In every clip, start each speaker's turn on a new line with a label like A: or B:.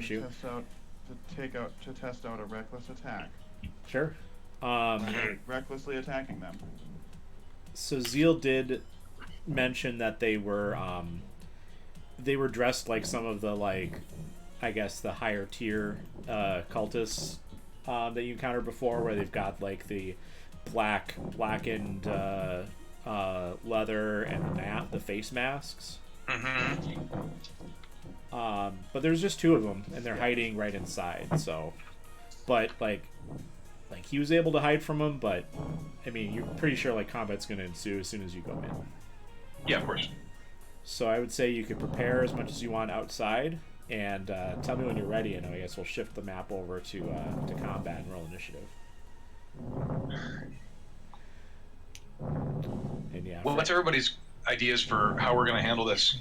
A: issue.
B: To test out a reckless attack.
A: Sure.
B: Recklessly attacking them.
A: So Zeal did mention that they were dressed like some of the like, I guess the higher tier cultists that you encountered before, where they've got like the blackened leather and the face masks.
C: Mm-hmm.
A: But there's just two of them, and they're hiding right inside. So, but like he was able to hide from them, but I mean, you're pretty sure like combat's going to ensue as soon as you go in.
C: Yeah, of course.
A: So I would say you could prepare as much as you want outside, and tell me when you're ready, and I guess we'll shift the map over to combat and roll initiative. And yeah,
C: Well, what's everybody's ideas for how we're going to handle this?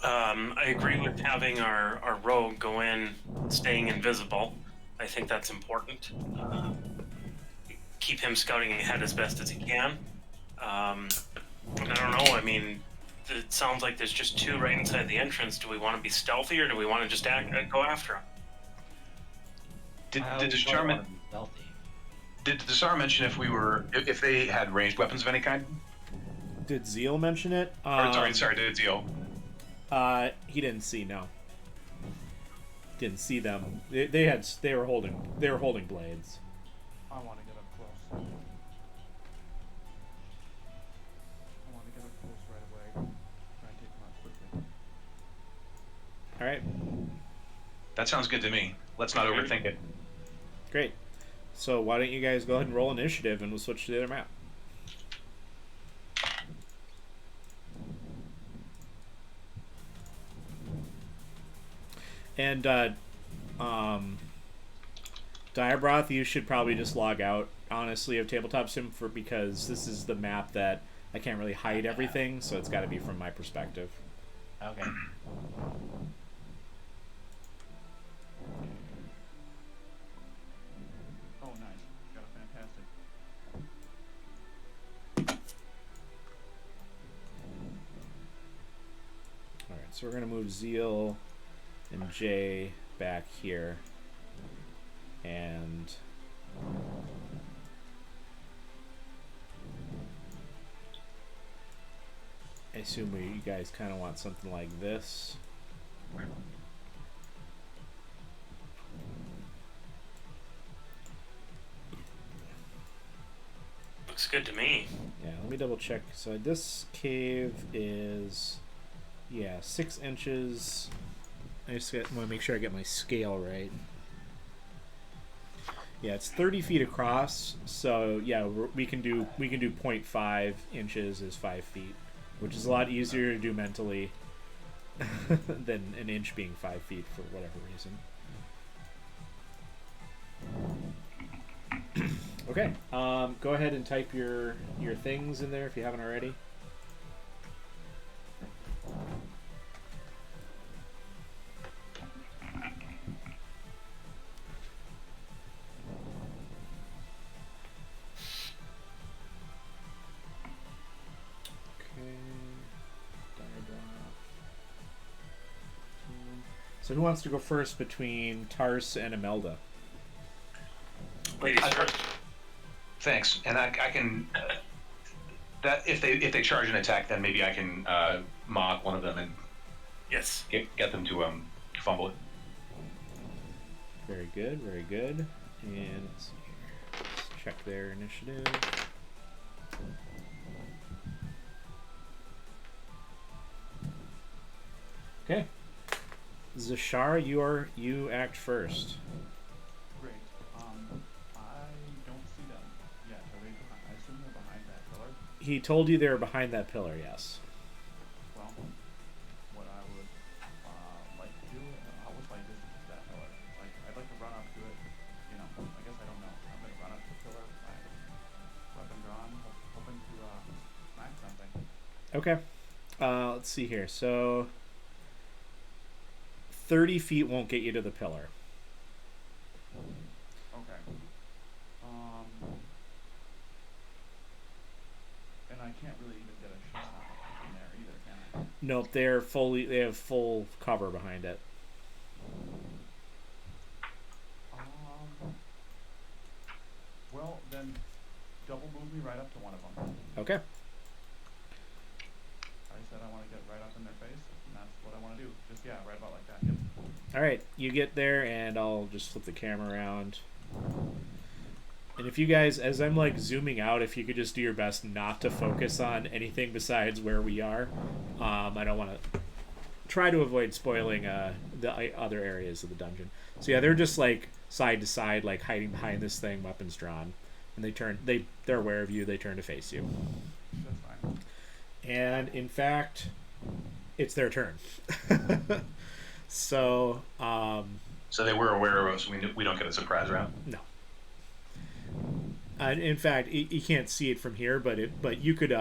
D: I agree with having our rogue go in, staying invisible. I think that's important. Keep him scouting ahead as best as he can. I don't know. I mean, it sounds like there's just two right inside the entrance. Do we want to be stealthy, or do we want to just go after him?
C: Did the Tsar mention if they had ranged weapons of any kind?
A: Did Zeal mention it?
C: Sorry, did Zeal?
A: He didn't see. No, didn't see them. They were holding blades.
B: I want to get up close. I want to get up close right away. Try and take them out quickly.
A: All right.
C: That sounds good to me. Let's not overthink it.
A: Great. So why don't you guys go ahead and roll initiative, and we'll switch to the other map. And Diabroth, you should probably just log out, honestly, of Tabletop Sim because this is the map that I can't really hide everything, so it's got to be from my perspective.
E: Okay.
B: Oh, nice. Got a fantastic.
A: Alright, so we're going to move Zeal and Jay back here. And I assume you guys kind of want something like this.
D: Looks good to me.
A: Yeah, let me double check. So this cave is, 6 inches. I just want to make sure I get my scale right. Yeah, it's 30 feet across. So yeah, we can do 0.5 inches is 5 feet, which is a lot easier to do mentally than an inch being 5 feet for whatever reason. Okay, go ahead and type your things in there if you haven't already. So who wants to go first between Tars and Imelda?
D: Ladies first.
C: Thanks, and I can. That if they charge an attack, then maybe I can mock one of them and
D: Yes.
C: get them to fumble it.
A: Very good, very good. And let's see here. Let's check their initiative. Okay. Zashar, you act first.
B: Great. I don't see them yet. Are they behind? I assume they're behind that pillar.
A: He told you they were behind that pillar, yes.
B: Well, what I would like to do, what's my distance to that pillar? Like, I'd like to run up to it. You know, I guess I don't know. I'm gonna run up to the pillar, my weapon drawn, hoping to smack something.
A: Okay. Let's see here. So 30 feet won't get you to the pillar.
B: Okay. And I can't really even get a shot in there either, can I?
A: Nope, they have full cover behind it. Okay.
B: I said I want to get right up in their face, and that's what I want to do. Just, yeah, right about like that. Yep.
A: All right, you get there, and I'll just flip the camera around. And if you guys, as I'm like zooming out, if you could just do your best not to focus on anything besides where we are. I don't want to try to avoid spoiling the other areas of the dungeon. So yeah, they're just like side to side, like hiding behind this thing, weapons drawn, and they're aware of you. They turn to face you.
B: That's fine.
A: And in fact, it's their turn. So
C: So they were aware of us. We don't get a surprise round.
A: no. In fact, you can't see it from here, but you could,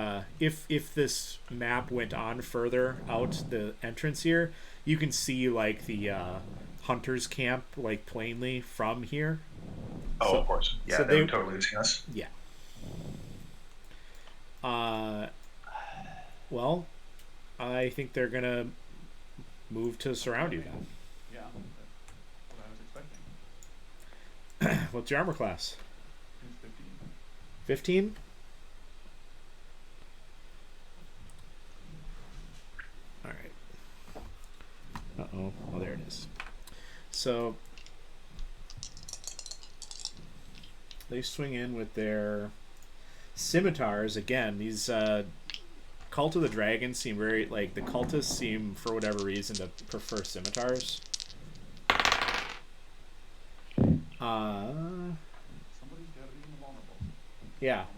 A: if this map went on further out the entrance here, you can see like the hunters' camp like plainly from here.
C: Oh,
A: So-
C: of course. Yeah,
A: so
C: they would totally have seen us.
A: Yeah. Well, I think they're gonna move to surround you then.
B: Yeah, that's what I was expecting.
A: What's your armor class?
B: It's 15.
A: 15? Alright. Uh-oh. Oh, there it is. So, they swing in with their scimitars. Again, these Cult of the Dragon seem very, like, the cultists seem, for whatever reason, to prefer scimitars.
B: Somebody's got to be invulnerable.
A: Yeah.
B: Oh,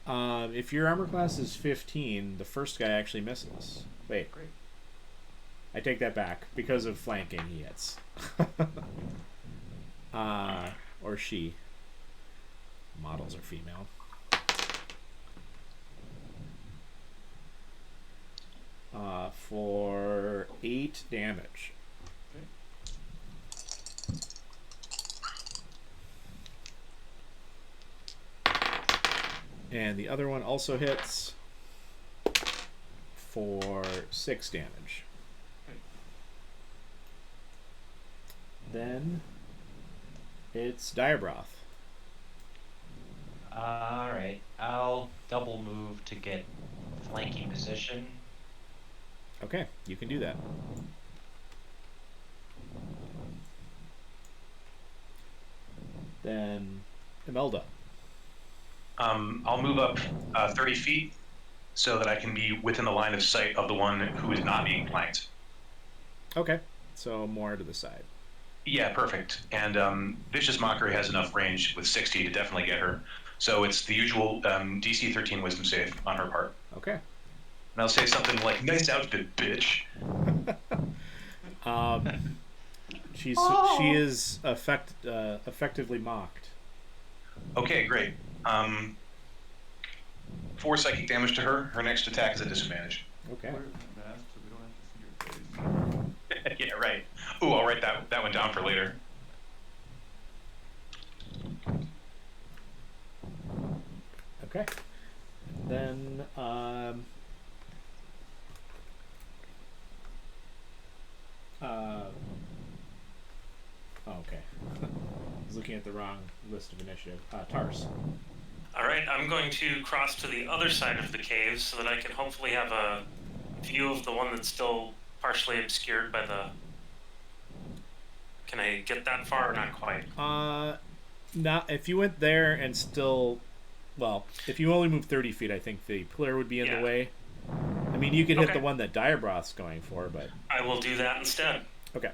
B: mine's starting.
A: If your armor class is 15, the first guy actually misses. Wait,
B: Great.
A: I take that back. Because of flanking, he hits. Or she. Models are female. For 8 damage. And the other one also hits for 6 damage. Then it's Diabroth.
E: Alright, I'll double move to get flanking position.
A: Okay, you can do that. Then Imelda.
C: I'll move up 30 feet so that I can be within the line of sight of the one who is not being flanked.
A: Okay, so more to the side.
C: Yeah, perfect. And Vicious Mockery has enough range with 60 to definitely get her. So it's the usual DC 13 Wisdom save on her part.
A: Okay.
C: And I'll say something like, "Nice outfit, bitch."
A: She is effectively mocked.
C: Okay, great. 4 psychic damage to her. Her next attack is a disadvantage.
A: Okay.
B: Wear the mask so we don't have to see your face.
C: Yeah, right. Ooh, I'll write that one down for later.
A: Okay. Then okay. I was looking at the wrong list of initiative. Tars.
D: All right, I'm going to cross to the other side of the cave so that I can hopefully have a view of the one that's still partially obscured by the... Can I get that far or not quite?
A: Not if you went there and still, well, if you only move 30 feet, I think the pillar would be in the way. I mean, you could hit
D: Okay.
A: the one that Diabroth's going for, but
D: I will do that instead.
A: okay.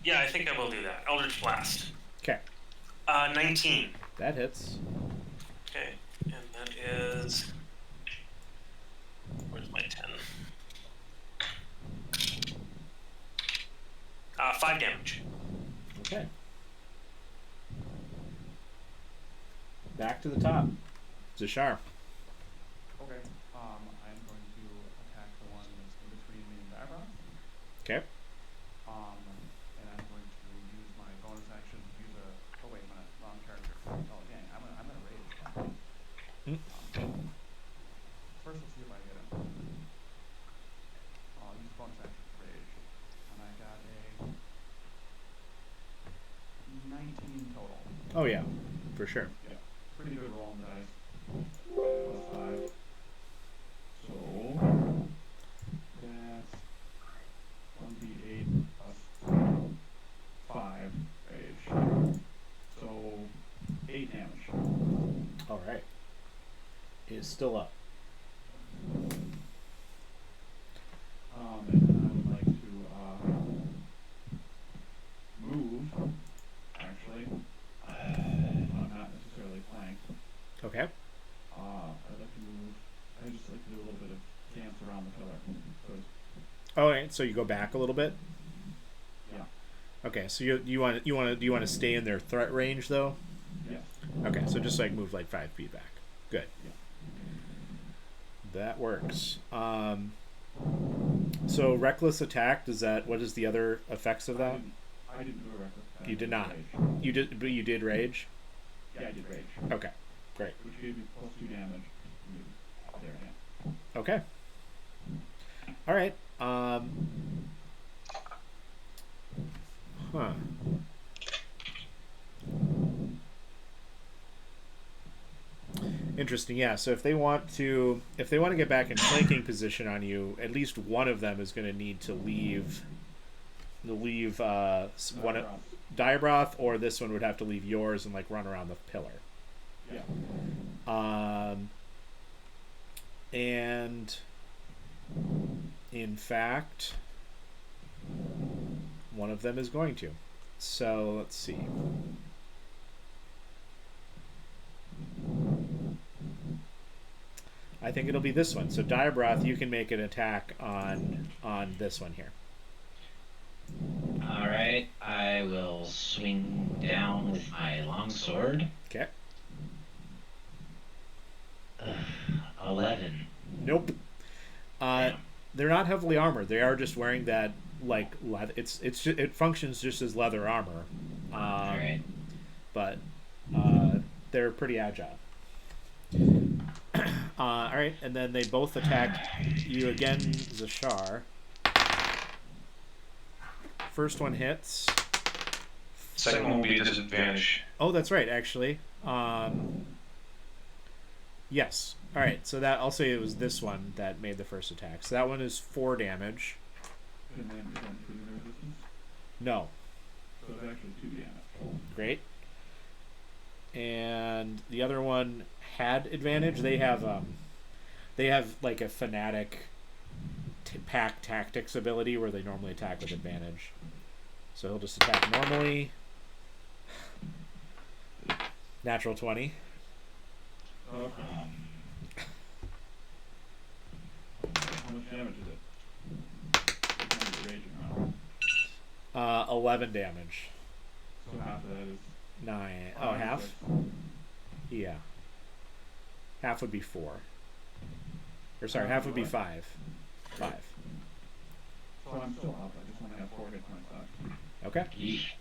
D: Yeah, I think I will do that. Eldritch Blast.
A: Okay,
D: 19.
A: that hits.
D: Okay, and that is... Where's my 10? 5 damage.
A: Okay. Back to the top. Zashar.
B: Okay. I'm going to attack the one that's in between me and Diabroth.
A: Okay.
B: And I'm going to use my bonus action to use a. Oh wait a minute, wrong character. Oh dang, I'm gonna rage. First, let's see if I get him. I'll use bonus action to rage.
A: for sure.
B: Yeah, pretty good roll on the dice. +5. So that's 1d8 plus 5 rage. So 8 damage.
A: All right. It is still up.
B: And then I would like to move. Actually, not necessarily flank.
A: Okay.
B: I'd like to move. I just like to do a little bit of dance around the pillar.
A: All right. So you go back a little bit.
B: Yeah.
A: Okay. So you want to stay in their threat range though.
B: Yes.
A: Okay. So just like move like 5 feet back. Good.
B: Yeah.
A: That works. So reckless attack. What is the other effects of that?
B: I didn't do a reckless attack.
A: You did not.
B: Rage.
A: But you did rage.
B: Yeah, I did rage.
A: Okay. Great.
B: Which gave me +2 damage. There I am.
A: Okay. All right. Huh. Interesting. Yeah. So if they want to get back in flanking position on you, at least one of them is going to need to leave. One Diabroth, or this one would have to leave yours and like run around the pillar.
B: Yeah.
A: And in fact, one of them is going to. So let's see. I think it'll be this one. So Diabroth, you can make an attack on this one here.
E: Alright, I will swing down with my longsword.
A: Okay.
E: 11.
A: Nope.
E: Damn.
A: They're not heavily armored. They are just wearing that like leather. It functions just as leather armor.
E: Alright.
A: But they're pretty agile. All right, and then they both attack you again, Zashar. First one hits.
C: Second one will be a disadvantage.
A: Oh, that's right, actually. Yes. All right, so that I'll say it was this one that made the first attack. So that one is 4 damage.
B: And then is that including the resistance?
A: No.
B: So it's actually 2 damage.
A: Great. And the other one had advantage. They have like a fanatic pack tactics ability where they normally attack with advantage. So he'll just attack normally. Natural 20.
B: Okay. How much damage is it? It's only raging around.
A: 11 damage.
B: So half of that is
A: 9. Oh, half? Yeah. Half would be 4. Or sorry, half would be 5. 5.
B: So I'm still up. I just only have 4 hit points left.
A: Okay.
E: Yeesh.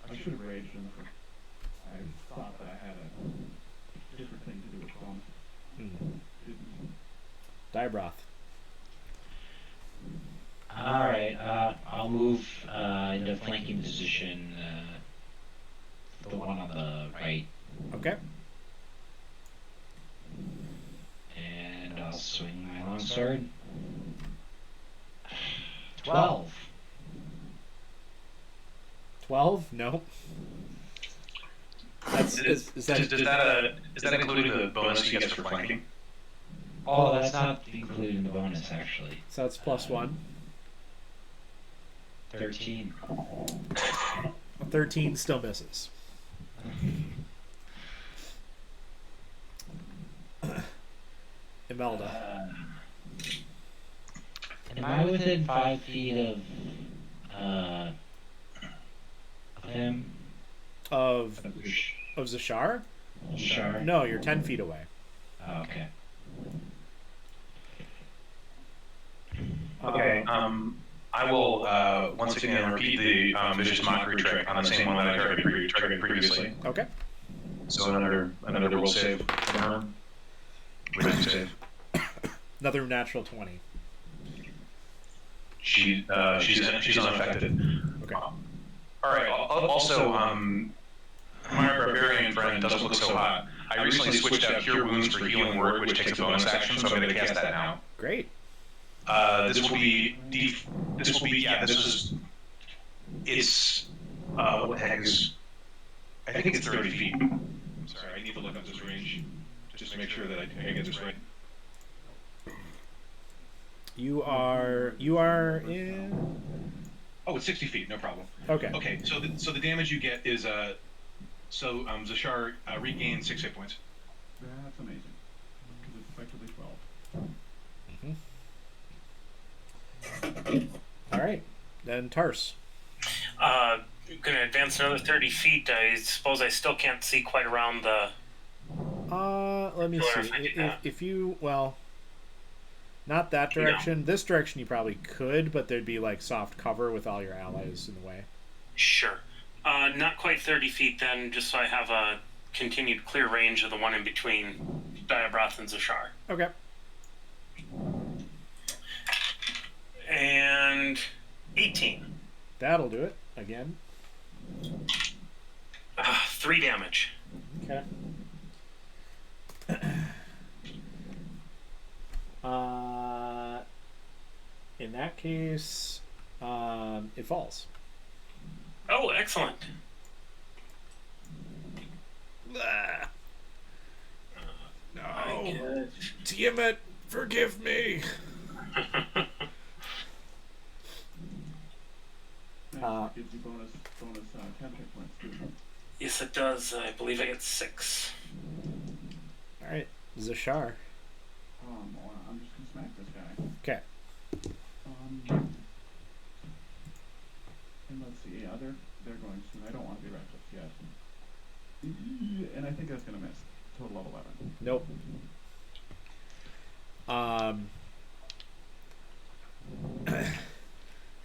B: I should have raged in the first. I thought that I had a different thing to do with bonus. Didn't.
A: Diabroth.
E: Alright, I'll move into flanking position. The one on the right.
A: Okay.
E: And I'll swing my longsword. 12.
A: 12? No. That's is that
C: Is that including the bonus he gets for flanking?
E: Oh, that's not included in the bonus, actually.
A: so that's +1.
E: 13.
A: 13 still misses. Imelda.
E: Am I within 5 feet of him?
A: Of Zashar?
E: Sure.
A: No, you're 10 feet away.
E: Oh, okay.
C: Okay. I will once again repeat the vicious mockery trick on the same one that I targeted previously.
A: Okay.
C: So another will save from her. Wisdom save.
A: Another natural 20.
C: She's unaffected.
A: Okay.
C: All right. Also, My barbarian friend doesn't look so hot. I recently switched out Cure Wounds for Healing Word, which takes a bonus action, so I'm going to cast that now.
A: Great.
C: This will be it's what the heck is? I think it's 30 feet. I'm sorry, I need to look up this range just to make sure that I get this right.
A: You are in.
C: Oh, it's 60 feet, no problem.
A: Okay.
C: Okay, so the damage you get is Zashar regains 6 hit points.
B: That's amazing. Because it's effectively 12.
A: All right. Then Tars.
D: Gonna advance another 30 feet. I suppose I still can't see quite around the.
A: Let me
D: Sure,
A: see.
D: if I do that.
A: If you not that direction. This direction you probably could, but there'd be like soft cover with all your allies in the way.
D: Sure. Not quite 30 feet then, just so I have a continued clear range of the one in between Diabroth and Zashar.
A: Okay.
D: And 18.
A: That'll do it again.
D: 3 damage.
A: Okay. In that case, it falls.
D: Oh, excellent.
A: Ah. No.
D: I
A: Tiamat, forgive me.
B: Nice. Gives you bonus 10 hit points too.
D: Yes, it does. I believe I get 6.
A: All right, Zashar.
B: I'm just gonna smack this guy.
A: Okay.
B: And let's see. Yeah, they're going soon. I don't want to be reckless yet. And I think that's gonna miss. Total of 11.
A: Nope.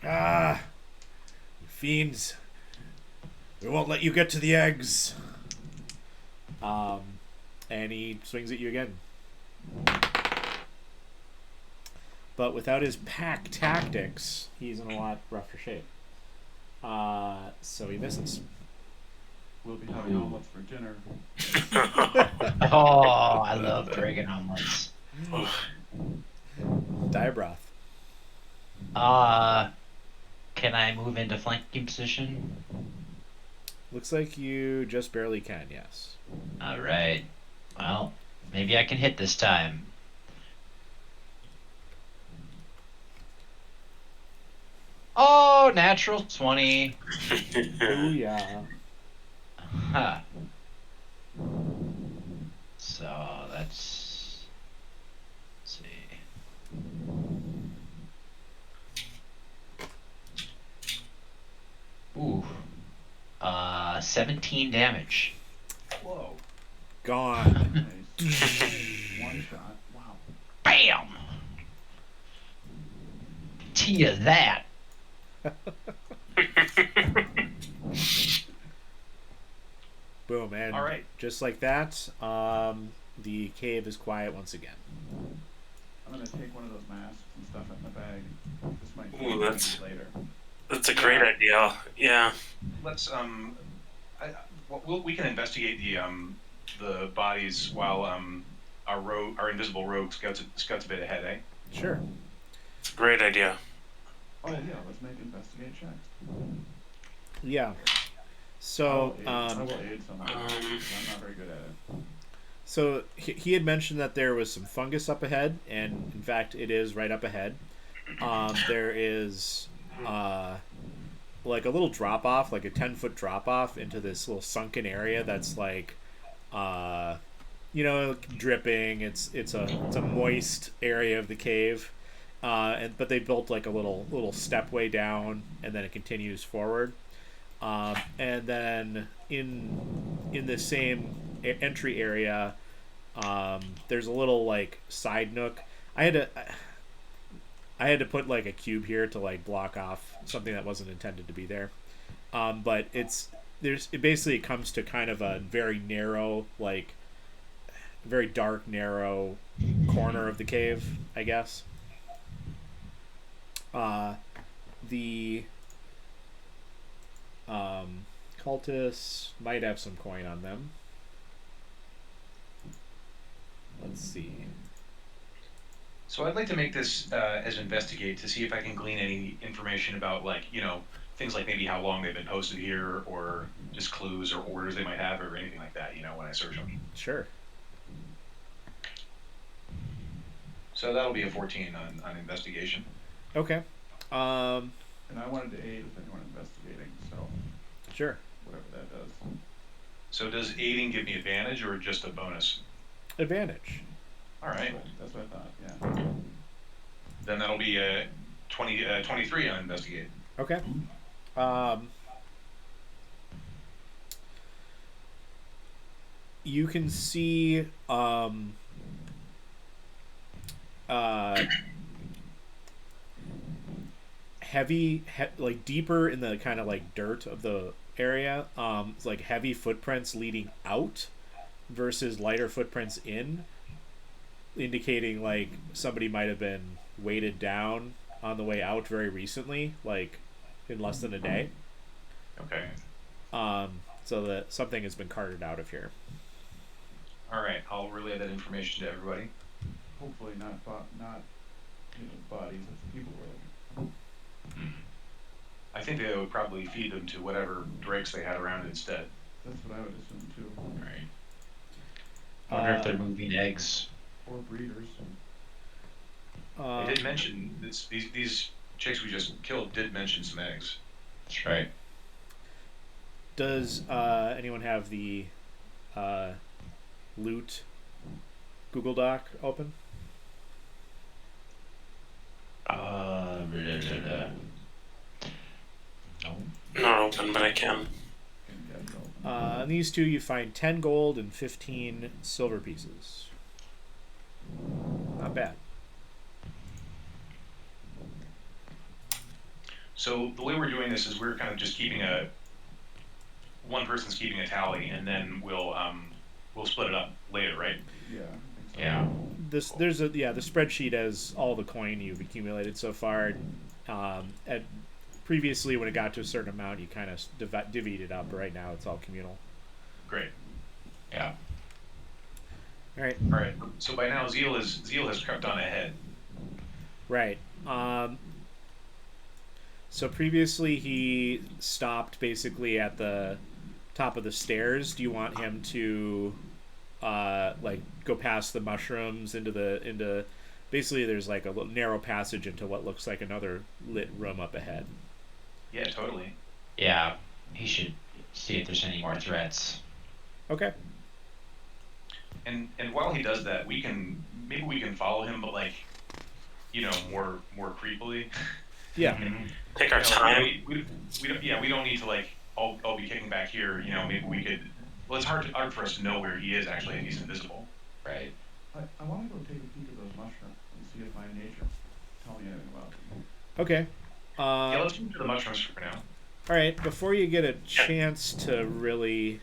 A: You fiends. We won't let you get to the eggs. And he swings at you again. But without his pack tactics, he's in a lot rougher shape. So he misses.
B: We'll be having omelets for dinner.
E: Oh, I love dragon omelets.
A: Diabroth.
E: Can I move into flanking position?
A: Looks like you just barely can, yes.
E: Alright. Well, maybe I can hit this time. Oh, natural 20.
A: Booyah.
E: Huh. So that's. Let's see. Ooh. 17 damage.
B: Whoa.
A: Gone.
B: Nice. One shot. Wow.
E: Bam! Tia that.
A: Boom, and
C: All right.
A: just like that, the cave is quiet once again.
B: I'm gonna take one of those masks and stuff it in the bag. This might
D: Ooh,
B: be
D: that's-
B: later.
D: That's a great idea. Yeah.
C: Let's we can investigate the bodies while our invisible rogue scouts a bit ahead, eh?
A: Sure.
D: It's a great idea.
B: Oh yeah, let's make investigate checks.
A: Yeah. So,
B: I will aid someone. I'm not very good at it.
A: so he had mentioned that there was some fungus up ahead, and in fact, it is right up ahead. There is like a little drop off, like a 10-foot drop off into this little sunken area that's like, dripping. It's a moist area of the cave, but they built like a little stepway down, and then it continues forward. And then in the same entry area, there's a little like side nook. I had to put like a cube here to like block off something that wasn't intended to be there. But it basically comes to kind of a very narrow, like very dark, narrow corner of the cave, I guess. cultists might have some coin on them. Let's see.
C: So I'd like to make this as investigate to see if I can glean any information about, like, things like maybe how long they've been posted here, or just clues or orders they might have, or anything like that, when I search them.
A: Sure.
C: So that'll be a 14 on investigation.
A: Okay.
B: And I wanted to aid with anyone investigating, so
A: Sure.
B: whatever that does.
C: So does aiding give me advantage or just a bonus?
A: Advantage.
C: All right.
B: That's what I thought, yeah.
C: Then that'll be 23 on investigate.
A: Okay. You can see like deeper in the kind of like dirt of the area, it's like heavy footprints leading out versus lighter footprints in, indicating like somebody might have been weighted down on the way out very recently, like in less than a day.
C: Okay.
A: So that something has been carted out of here.
C: All right. I'll relay that information to everybody.
B: Hopefully not bodies of people were looking.
C: I think they would probably feed them to whatever drakes they had around instead.
B: That's what I would assume too.
C: Right.
E: I wonder if they're moving eggs.
B: Or breeders.
C: They did mention these chicks we just killed did mention some eggs.
E: That's right.
A: Does anyone have the loot Google Doc open?
E: No.
D: Not open, but I can.
A: On these two, you find 10 gold and 15 silver pieces. Not bad.
C: So the way we're doing this is we're kind of just keeping one person's keeping a tally, and then we'll split it up later, right?
B: Yeah, I think so.
E: Yeah.
A: The spreadsheet has all the coin you've accumulated so far. Previously, when it got to a certain amount, you kind of divvied it up. But right now, it's all communal.
C: Great.
E: Yeah.
A: All right.
C: All right. So by now, Zeal has crept on ahead.
A: Right. So previously, he stopped basically at the top of the stairs. Do you want him to like go past the mushrooms into basically there's like a little narrow passage into what looks like another lit room up ahead?
C: Yeah, totally.
E: Yeah. He should see if there's any more threats.
A: Okay.
C: And while he does that, maybe we can follow him, but like, more creepily.
A: Yeah.
D: Take our time.
C: We don't need to like all be kicking back here. Maybe we could. Well, it's hard for us to know where he is actually if he's invisible.
E: Right.
B: I want to go take a peek at those mushrooms and see if my nature tell me anything about them.
A: Okay.
C: Yeah, let's move to the mushrooms for now.
A: All right. Before you get a chance to really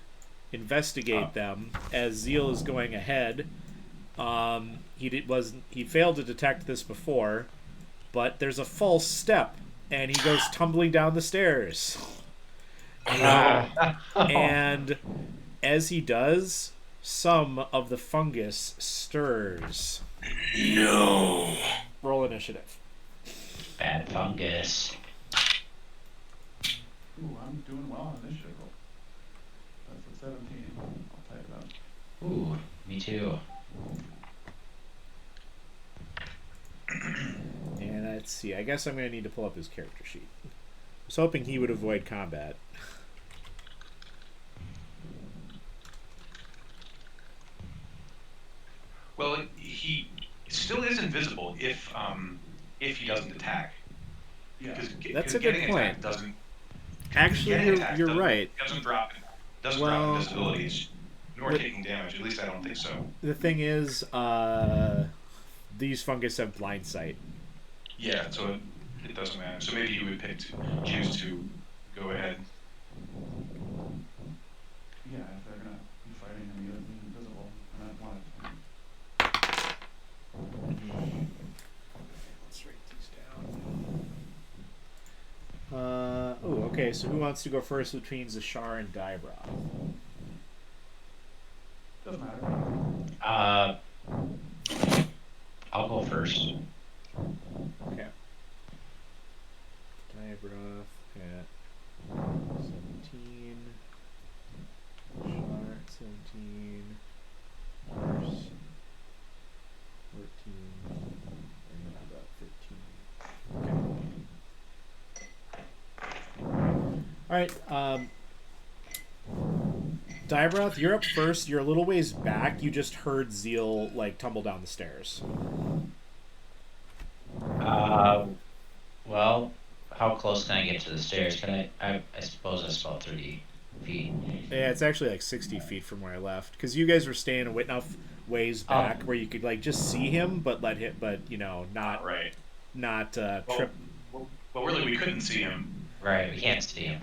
A: investigate them, as Zeal is going ahead, he failed to detect this before, but there's a false step, and he goes tumbling down the stairs. And as he does, some of the fungus stirs.
D: No.
A: Roll initiative.
E: Bad fungus.
B: Ooh, I'm doing well on initiative. That's a 17. I'll type it up.
E: Ooh, me too.
A: And let's see. I guess I'm going to need to pull up his character sheet. I was hoping he would avoid combat.
C: Well, he still is invisible if he doesn't attack.
B: Yeah.
A: That's a good point.
C: Doesn't
A: Actually, you're right.
C: Doesn't drop
A: Well,
C: invisibilities, nor taking damage. At least I don't think so.
A: The thing is, these fungus have blind sight.
C: Yeah, so it doesn't matter. So maybe you would choose to go ahead.
B: Yeah, if they're gonna be fighting him, he's invisible, and I want to.
A: Let's write these down. Okay, so who wants to go first between Zashar and Dybroth?
B: Doesn't matter.
E: I'll go first.
A: Okay. Dybroth at 17. Zashar at 17. Horse 14. And about 13. Okay. Alright, Dybroth, you're up first. You're a little ways back. You just heard Zeal, like, tumble down the stairs.
E: Well, how close can I get to the stairs? Can I suppose that's about 30 feet.
A: Yeah, it's actually like 60 feet from where I left. Because you guys were staying enough ways back where you could, like, just see him, but not
C: Right.
A: trip.
C: Well, really, we couldn't see him.
E: Right, we can't see him.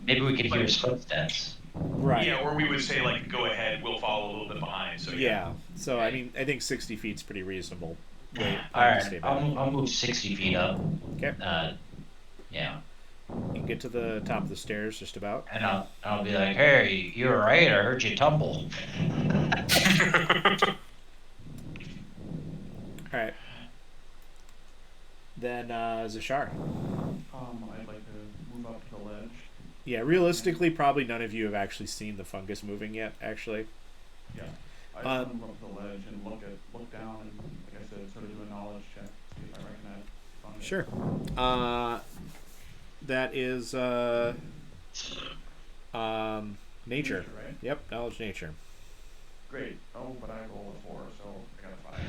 E: Maybe we could hear his footsteps.
A: Right.
C: Yeah, or we would say, like, go ahead, we'll follow a little bit behind. So
A: Yeah. So, I mean, I think 60 feet's pretty reasonable.
E: Alright, I'll move 60 feet up.
A: Okay.
E: Yeah.
A: You can get to the top of the stairs just about.
E: And I'll be like, hey, you were right, I heard you tumble.
A: Alright. Then, Zashar.
B: I'd like to move up to the ledge.
A: Yeah, realistically, probably none of you have actually seen the fungus moving yet, actually.
B: Yeah. I just want to move up to the ledge and look down and, like I said, sort of do a knowledge check, see if I recognize fungus.
A: Sure. That is, nature.
B: Right?
A: Yep, knowledge nature.
B: Great. Oh, but I rolled a 4, so I got a 5.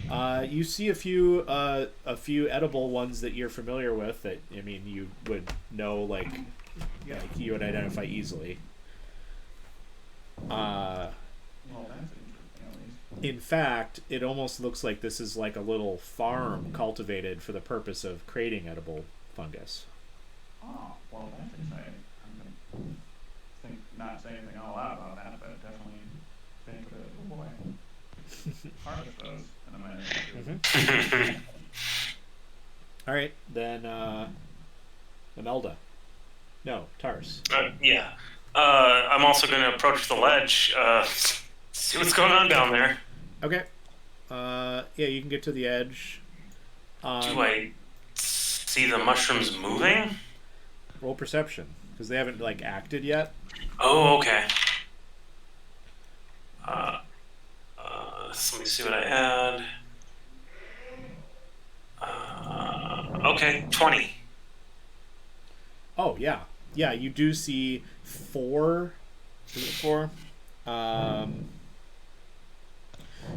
B: Probably
A: You see a few edible ones that you're familiar with that, I mean, you would know, like you would identify easily.
B: well, that's interesting, at least.
A: In fact, it almost looks like this is like a little farm cultivated for the purpose of creating edible fungus.
B: Oh, well, that's exciting. I'm going to not say anything out loud about that, but definitely think that, oh boy, harvest those in a minute.
A: All right, then Imelda. No, Tars.
D: Yeah. I'm also going to approach the ledge, see what's going on down there.
A: Okay. Yeah, you can get to the edge.
D: Do I see the mushrooms moving?
A: Roll perception, because they haven't, like, acted yet.
D: Oh, okay. So let me see what I add. Okay, 20.
A: Oh, yeah. Yeah, you do see 4. Is it 4?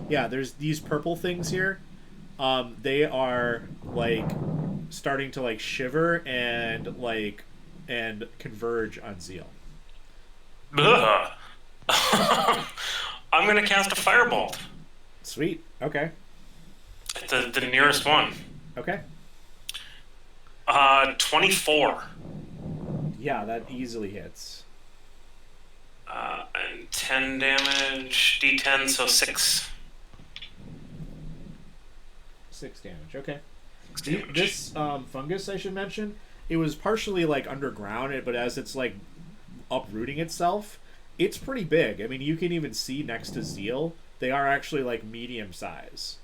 A: Yeah, there's these purple things here. They are, like, starting to, like, shiver and converge on Zeal.
D: Ugh. I'm going to cast a firebolt.
A: Sweet. Okay.
D: The nearest one.
A: Okay.
D: 24.
A: Yeah, that easily hits.
D: And 10 damage, d10, so 6.
A: 6 damage. Okay.
D: 6 damage.
A: This fungus, I should mention, it was partially, like, underground, but as it's, like, uprooting itself, it's pretty big. I mean, you can even see next to Zeal, they are actually, like, medium size.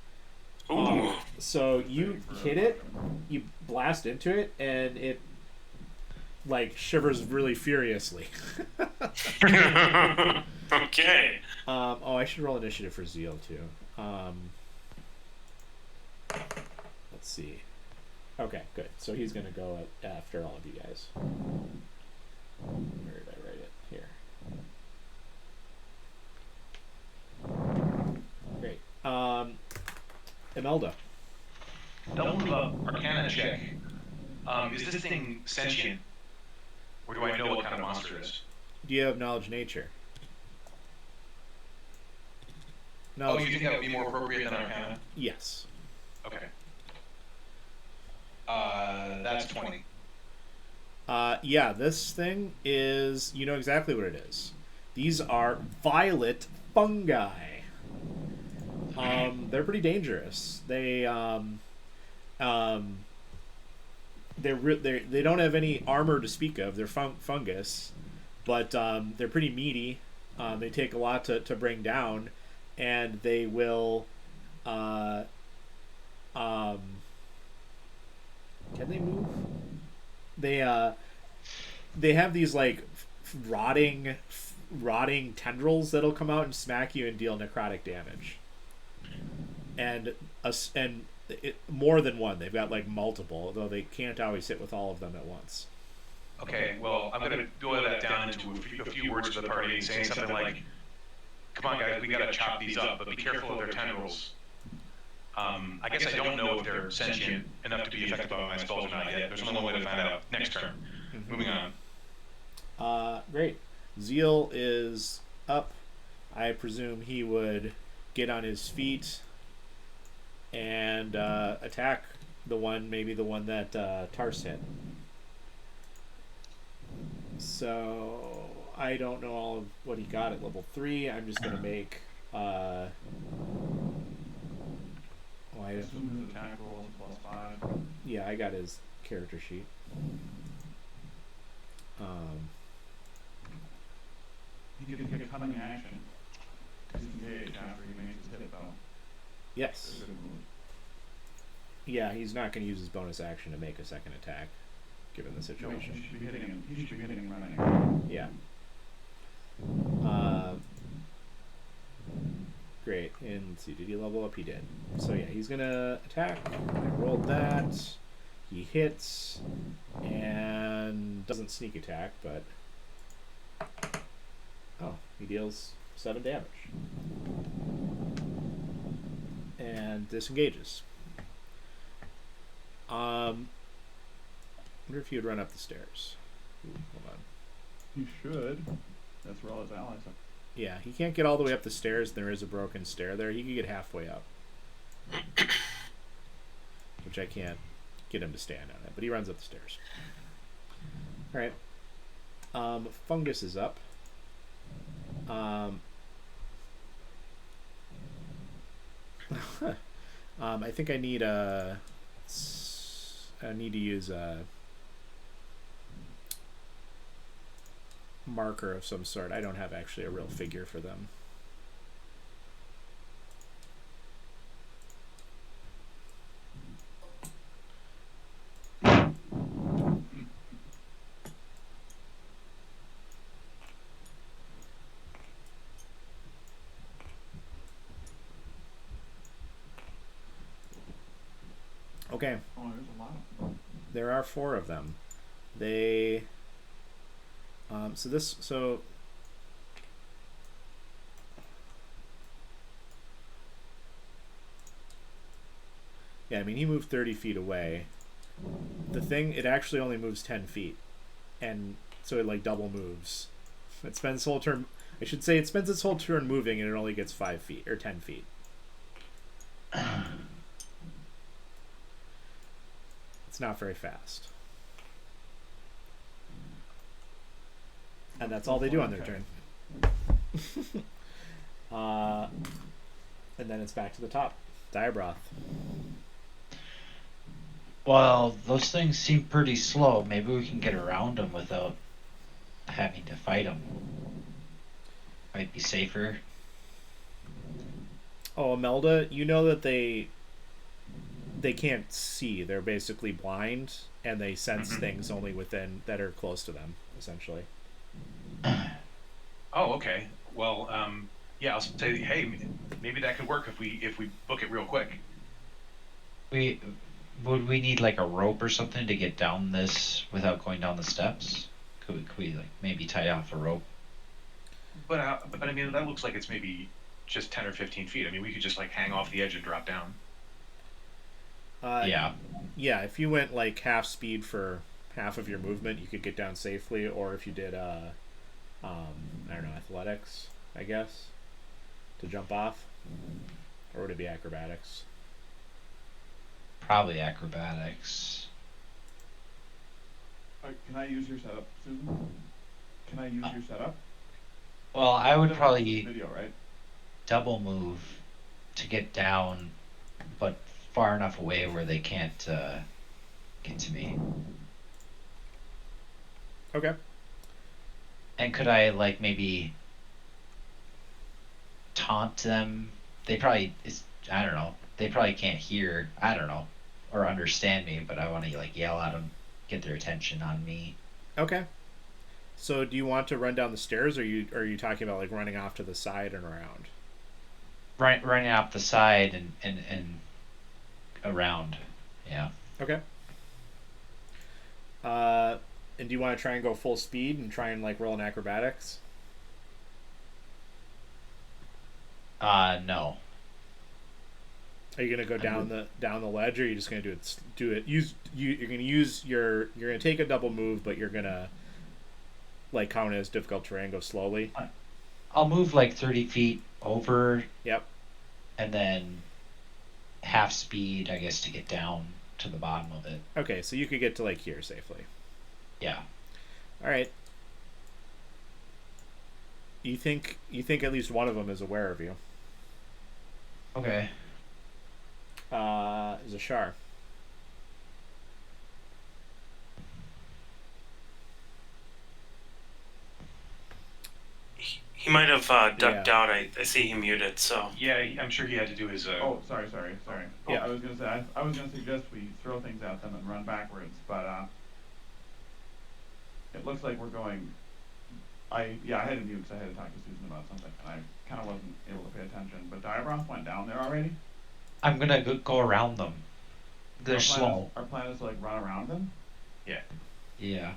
D: Ooh.
A: So you hit it, you blast into it, and it, like, shivers really furiously.
D: Okay.
A: Oh, I should roll initiative for Zeal, too. Let's see. Okay, good. So he's going to go after all of you guys. Where did I write it? Here. Great. Imelda.
C: Double move up, Arcana check. Is this thing sentient? Or do I know what kind of monster it is?
A: Do you have knowledge nature?
C: Oh, you think that would be more appropriate than Arcana?
A: Yes.
C: Okay. That's 20.
A: Yeah, this thing is, you know exactly what it is. These are violet fungi. They're pretty dangerous. They they don't have any armor to speak of. They're fungus, but they're pretty meaty. They take a lot to bring down, and they will. Can they move? They have these like rotting tendrils that'll come out and smack you and deal necrotic damage. And more than one. They've got like multiple, although they can't always hit with all of them at once.
C: Okay, well, I'm going to boil that down into a few words for the party, saying something like, come on, guys, we got to chop these up, but be careful of their tendrils. I guess I don't know if they're sentient enough to be affected by my spells or not yet. There's only one way to find out next turn. Moving on.
A: Great. Zeal is up. I presume he would get on his feet and attack maybe the one that Tars hit. So I don't know all of what he got at level 3. I'm just gonna make.
B: Assume his attack roll is +5.
A: Yeah, I got his character sheet.
B: He can take a cunning action. Disengage after he makes his hit, though.
A: Yes.
B: Good move.
A: Yeah, he's not going to use his bonus action to make a second attack, given the
B: No,
A: situation.
B: he should be hitting him. He should be hitting him running.
A: Yeah. Great. And let's see, did he level up? He did. So yeah, he's gonna attack. I rolled that. He hits and doesn't sneak attack, but he deals 7 damage and disengages. Wonder if he would run up the stairs. Ooh, hold on.
B: He should. That's where all his allies are.
A: Yeah, he can't get all the way up the stairs. There is a broken stair there. He can get halfway up. Which I can't get him to stand on it, but he runs up the stairs. Alright. Fungus is up. I think I need to use a marker of some sort. I don't have actually a real figure for them. Okay.
B: Oh, there's a lot of them.
A: There are 4 of them. They yeah, I mean, he moved 30 feet away. The thing, it actually only moves 10 feet. And so it like double moves. It spends its whole turn, I should say it spends its whole turn moving and it only gets 5 feet, or 10 feet. It's not very fast. And that's all they do on their turn. And then it's back to the top. Diabroth.
E: Well, those things seem pretty slow. Maybe we can get around them without having to fight them. Might be safer.
A: Oh, Imelda, you know that they can't see. They're basically blind, and they sense things only within that are close to them, essentially.
C: Oh, okay. Well, yeah, I'll say, hey, maybe that could work if we book it real quick.
E: Would we need like a rope or something to get down this without going down the steps? Could we like maybe tie off a rope?
C: But I mean, that looks like it's maybe just 10 or 15 feet. I mean, we could just like hang off the edge and drop down.
E: Yeah.
A: Yeah, if you went like half speed for half of your movement, you could get down safely. Or if you did, I don't know, athletics, I guess, to jump off, or would it be acrobatics?
E: Probably acrobatics.
B: Can I use your setup, Susan? Can I use your setup?
E: Well, I would
B: This
E: probably
B: video, right?
E: double move to get down, but far enough away where they can't get to me.
A: Okay.
E: And could I like maybe taunt them? They probably I don't know. They probably can't hear. I don't know, or understand me. But I want to like yell at them, get their attention on me.
A: Okay. So do you want to run down the stairs, or are you talking about like running off to the side and around?
E: Running up the side and around. Yeah.
A: Okay. And do you want to try and go full speed and try and like roll an acrobatics?
E: No.
A: Are you gonna go down the ledge, or are you just gonna you're gonna you're gonna take a double move, but you're gonna like count it as difficult terrain, go slowly.
E: I'll move like 30 feet over.
A: Yep.
E: And then half speed, I guess, to get down to the bottom of it.
A: Okay, so you could get to like here safely.
E: Yeah.
A: All right. You think at least one of them is aware of you?
E: Okay.
A: Is a Shar.
D: He might have ducked out. I see he muted, so.
C: Yeah, I'm sure he had to do his.
B: Oh, sorry.
A: Yeah.
B: I was gonna say I was gonna suggest we throw things at them and run backwards, but it looks like we're going. I had to mute because I had to talk to Susan about something, and I kind of wasn't able to pay attention. But Diabroth went down there already.
E: I'm gonna go around them. They're slow.
B: Our plan is to like run around them.
C: Yeah.
E: Yeah.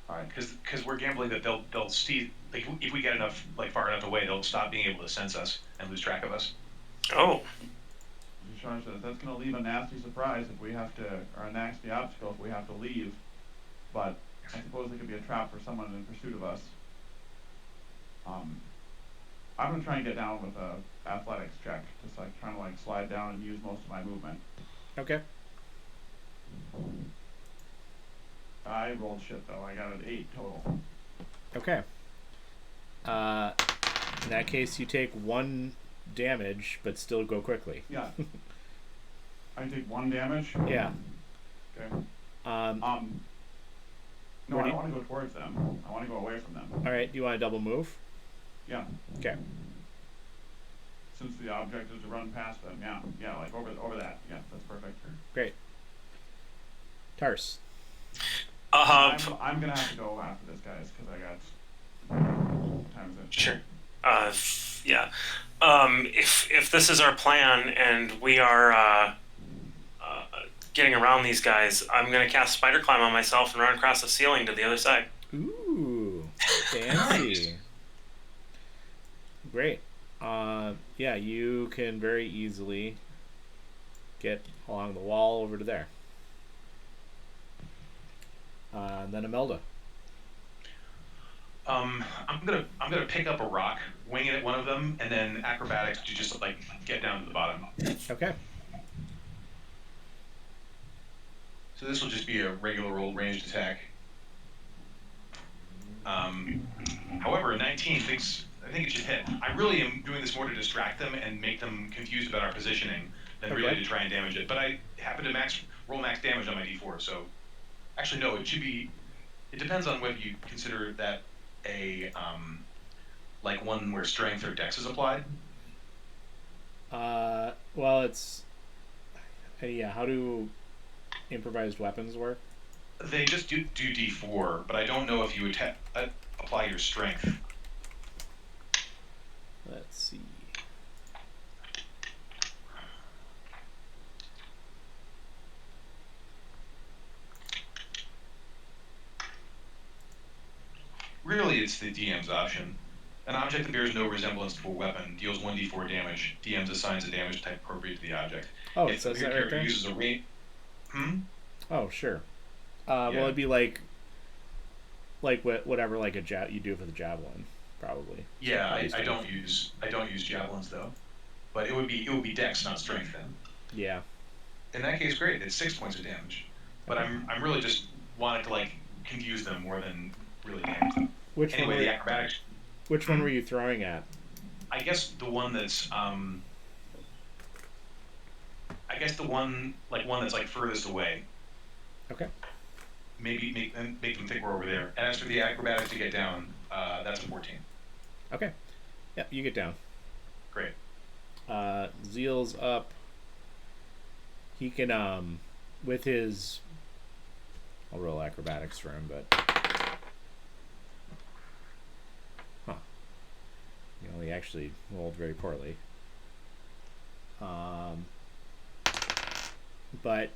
B: All right.
C: Because we're gambling that they'll see, like, if we get enough, like, far enough away, they'll stop being able to sense us and lose track of us.
D: Oh.
B: Shar says that's going to leave a nasty surprise if we have to, or a nasty obstacle if we have to leave. But I suppose it could be a trap for someone in pursuit of us. I'm going to try and get down with a athletics check, just like trying to like slide down and use most of my movement.
A: Okay.
B: I rolled shit though. I got an 8 total.
A: Okay. In that case, you take 1 damage, but still go quickly.
B: Yeah. I take 1 damage.
A: Yeah.
B: Okay. No,
A: Where
B: I
A: do
B: don't want to go towards them. I want to go away from them.
A: All right. Do you want to double move?
B: Yeah.
A: Okay.
B: Since the object is to run past them. Yeah, like over that. Yeah, that's perfect.
A: Great. Tars.
B: I'm gonna have to go after this, guys, because I got times it.
D: Sure. Yeah. If this is our plan and we are getting around these guys, I'm gonna cast spider climb on myself and run across the ceiling to the other side.
A: Ooh, fancy. Great. Yeah, you can very easily get along the wall over to there. And then Imelda.
C: I'm gonna pick up a rock, wing it at one of them, and then acrobatics to just like get down to the bottom.
A: Okay.
C: So this will just be a regular old ranged attack. However, a 19 I think it should hit. I really am doing this more to distract them and make them confused about our positioning than really to try and damage it. But I happen to roll max damage on my d4, so actually no, it should be. It depends on whether you consider that a like one where strength or dex is applied.
A: Well, it's yeah. How do improvised weapons work?
C: They just do d4, but I don't know if you would apply your strength.
A: Let's see.
C: Really, it's the DM's option. An object that bears no resemblance to a weapon deals 1d4 damage. DM's assigns a damage type appropriate to the object.
A: Oh,
C: if
A: so
C: the
A: is that right
C: character
A: there?
C: uses a range.
A: Oh, sure. Well, it'd be like whatever like you do for the javelin, probably.
C: Yeah, I don't use javelins though, but it would be dex, not strength then.
A: Yeah.
C: In that case, great. It's 6 points of damage. But I'm really just wanting to like confuse them more than really damage them. The acrobatics.
A: Which one were you throwing at?
C: I guess the one that's I guess the one that's like furthest away.
A: Okay.
C: Maybe make them think we're over there. And as for the acrobatics to get down, that's a 14.
A: Okay. Yep, you get down.
C: Great.
A: Zeal's up. He can with his. I'll roll acrobatics for him, but. Huh. You know, he actually rolled very poorly. But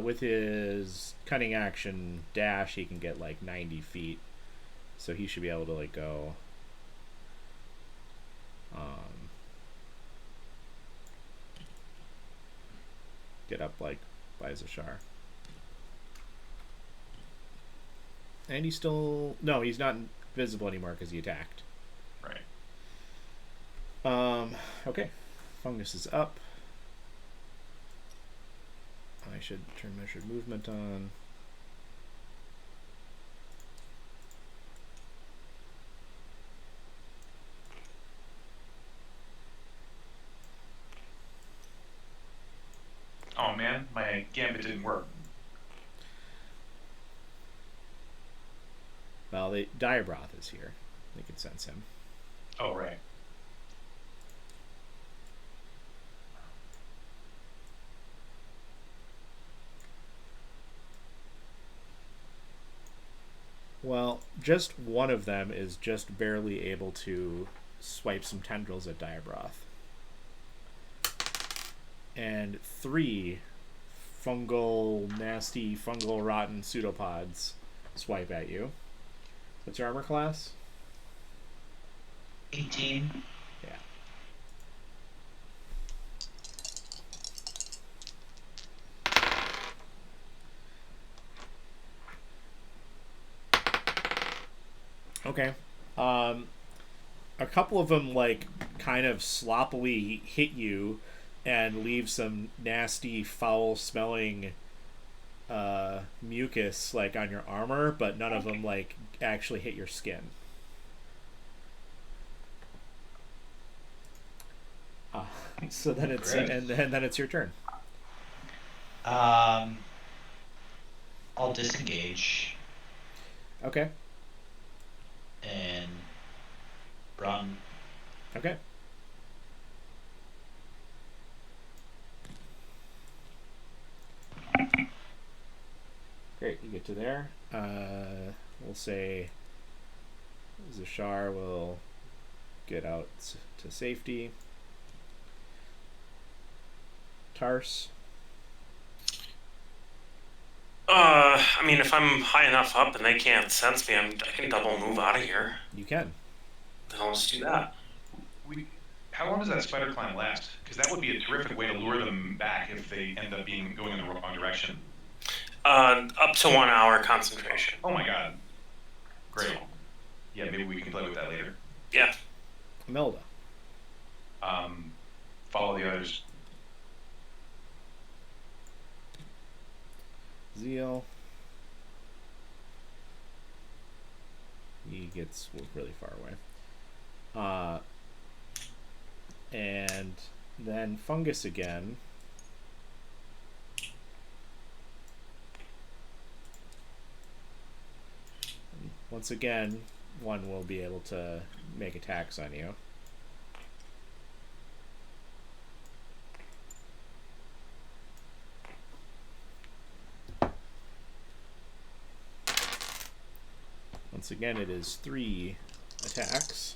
A: with his cunning action dash, he can get like 90 feet. So he should be able to like go. Get up like by Zashar. And he's still... No, he's not visible anymore because he attacked.
C: Right.
A: Okay. Fungus is up. I should turn measured movement on.
C: Oh man, my gambit didn't work.
A: Well, the Diabroth is here. They can sense him.
C: Oh right.
A: Well, just one of them is just barely able to swipe some tendrils at Diabroth. And 3 nasty fungal rotten pseudopods swipe at you. What's your armor class?
E: 18.
A: Yeah. Okay. A couple of them like kind of sloppily hit you and leave some nasty, foul-smelling mucus like on your armor, but none of them like actually hit your skin. So then it's and then it's your turn.
E: I'll disengage
A: Okay.
E: and run.
A: Okay. Great, you get to there. We'll say Zashar will get out to safety. Tars.
D: I mean, if I'm high enough up and they can't sense me, I can double move out of here.
A: You can.
D: Then I'll just do that.
C: How long does that spider climb last? Because that would be a terrific way to lure them back if they end up going in the wrong direction.
D: Up to 1 hour concentration.
C: Oh my god. Great. Yeah, maybe we can play with that later.
D: Yeah.
A: Melda.
C: Follow the others.
A: Zeal. He gets really far away. And then Fungus again. Once again, one will be able to make attacks on you. Once again, it is 3 attacks.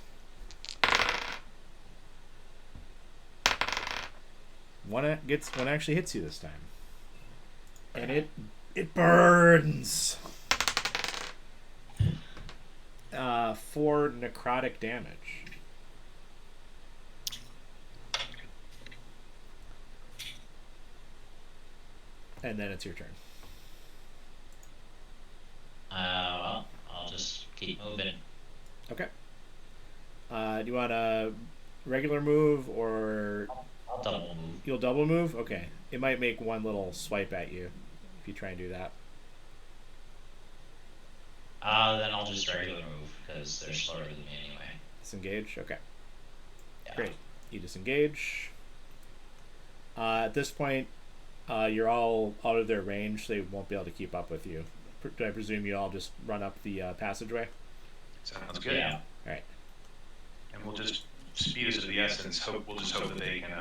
A: One actually hits you this time, and it burns. 4 necrotic damage. And then it's your turn.
E: Well, I'll just keep moving.
A: Okay. Do you want a regular move or
E: I'll double move.
A: you'll double move? Okay. It might make one little swipe at you if you try and do that.
E: Then I'll just regular move because they're slower than me anyway.
A: Disengage? Okay.
E: Yeah.
A: Great. You disengage. At this point, you're all out of their range. So they won't be able to keep up with you. I presume you all just run up the passageway.
C: Sounds good.
E: Yeah.
A: All right.
C: And we'll just speed us to the essence. We'll just hope that they can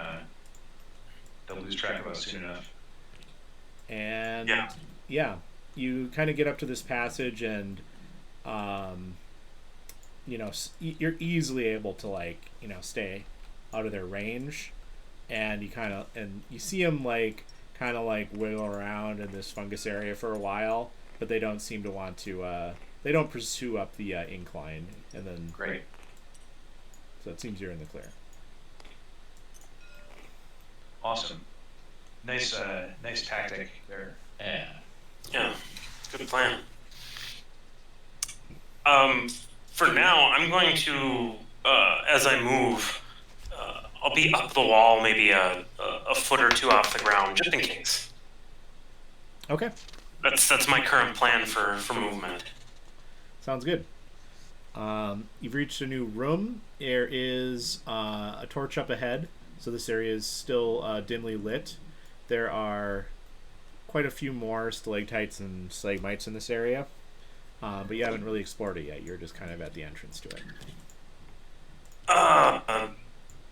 C: they'll lose track of us soon enough.
A: And
D: Yeah.
A: you kind of get up to this passage, and you're easily able to stay out of their range, and you see them kind of wiggle around in this fungus area for a while, but they don't seem to want to. They don't pursue up the incline, and then
C: Great.
A: So it seems you're in the clear.
C: Awesome. Nice tactic there.
E: Yeah.
D: Yeah, good plan. For now, I'm going to, as I move, I'll be up the wall, maybe a foot or two off the ground, just in case.
A: Okay,
D: That's my current plan for movement.
A: sounds good. You've reached a new room. There is a torch up ahead, so this area is still dimly lit. There are quite a few more stalactites and stalagmites in this area, but you haven't really explored it yet. You're just kind of at the entrance to it.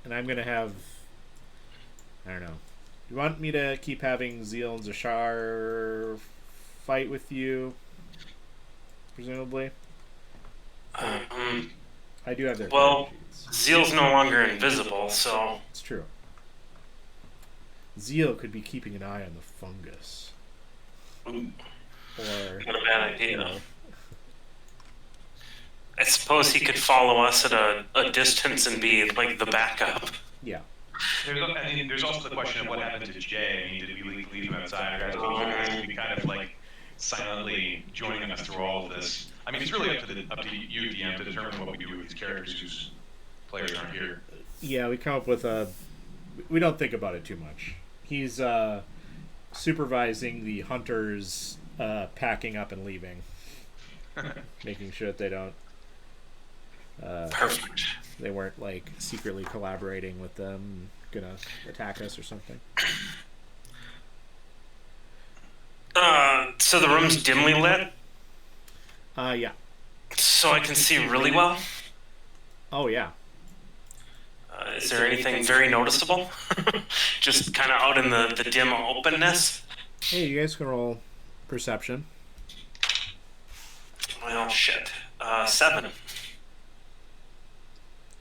A: And I'm gonna have, I don't know. You want me to keep having Zeal and Zashar fight with you? Presumably. I do have their
D: Well,
A: character sheets.
D: Zeal's no longer invisible, so
A: It's true. Zeal could be keeping an eye on the fungus. Or,
D: not a bad idea.
A: you know,
D: I suppose he could follow us at a distance and be like the backup.
A: yeah.
C: There's also the question of what happened to Jay. I mean, did we leave him outside, or guys be kind of silently joining us through all of this? I mean, it's really up to you, DM, to determine what we do with these characters whose players aren't here.
A: Yeah, we come up with we don't think about it too much. He's supervising the hunters packing up and leaving. Making sure that they don't
D: Perfect.
A: they weren't secretly collaborating with them, gonna attack us or something.
D: So the room's dimly lit,
A: Yeah.
D: so I can see really well.
A: Oh yeah.
D: Is there anything very noticeable? Just kind of out in the dim openness?
A: Hey, you guys can roll perception.
D: Well, shit. 7.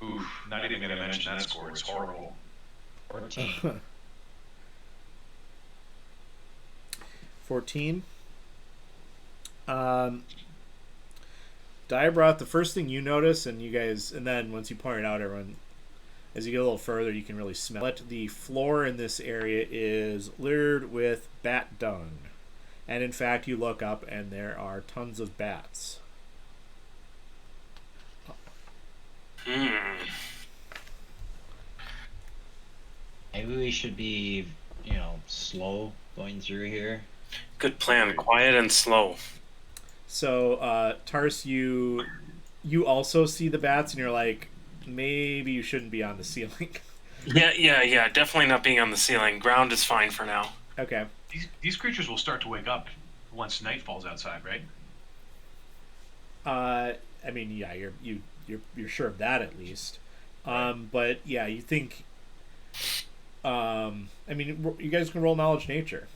C: Oof, not even going to mention that score. It's horrible.
E: 14.
A: 14. Diabroth, the first thing you notice, and then once you point it out, everyone, as you get a little further, you can really smell it. The floor in this area is littered with bat dung. And in fact, you look up and there are tons of bats.
E: Maybe we should be, slow going through here.
D: Good plan. Quiet and slow.
A: So, Tars, you also see the bats, and you're like, maybe you shouldn't be on the ceiling.
D: Yeah. Definitely not being on the ceiling. Ground is fine for now.
A: Okay.
C: These creatures will start to wake up once night falls outside, right?
A: I mean, yeah, you're sure of that at least. But yeah, you think. I mean, you guys can roll knowledge nature,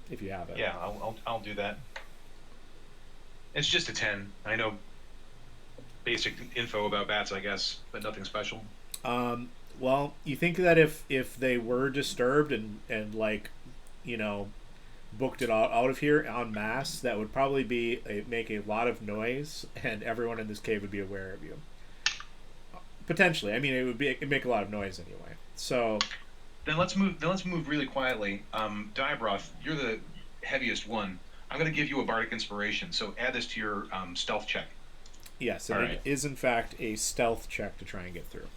A: if you have it.
C: Yeah, I'll do that. It's just a 10. I know basic info about bats, I guess, but nothing special.
A: Well, you think that if they were disturbed and booked it out of here en masse, that would probably make a lot of noise, and everyone in this cave would be aware of you. Potentially, I mean, it'd make a lot of noise anyway. So
C: Then let's move really quietly. Diabroth, you're the heaviest one. I'm going to give you a bardic inspiration. So add this to your stealth check.
A: yes, and it is in fact a stealth check to try and get through.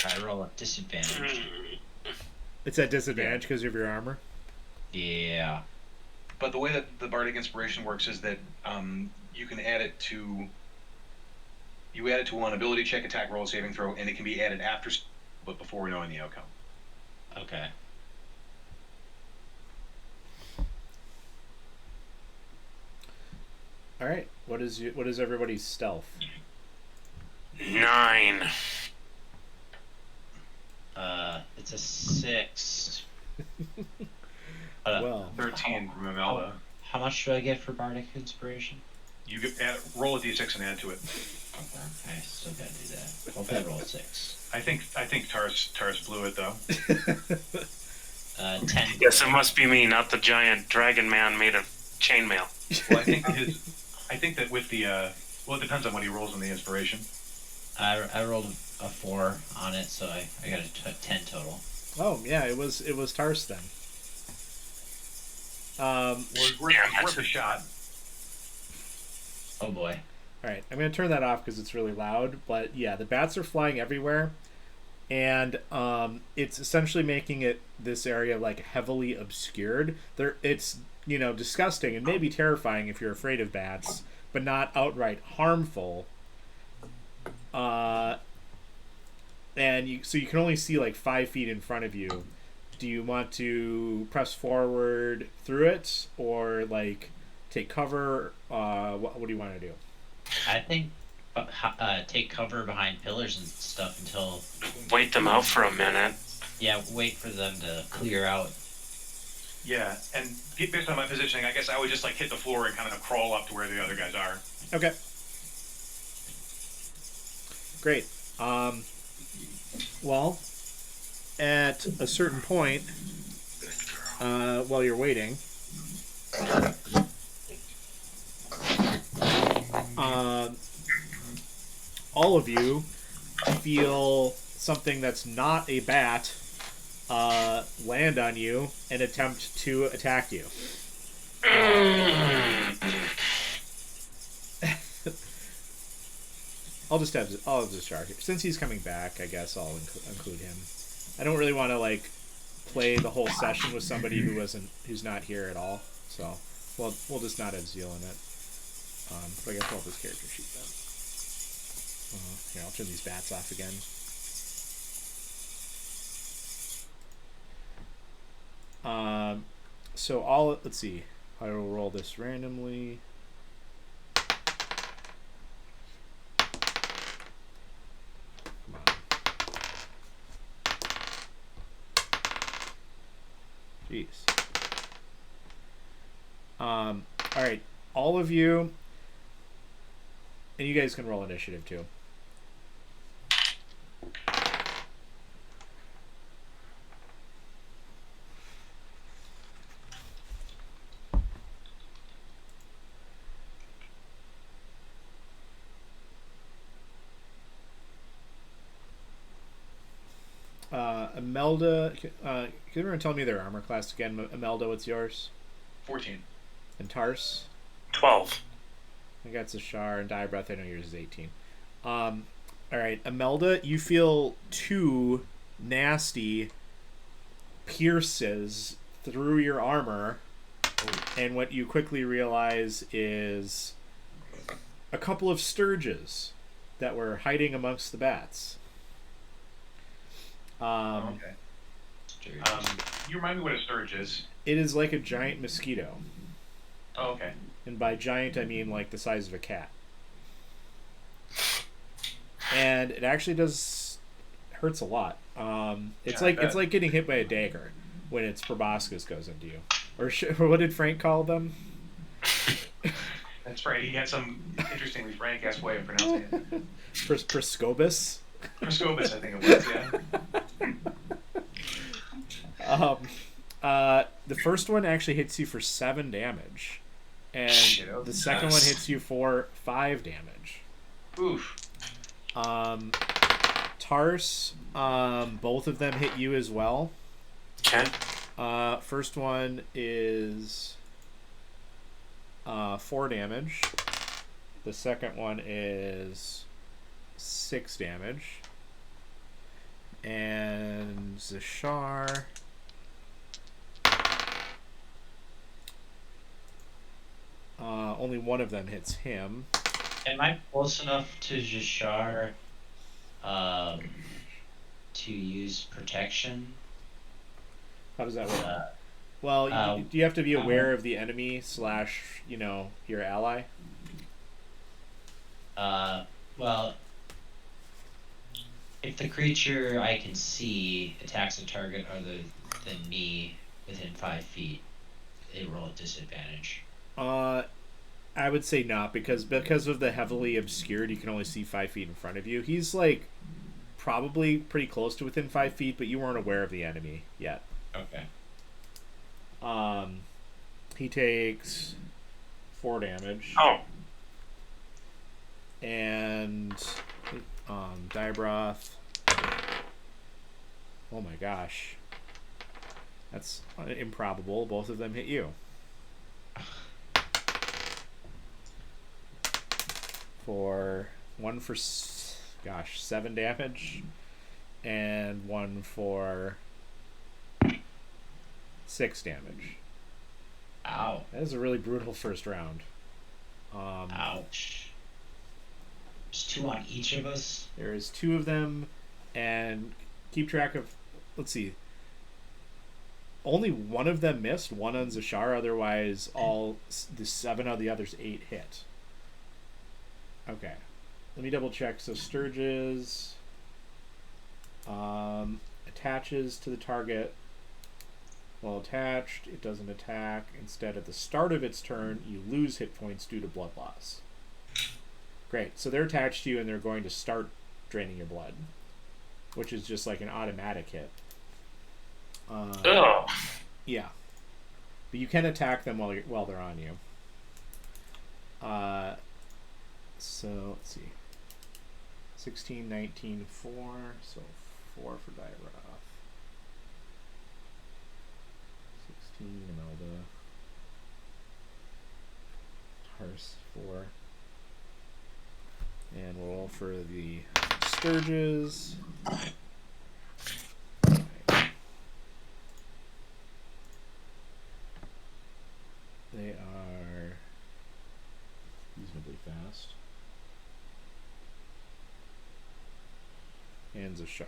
E: I roll at disadvantage.
A: It's at disadvantage because of your armor.
E: Yeah.
C: But the way that the bardic inspiration works is that you can add it to one ability check, attack, roll, saving throw, and it can be added after, but before knowing the outcome.
E: Okay.
A: All right. What is everybody's stealth?
D: 9.
E: It's a 6.
A: Well,
C: 13 from Imelda.
E: How much do I get for bardic inspiration?
C: You roll a d6 and add to it.
E: Okay, I still gotta do that. Hopefully I roll a 6.
C: I think Taurus blew it though.
E: 10.
D: Yes, it must be me, not the giant dragon man made of chainmail.
C: Well, I think that with the well, it depends on what he rolls in the inspiration.
E: I rolled a 4 on it, so I got a 10 total.
A: oh yeah, it was Tars then.
C: Worth a shot.
E: Oh boy.
A: All right, I'm gonna turn that off because it's really loud. But yeah, the bats are flying everywhere, and it's essentially making this area like heavily obscured. It's disgusting and maybe terrifying if you're afraid of bats, but not outright harmful. And so you can only see like 5 feet in front of you. Do you want to press forward through it, or like take cover? What do you want to do?
E: I think take cover behind pillars and stuff until...
D: Wait them out for a minute.
E: Yeah, wait for them to clear out.
C: Yeah, and based on my positioning, I guess I would just like hit the floor and kind of crawl up to where the other guys are.
A: Okay. Great. Well, at a certain point, while you're waiting, all of you feel something that's not a bat land on you and attempt to attack you. I'll just start here. Since he's coming back, I guess I'll include him. I don't really want to like play the whole session with somebody who's not here at all. So we'll just not have Zeal in it. But I guess I'll have his character sheet then. Here, I'll turn these bats off again. So let's see. I will roll this randomly. Come on. Jeez. All right, all of you, and you guys can roll initiative too. Imelda, can everyone tell me their armor class again? Imelda, what's yours?
C: 14.
A: And Tars?
D: 12.
A: I got Zashar and Dire Breath. I know yours is 18. All right, Imelda, you feel 2 nasty pierces through your armor, and what you quickly realize is a couple of stirges that were hiding amongst the bats.
C: Okay. You remind me what a stirge is.
A: It is like a giant mosquito.
C: Oh, okay.
A: And by giant, I mean like the size of a cat. And it actually hurts a lot. It's like getting hit by a dagger when its proboscis goes into you. Or what did Frank call them?
C: That's right. He had some interestingly Frank-ass way of pronouncing it.
A: Proscobus?
C: Proscobus, I think it was, yeah.
A: The first one actually hits you for 7 damage. And the second one hits you for 5 damage.
C: Oof.
A: Tars, both of them hit you as well.
D: Okay.
A: First one is 4 damage. The second one is 6 damage. And Zashar, only one of them hits him.
E: Am I close enough to Jashar to use protection?
A: How does that work? Well, you have to be aware of the enemy / your ally.
E: Well, if the creature I can see attacks a target other than me within 5 feet, they roll at disadvantage.
A: Uh, I would say not because of the heavily obscured, you can only see 5 feet in front of you. He's like probably pretty close to within 5 feet, but you weren't aware of the enemy yet.
E: Okay.
A: Um, he takes 4 damage,
D: Oh,
A: and Diabroth. Oh my gosh, that's improbable. Both of them hit you for one for 7 damage, and one for 6 damage.
E: Ow.
A: That is a really brutal first round.
E: Ouch. There's 2 on each of us.
A: There is 2 of them, and keep track of. Let's see. Only one of them missed. One on Zashar. Otherwise, all the 7 of the others 8 hit. Okay, let me double check. So Stirges attaches to the target. While attached, it doesn't attack. Instead, at the start of its turn, you lose hit points due to blood loss. Great. So they're attached to you, and they're going to start draining your blood, which is just like an automatic hit.
D: ugh.
A: Yeah, but you can attack them while they're on you. So let's see. 16, 19, 4. So 4 for Diaroth. 16 Imelda. Tars 4. And we'll roll for the Stirges. They are reasonably fast. And Zashar.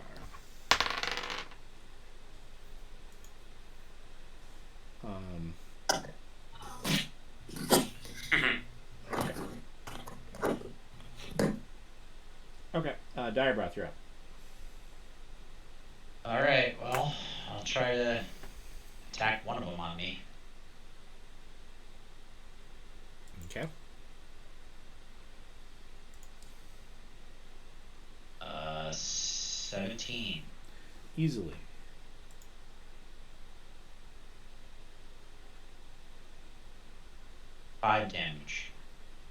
A: Okay. Diabroth, you're up.
E: Alright, well, I'll try to attack one of them on me.
A: Okay.
E: 17.
A: Easily.
E: Five damage.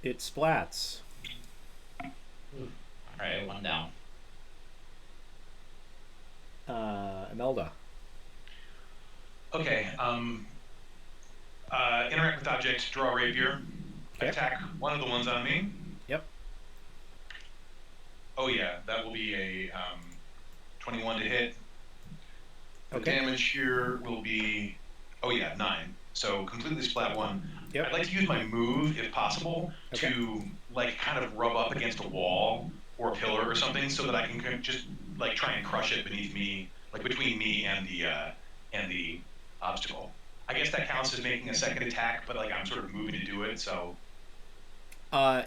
A: It splats.
E: Alright, 1 down.
A: Imelda.
C: Okay. Interact with object, draw a rapier,
A: Okay.
C: attack one of the ones on me.
A: Yep.
C: Oh yeah, that will be a 21 to hit. The
A: Okay.
C: damage here will be, 9. So completely splat 1.
A: Yep.
C: I'd like to use my move, if possible,
A: Okay.
C: to like kind of rub up against a wall or a pillar or something, so that I can just like try and crush it beneath me, like between me and the obstacle. I guess that counts as making a second attack, but like I'm sort of moving to do it, so.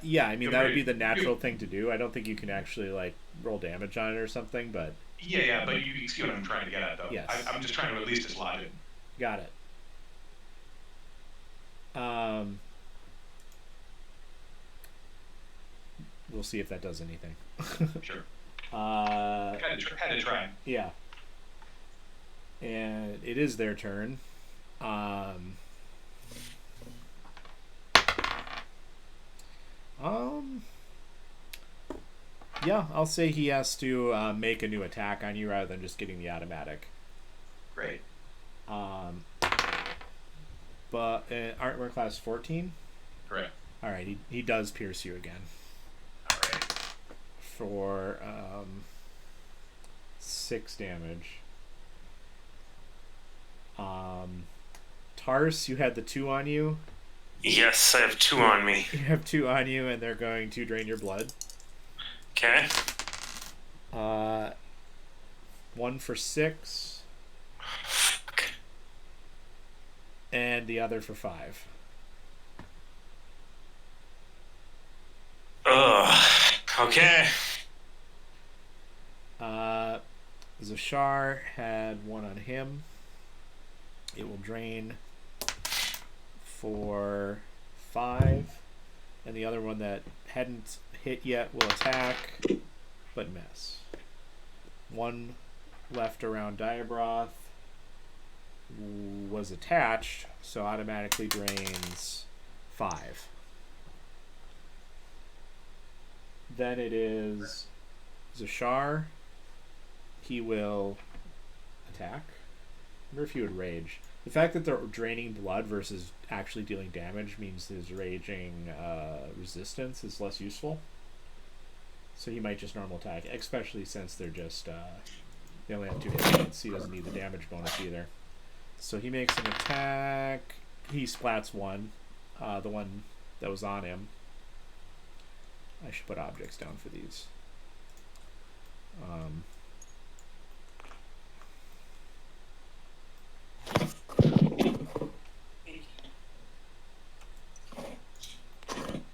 A: Yeah, I mean,
C: Feel
A: that would
C: free-
A: be the natural thing to do. I don't think you can actually, like, roll damage on it or something, but
C: Yeah, but you see what I'm trying to get at, though.
A: Yes.
C: I'm just trying to at least dislodge it.
A: got it. We'll see if that does anything.
C: Sure.
A: Uh,
C: Had to try.
A: yeah. And it is their turn. Um, yeah, I'll say he has to make a new attack on you rather than just getting the automatic.
C: Great.
A: But artwork class 14.
C: Correct.
A: All right, he does pierce you again
C: All right.
A: for 6 damage. Tars, you had the 2 on you.
D: Yes, I have 2 on me.
A: You have 2 on you, and they're going to drain your blood.
D: Okay.
A: 1 for 6,
D: Fuck.
A: and the other for 5.
D: Ugh. Okay.
A: Zashar had one on him. It will drain for 5. And the other one that hadn't hit yet will attack, but miss. 1 left around Diabroth was attached, so automatically drains 5. Then it is Zashar. He will attack. I wonder if he would rage. The fact that they're draining blood versus actually dealing damage means his raging resistance is less useful. So he might just normal attack, especially since they're just they only have 2 hit points. He doesn't need the damage bonus either. So he makes an attack. He splats 1, the one that was on him. I should put objects down for these.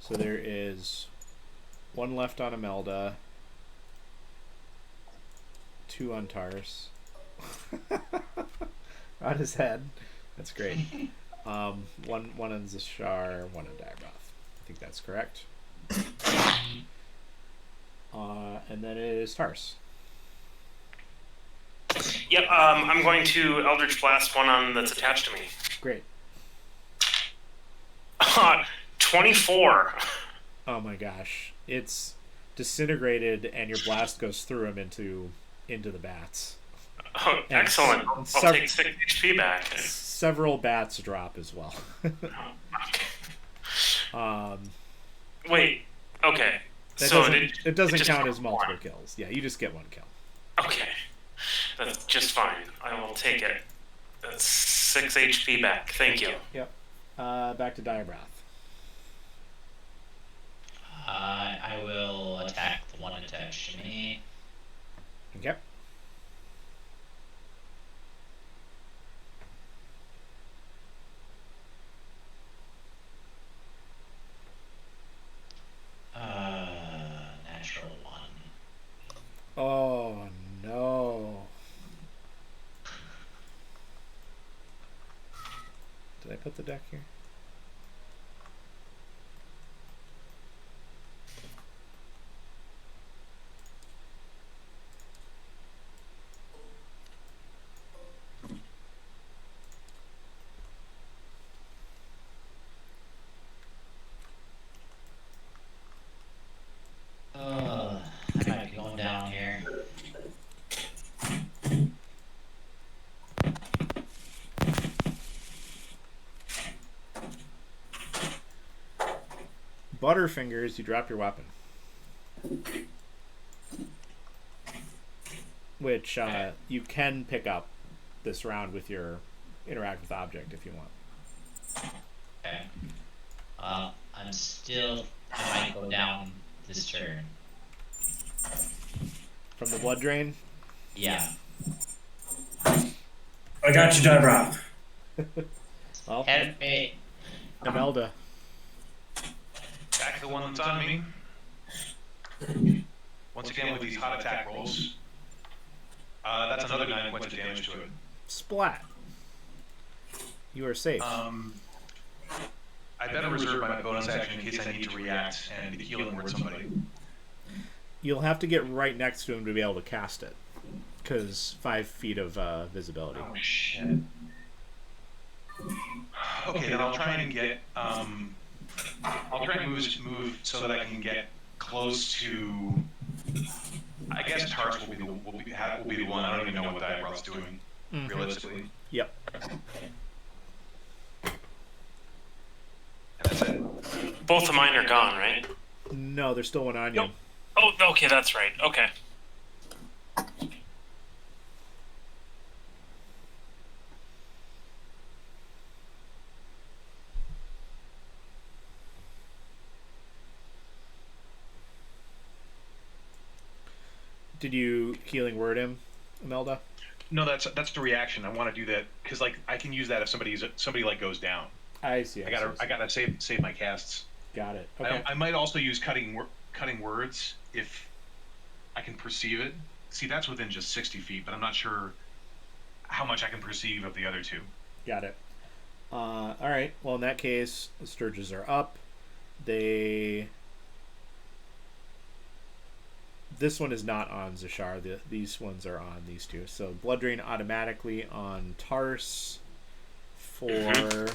A: So there is 1 left on Imelda, 2 on Tars. On his head. That's great. One on Zashar, 1 on Diabroth. I think that's correct. And then it is Tars.
D: Yep, I'm going to Eldritch Blast one on that's attached to me.
A: Great.
D: 24.
A: Oh my gosh. It's disintegrated and your blast goes through him into the bats.
D: Oh, excellent. I'll take 6 HP back.
A: Several bats drop as well.
D: Wait, okay.
A: It doesn't count as multiple kills. Yeah, you just get 1 kill.
D: Okay. That's just fine. I will take it. That's 6 HP back. Thank you.
A: Yep. Back to Diabroth.
E: I will attack the one attached to me.
A: Okay.
E: Natural 1.
A: Oh no. Did I put the deck here?
E: I might be going down here.
A: Butterfingers, you drop your weapon. Which you can pick up this round with your interact with object if you want.
E: Okay. I'm still. I might go down this turn.
A: From the blood drain?
E: Yeah.
F: I got you, Diabroth.
A: Well,
E: Help me.
A: Imelda.
C: Back to the one that's on me. Once again with these hot attack rolls. That's another 9 points of damage to it.
A: Splat. You are safe.
C: I better reserve my bonus action in case I need to react and healing word somebody.
A: You'll have to get right next to him to be able to cast it. Because 5 feet of visibility.
C: Oh shit. Okay, then I'll try and get I'll try and move so that I can get close to. I guess Tars will be the one. I don't even know what Diabroth's doing realistically.
A: Yep.
C: And that's it.
D: Both of mine are gone, right?
A: No, there's still one on you.
D: Nope. Oh, okay, that's right. Okay.
A: Did you healing word him, Imelda?
C: No, that's the reaction. I want to do that because like I can use that if somebody like goes down.
A: I see.
C: I gotta save my casts.
A: Got it. Okay.
C: I might also use cutting cutting words if I can perceive it. See, that's within just 60 feet, but I'm not sure how much I can perceive of the other two.
A: Got it. All right. Well, in that case, the stirges are up. They. This one is not on Zashar. These ones are on these two. So blood drain automatically on Tars for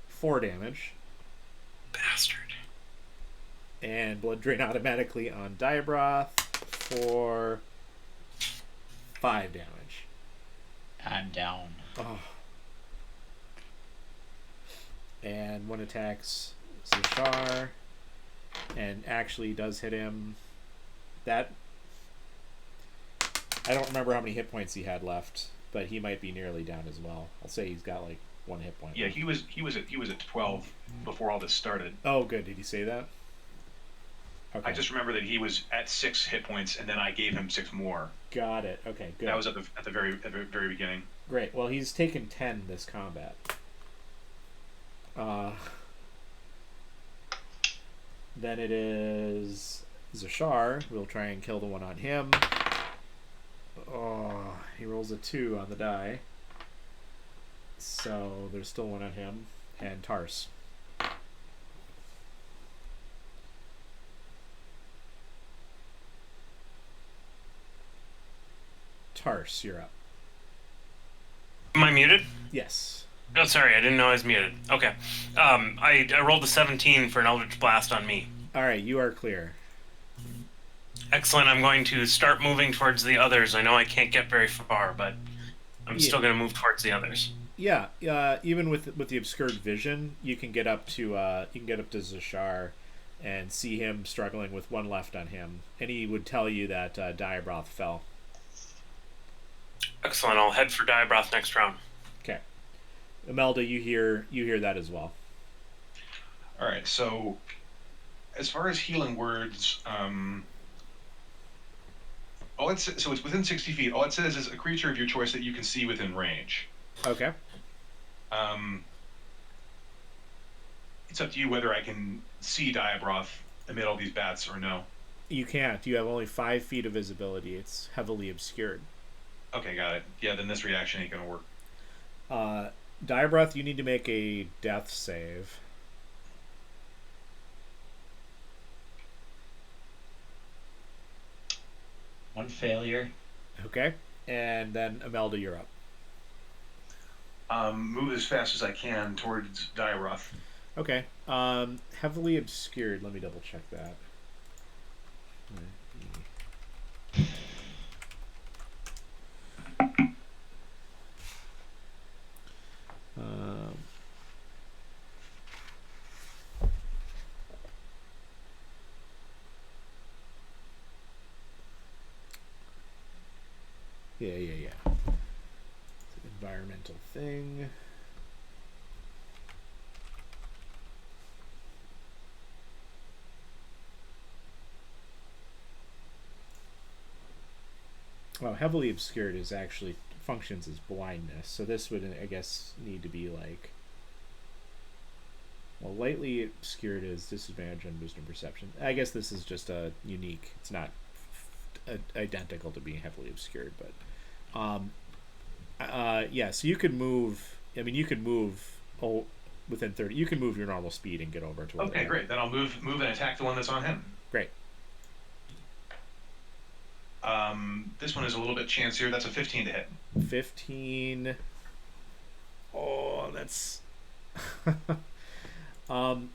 A: 4 damage,
D: Bastard.
A: and blood drain automatically on Diabroth for 5 damage.
E: I'm down.
A: Oh. And one attacks Zashar, and actually does hit him. That I don't remember how many hit points he had left, but he might be nearly down as well. I'll say he's got like 1 hit point.
C: Yeah, he was at 12 before all this started.
A: Oh, good. Did he say that? Okay.
C: I just remember that he was at 6 hit points, and then I gave him 6 more.
A: Got it. Okay, good.
C: That was at the very beginning.
A: Great. Well, he's taken 10 this combat. Then it is Zashar. We'll try and kill the one on him. Oh, he rolls a 2 on the die. So there's still one on him. And Tars. Tars, you're up.
D: Am I muted?
A: Yes.
D: Oh, sorry, I didn't know I was muted. Okay. I rolled a 17 for an Eldritch Blast on me.
A: All right, you are clear.
D: Excellent. I'm going to start moving towards the others. I know I can't get very far, but I'm still going to move towards the others.
A: Yeah, even with the obscured vision, you can get up to Zashar and see him struggling with 1 left on him, and he would tell you that Diabroth fell.
D: Excellent. I'll head for Diabroth next round.
A: Okay, Imelda, you hear that as well.
C: All right, so as far as healing words, so it's within 60 feet. All it says is a creature of your choice that you can see within range.
A: Okay.
C: It's up to you whether I can see Diabroth amid all these bats or no.
A: You can't. You have only 5 feet of visibility. It's heavily obscured.
C: Okay, got it. Yeah, then this reaction ain't gonna work.
A: Diabroth, you need to make a death save.
E: One failure.
A: Okay. And then Imelda, you're up.
C: Move as fast as I can towards Diabroth.
A: Okay. Heavily obscured. Let me double check that. Yeah. It's an environmental thing. Well, heavily obscured is actually functions as blindness, so this would, I guess, need to be like. Well, lightly obscured is disadvantage on wisdom perception. I guess this is just a unique. It's not identical to being heavily obscured, but yeah. So you could move. I mean, you could move within 30. You can move your normal speed and get over to.
C: Okay, great. Then I'll move and attack the one that's on him.
A: Great.
C: This one is a little bit chancier. That's a 15 to hit.
A: 15. Oh, that's.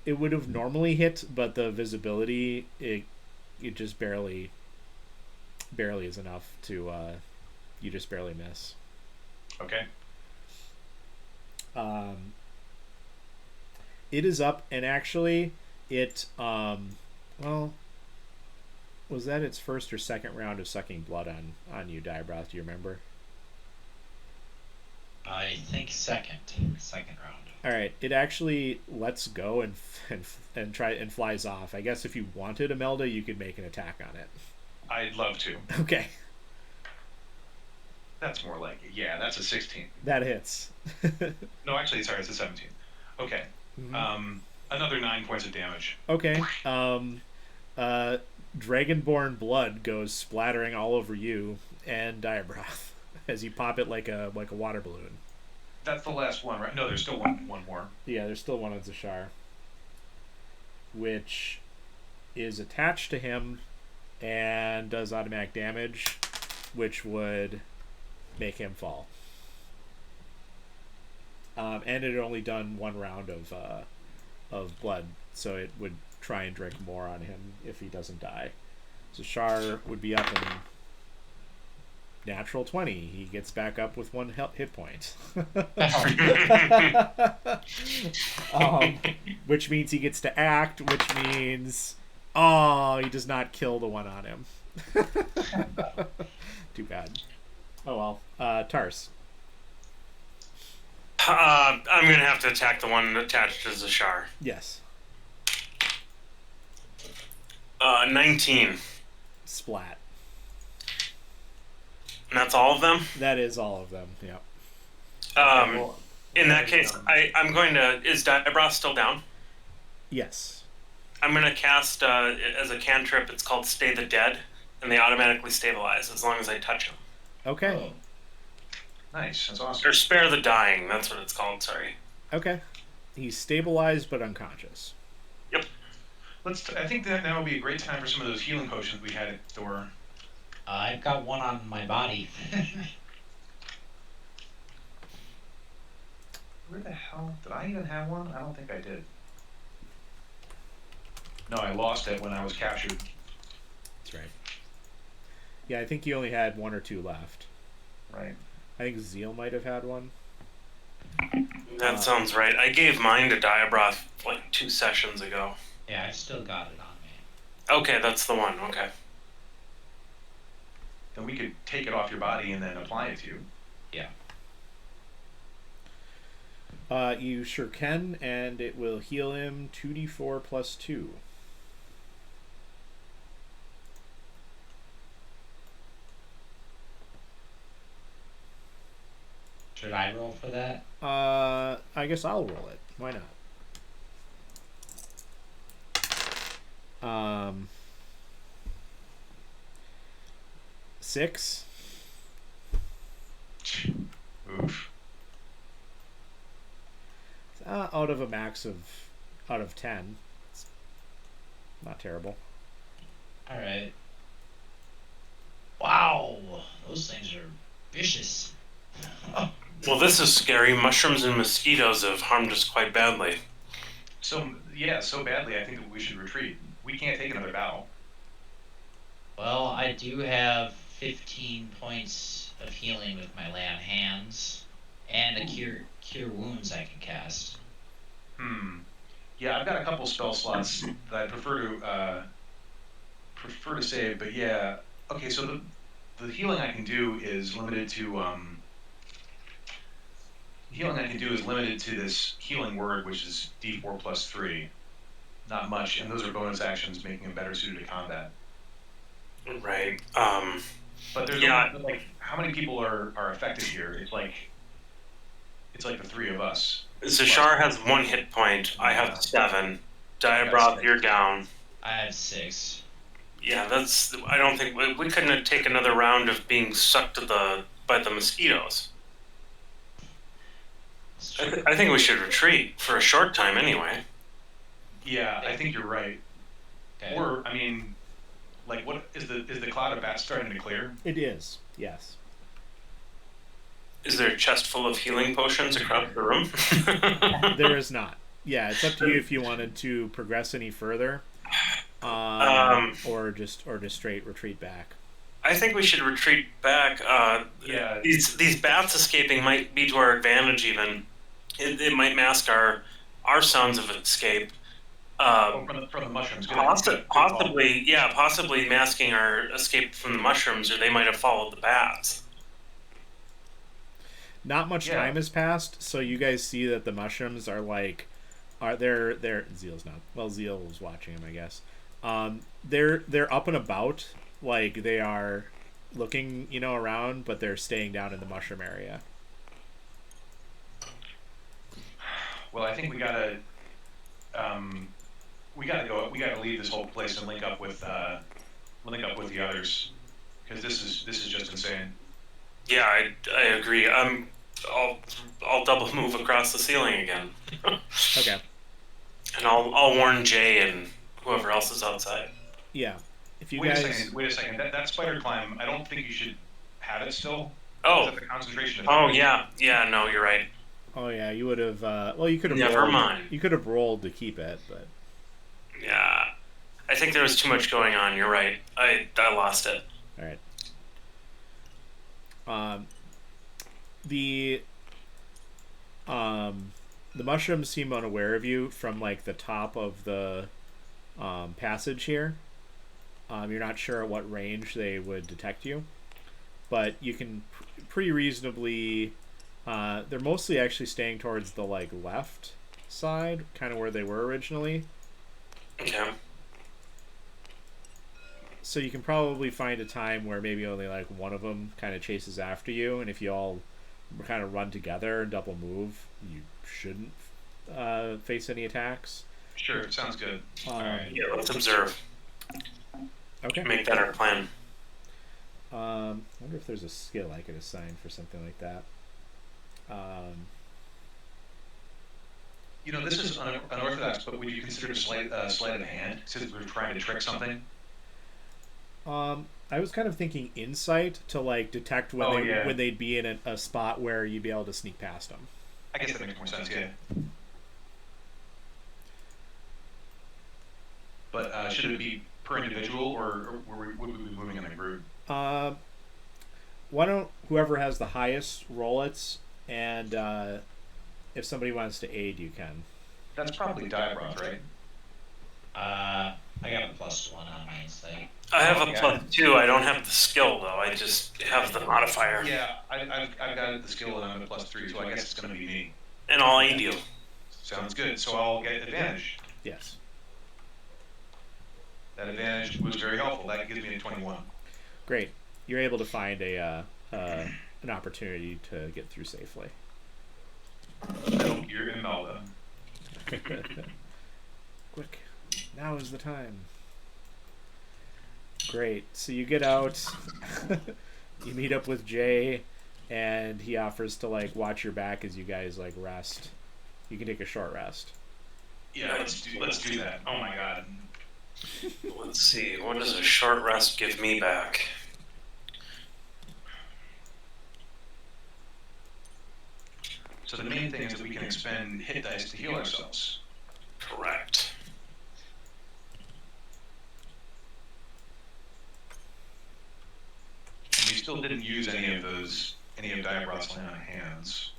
A: It would have normally hit, but the visibility it just barely is enough to you just barely miss.
C: Okay.
A: It is up, and actually it well, was that its first or second round of sucking blood on you, Diabroth? Do you remember?
E: I think second round.
A: All right, it actually lets go and try and flies off. I guess if you wanted, Imelda, you could make an attack on it.
C: I'd love to.
A: Okay.
C: That's more like it. Yeah, that's a 16.
A: That hits.
C: No, actually, sorry, it's a 17. Okay.
A: Mm-hmm.
C: Another 9 points of damage.
A: Okay. Dragonborn blood goes splattering all over you and Diabroth as you pop it like a water balloon.
C: That's the last one, right? No, there's still one more.
A: Yeah, there's still one on Zashar, which is attached to him and does automatic damage, which would make him fall. And it had only done one round of blood, so it would try and drink more on him if he doesn't die. So Shar would be up in natural 20. He gets back up with one hit point. Which means he gets to act, which means... Oh, he does not kill the one on him. Too bad. Oh well. Tars.
D: I'm going to have to attack the one attached to Zashar.
A: Yes.
D: 19.
A: Splat.
D: And that's all of them?
A: That is all of them, yeah.
D: In that case, I'm going to... Is Diabroth still down?
A: Yes.
D: I'm going to cast, as a cantrip, it's called Stay the Dead, and they automatically stabilize as long as I touch them.
A: Okay.
C: Oh. Nice, that's awesome.
D: Or Spare the Dying, that's what it's called, sorry.
A: Okay. He's stabilized but unconscious.
D: Yep.
C: I think that now would be a great time for some of those healing potions we had at Thor.
E: I've got one on my body.
C: Where the hell? Did I even have one? I don't think I did. No, I lost it when I was captured.
A: That's right. Yeah, I think you only had one or two left.
C: Right.
A: I think Zeal might have had one.
D: That sounds right. I gave mine to Diabroth like 2 sessions ago.
E: Yeah, I still got it on me.
D: Okay, that's the one. Okay.
C: Then we could take it off your body and then apply it to you.
E: Yeah.
A: You sure can, and it will heal him 2d4 plus 2.
E: Should I roll for that?
A: I guess I'll roll it. Why not? 6.
C: Oof.
A: Out of a max of 10. It's not terrible.
E: Alright. Wow! Those things are vicious.
D: Well, this is scary. Mushrooms and mosquitoes have harmed us quite badly.
C: So, yeah, so badly, I think that we should retreat. We can't take another battle.
E: Well, I do have 15 points of healing with my lay on hands, and a cure wounds I can cast.
C: Yeah, I've got a couple spell slots that I prefer to save, but yeah. Okay, so the healing I can do is limited to this healing word, which is D4 plus 3. Not much, and those are bonus actions, making them better suited to combat.
D: Right.
C: But there's like, how many people are affected here? It's like the 3 of us.
D: Zashar has 1 hit point. I have 7. Diabroth, you're down.
E: I have 6.
D: Yeah, that's... I don't think... We couldn't take another round of being sucked by the mosquitoes. I think we should retreat for a short time anyway.
C: Yeah, I think you're right.
E: Okay.
C: Or, I mean, like, what is the cloud of bats starting to clear?
A: It is, yes.
D: Is there a chest full of healing potions across the room?
A: There is not. Yeah, it's up to you if you wanted to progress any further, or just straight retreat back.
D: I think we should retreat back.
C: Yeah.
D: These bats escaping might be to our advantage even. It might mask our sounds of escape.
C: From the mushrooms.
D: Possibly masking our escape from the mushrooms, or they might have followed the bats.
A: Not much time has passed, so you guys see that the mushrooms are they're Zeal's not. Well, Zeal was watching him, I guess. They're up and about, like they are looking, around, but they're staying down in the mushroom area.
C: Well, I think we gotta we gotta go. We gotta leave this whole place and link up with the others, because this is just insane.
D: Yeah, I agree. I'll double move across the ceiling again,
A: Okay.
D: and I'll warn Jay and whoever else is outside.
A: Yeah. If you
C: Wait
A: guys.
C: a second. Wait a second. That spider climb. I don't think you should have it still.
D: Oh.
C: Is that the concentration?
D: Oh yeah. No, you're right.
A: Oh yeah, you would have. Well, you could have.
D: Never
A: rolled,
D: mind.
A: You could have rolled to keep it, but.
D: Yeah, I think there was too much going on. You're right. I lost it.
A: All right. The mushrooms seem unaware of you from like the top of the passage here. You're not sure at what range they would detect you, but you can pretty reasonably. They're mostly actually staying towards the like left side, kind of where they were originally.
D: Okay.
A: So you can probably find a time where maybe only like one of them kind of chases after you, and if you all kind of run together and double move, you shouldn't face any attacks.
C: Sure, sounds good.
A: Alright.
D: Yeah, let's observe.
A: Okay.
D: Make that our plan.
A: I wonder if there's a skill I could assign for something like that.
C: You know, this is unorthodox, but would you consider sleight of hand since we're trying to trick something?
A: I was kind of thinking insight to like detect when when they'd be in a spot where you'd be able to sneak past them.
C: I guess that makes more sense, yeah. But should it be per individual, or would we be moving in a group?
A: Why don't whoever has the highest roll it, and if somebody wants to aid, you can.
C: That's probably Diabroth, right?
E: I got a +1 on my insight.
D: I have a +2. I don't have the skill though. I just have the modifier.
C: Yeah, I've got the skill and I'm a +3, so I guess it's going to be me.
D: And I'll aid you.
C: Sounds good. So I'll get advantage.
A: Yes.
C: That advantage was very helpful. That gives me a 21.
A: Great. You're able to find an opportunity to get through safely.
C: So you're in Melda.
A: Quick. Now is the time. Great. So you get out. You meet up with Jay, and he offers to like watch your back as you guys like rest. You can take a short rest.
C: Yeah, let's do that. Oh my god.
D: Let's see. What does a short rest give me back?
C: So the main thing is that we can expend hit dice to heal ourselves.
D: Correct.
C: And we still didn't use any of Diabroth's lay on hands.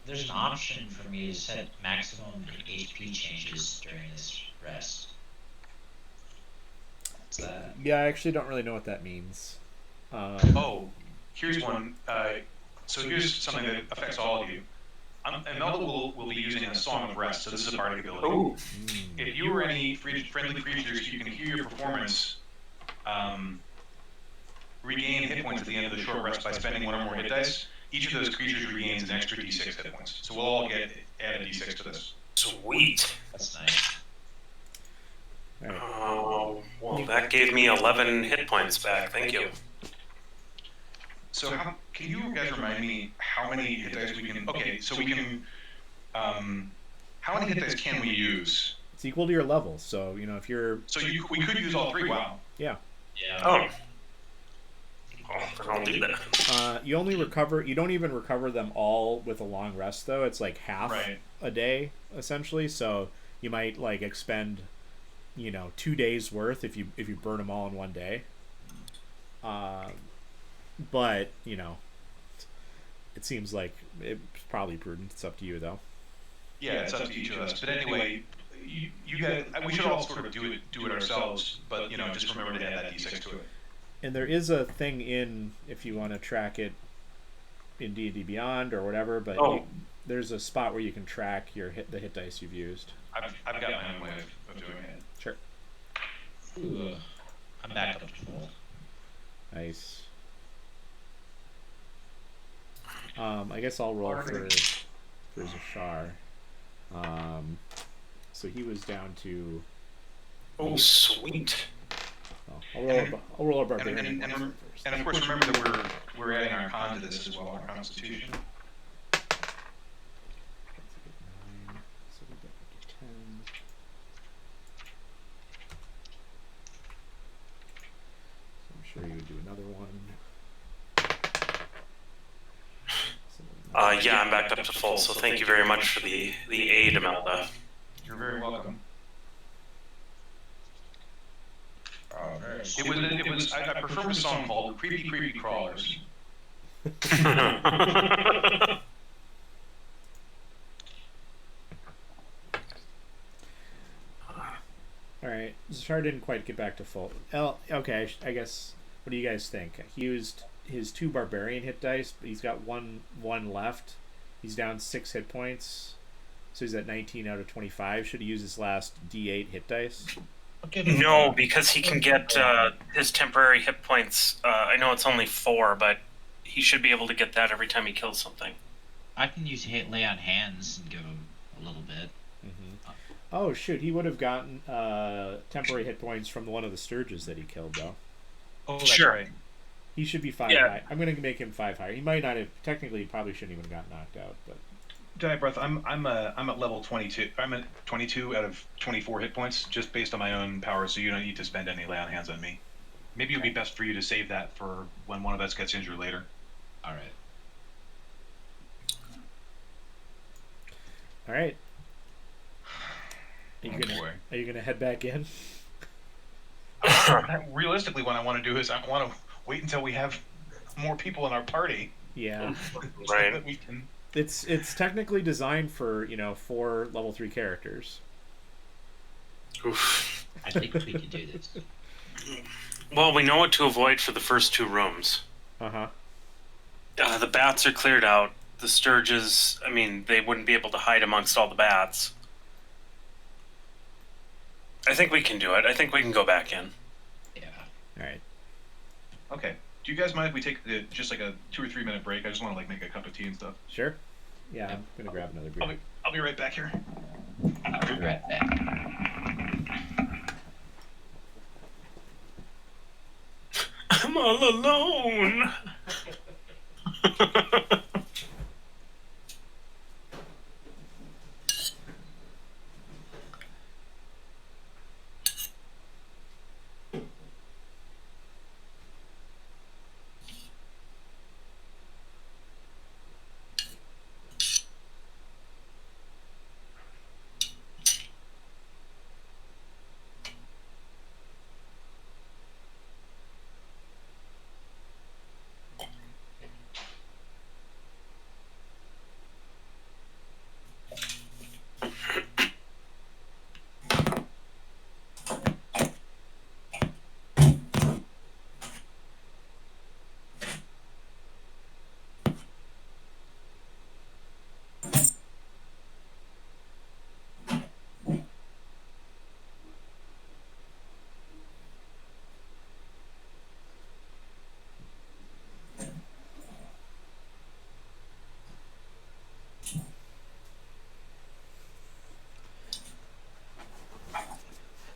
E: There's an option for me to set maximum HP changes during this rest. What's that?
A: Yeah, I actually don't really know what that means.
C: Oh, here's one. So here's something that affects all of you. Imelda will be using a Song of Rest, so this is a bardic ability.
D: Ooh.
C: If you or any friendly creatures, you can hear your performance regain hit points at the end of the short rest by spending one or more hit dice. Each of those creatures regains an extra d6 hit points. So we'll all add a d6 to this.
D: Sweet.
E: That's nice.
A: All right.
D: Oh, well, that gave me 11 hit points back. Thank you.
C: So can you guys remind me how many hit dice we can? Okay, so we can. How many hit dice can we use?
A: It's equal to your level, so you know if you're.
C: So we could use all 3. Wow.
A: Yeah.
E: Yeah.
D: Oh. Then I'll do that.
A: You only recover. You don't even recover them all with a long rest, though. It's like half a day essentially. So you might like expend, 2 days worth if you burn them all in one day. But it seems like it's probably prudent. It's up to you, though.
C: Yeah, it's up to each of us. But anyway, you guys, we should all sort of do it ourselves. But just remember to add that d6 to it.
A: And there is a thing if you want to track it in D&D Beyond or whatever, but there's a spot where you can track the hit dice you've used.
C: I've got my own way of doing it.
A: Sure.
E: Ooh, I'm back up to full.
A: Nice. I guess I'll roll for Zashar. So he was down to.
D: Oh, sweet.
A: Oh, I'll roll a barbarian.
C: And of course, remember that we're adding our con to this as well, our constitution.
A: Nine, so we get up to 10. So I'm sure you would do another one.
D: Yeah, I'm backed up to full, so thank you very much for the aid, Imelda.
C: You're very welcome.
B: Alright.
C: It was. I prefer a song called "Creepy Creepy Crawlers."
A: All right, Zashar didn't quite get back to full. Okay, I guess. What do you guys think? He used his 2 barbarian hit dice, but he's got one left. He's down 6 hit points, so he's at 19 out of 25. Should he use his last D8 hit dice?
D: No, because he can get his temporary hit points. I know it's only 4, but he should be able to get that every time he kills something.
E: I can use lay on hands and give him a little bit.
A: Oh shoot, he would have gotten temporary hit points from one of the stirges that he killed, though.
C: Oh, that's
D: Sure.
C: right.
A: He should be 5 high. I'm going to make him 5 higher. He might not have. Technically, he probably shouldn't even got knocked out, but.
C: Giant Breath, I'm at level 22. I'm at 22 out of 24 hit points, just based on my own power. So you don't need to spend any lay on hands on me. Maybe it would be best for you to save that for when one of us gets injured later.
E: All right.
A: All right. Are you gonna head back in?
C: Realistically, what I want to do is I want to wait until we have more people in our party.
A: Yeah.
C: So
D: Right.
C: that we can.
A: It's technically designed for 4 level 3 characters.
D: Oof.
E: I think we can do this.
D: Well, we know what to avoid for the first 2 rooms.
A: Uh-huh.
D: The bats are cleared out. The stirges, I mean, they wouldn't be able to hide amongst all the bats. I think we can do it. I think we can go back in.
E: Yeah.
A: All right.
C: Okay. Do you guys mind if we take just like a 2 or 3 minute break? I just want to like make a cup of tea and stuff.
A: Sure. Yeah, I'm gonna grab another beer.
C: I'll be right back here.
E: I'll be right back.
D: I'm all alone.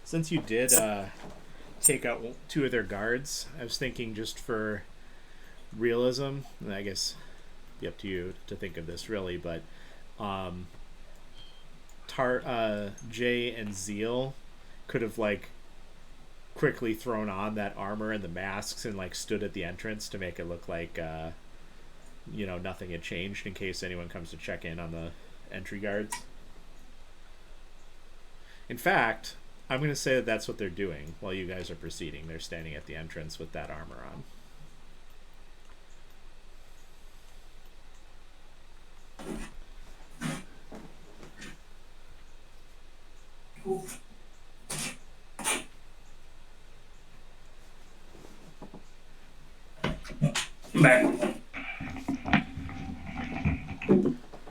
A: Since you did take out 2 of their guards, I was thinking just for realism, and I guess it'd be up to you to think of this really, but Jay and Zeal could have like quickly thrown on that armor and the masks and like stood at the entrance to make it look like nothing had changed in case anyone comes to check in on the entry guards. In fact, I'm going to say that that's what they're doing while you guys are proceeding. They're standing at the entrance with that armor on.
D: Back.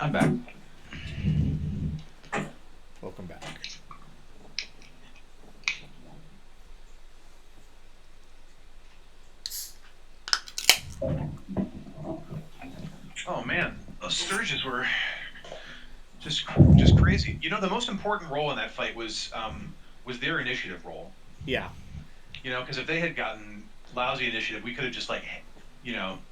E: I'm back.
A: Welcome back.
C: Oh man, those stirges were Just crazy. You know, the most important role in that fight was their initiative role.
A: Yeah.
C: You know, because if they had gotten lousy initiative, we could have just like,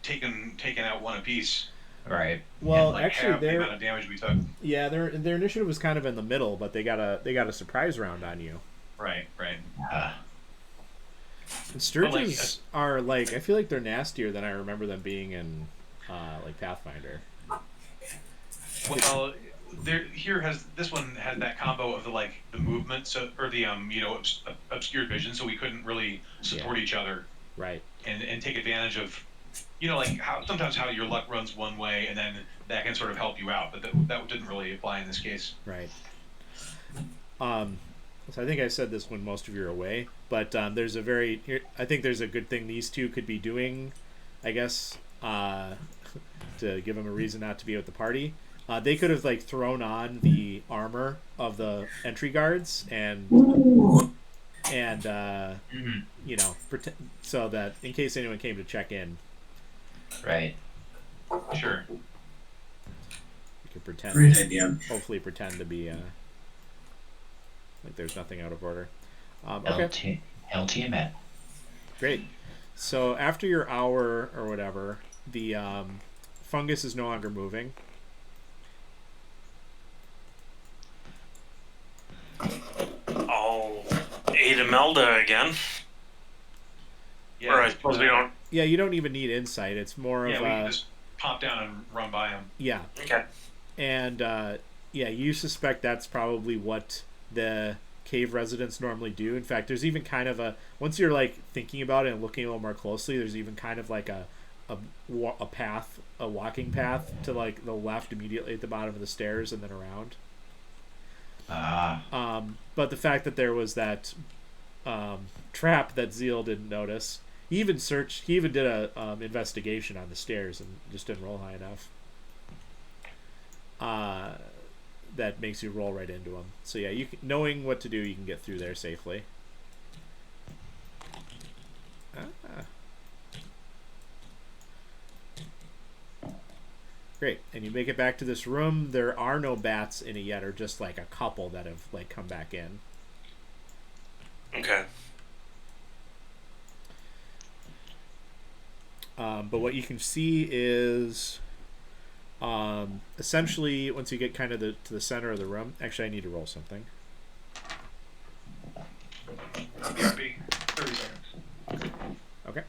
C: taken out one apiece
E: Right.
C: and
A: Well,
C: like
A: actually,
C: halved the amount of damage we took.
A: their initiative was kind of in the middle, but they got a surprise round on you.
C: Right, right.
E: Uh,
A: And
C: But like,
A: stirges are like I feel like they're nastier than I remember them being in like Pathfinder.
C: well, this one has that combo of the movement, so or the obscured vision, so we couldn't really
A: Yeah.
C: support each other
A: Right.
C: and take advantage of, like how sometimes how your luck runs one way and then that can sort of help you out, but that didn't really apply in this case.
A: Right. Um, so I think I said this when most of you are away, but there's a very I think there's a good thing these two could be doing, I guess, to give them a reason not to be with the party. They could have like thrown on the armor of the entry guards and
E: mhm.
A: so that in case anyone came to check in,
E: Right.
C: Sure.
A: you could pretend,
F: Great idea.
A: hopefully pretend to be like there's nothing out of order. Okay,
E: LTMet.
A: great. So after your hour or whatever, the fungus is no longer moving.
D: I'll aid Imelda again.
C: Yeah.
D: Or I suppose we don't.
A: Yeah, you don't even need insight. It's more
C: Yeah,
A: of
C: we can just pop down and run by them.
A: yeah,
D: Okay.
A: and yeah, you suspect that's probably what the cave residents normally do. In fact, there's even kind of a once you're like thinking about it and looking a little more closely, there's even kind of like a path, a walking path to like the left immediately at the bottom of the stairs and then around. But the fact that there was that trap that Zeal didn't notice, he even did a investigation on the stairs and just didn't roll high enough. That makes you roll right into them. So yeah, knowing what to do, you can get through there safely. Great, and you make it back to this room. There are no bats in it yet, or just like a couple that have like come back in.
D: Okay.
A: But what you can see is essentially once you get kind of to the center of the room. Actually, I need to roll something.
C: BRB, 30 seconds.
A: Okay.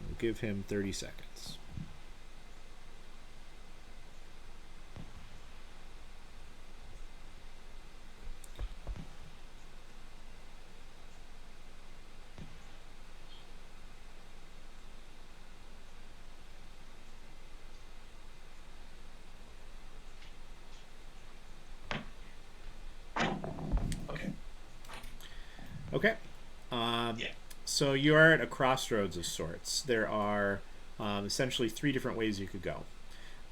A: We'll give him 30 seconds.
C: Okay.
A: Okay.
C: Yeah.
A: So you are at a crossroads of sorts. There are essentially three different ways you could go.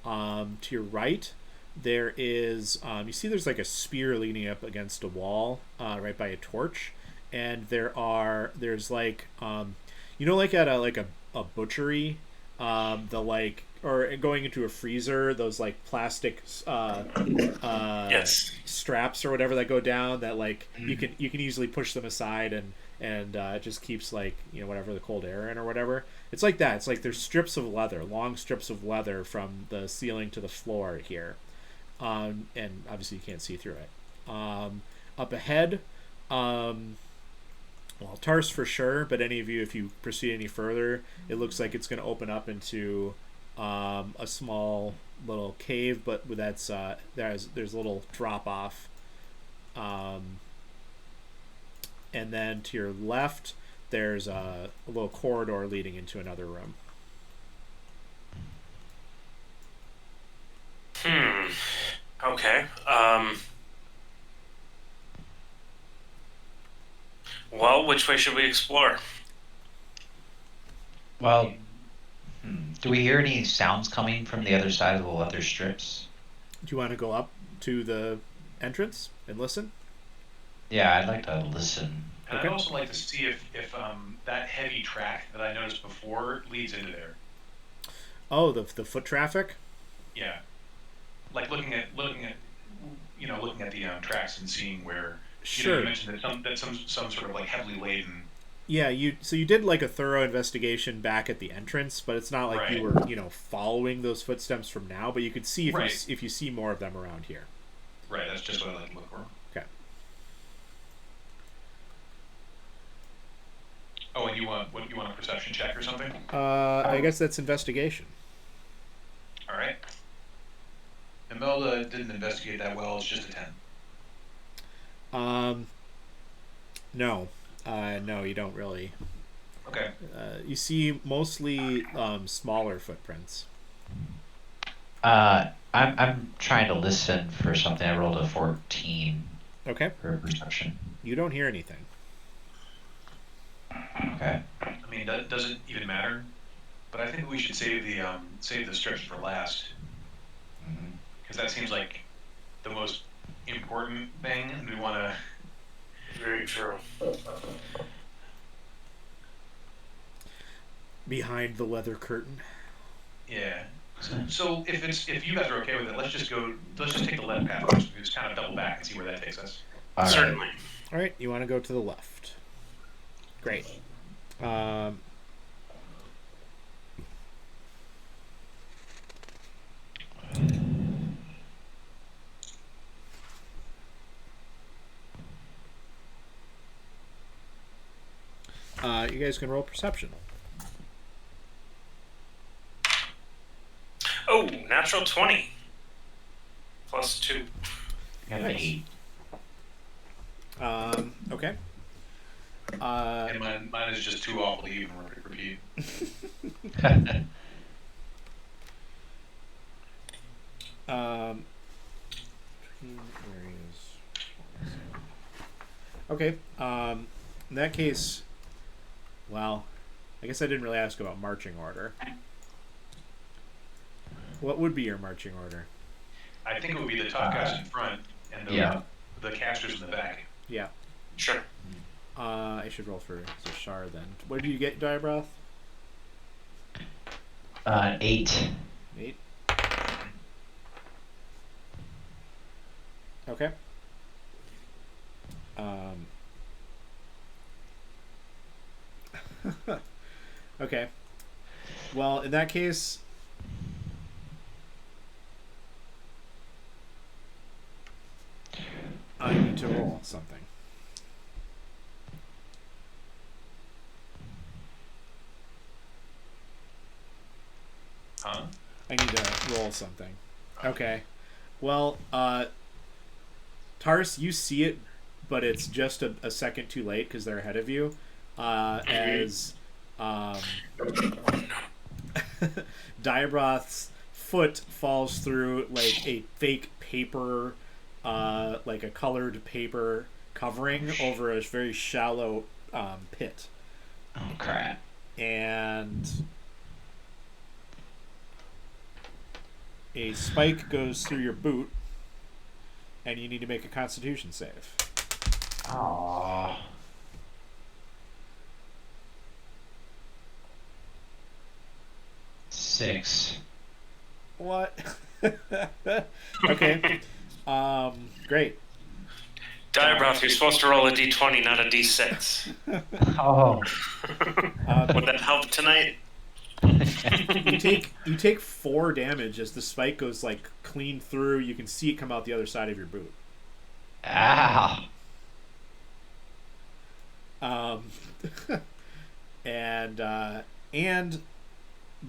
A: To your right, there is you see there's like a spear leaning up against a wall right by a torch, and there's like like at a butchery, the like or going into a freezer, those like plastic
D: Yes.
A: straps or whatever that go down that like you can easily push them aside and it just keeps like whatever the cold air in or whatever. It's like that. It's like there's strips of leather, long strips of leather from the ceiling to the floor here, and obviously you can't see through it. Up ahead, well, Tars for sure, but any of you, if you proceed any further, it looks like it's going to open up into a small little cave, but that's there's a little drop off. And then to your left, there's a little corridor leading into another room.
D: Okay. Well, which way should we explore?
E: Well, do we hear any sounds coming from the other side of the leather strips?
A: Do you want to go up to the entrance and listen?
E: Yeah, I'd like to listen.
C: And
A: Okay.
C: I'd also like to see if that heavy track that I noticed before leads into there.
A: Oh, the foot traffic.
C: Yeah, like looking at looking at the tracks and seeing where you
A: Sure.
C: mentioned that some sort of like heavily laden.
A: Yeah, you did like a thorough investigation back at the entrance, but it's not like you
C: Right.
A: were following those footsteps from now. But you could see
C: Right.
A: if you see more of them around here.
C: Right. That's just what I like to look for.
A: Okay.
C: Oh, and you want a perception check or something?
A: I guess that's investigation.
C: All right. Imelda didn't investigate that well. It's just a 10.
A: Um, no, no, you don't really.
C: Okay.
A: You see mostly smaller footprints.
E: I'm trying to listen for something. I rolled a 14
A: Okay.
E: for perception.
A: You don't hear anything.
E: Okay.
C: I mean, that doesn't even matter. But I think we should save the stretch for last,
E: Mhm.
C: because that seems like the most important thing, and we want to.
D: Very true.
A: Behind the leather curtain.
C: Yeah. So if you guys are okay with it, let's just take the left path first. We just kind of double back and see where that takes us.
E: All right.
D: Certainly.
A: All right, you want to go to the left. Great. Um, you guys can roll perception.
D: Oh, natural 20. Plus 2.
E: I got an 8.
A: Okay.
C: And mine is just too awful to even repeat.
A: Areas. Okay. In that case, well, I guess I didn't really ask about marching order. What would be your marching order?
C: I think it would be the top guys in front and
E: Yeah.
C: the casters in the back.
A: Yeah.
D: Sure.
A: I should roll for Zashar then. What did you get, Diabroth?
E: 8.
A: 8. Okay. Okay. Well, in that case, I need to roll something.
C: Huh?
A: I need to roll something. Okay. Well, Tars, you see it, but it's just a second too late because they're ahead of you. As Diabroth's foot falls through like a fake paper, like a colored paper covering over a very shallow pit,
E: Oh crap.
A: and a spike goes through your boot, and you need to make a Constitution save.
E: Aww. Six.
A: What? Okay. Great.
D: Diabroth, you're supposed to roll a d20, not a d6.
E: Oh.
D: Would that help tonight?
A: You take 4 damage as the spike goes like clean through. You can see it come out the other side of your boot.
E: Ow.
A: Um, and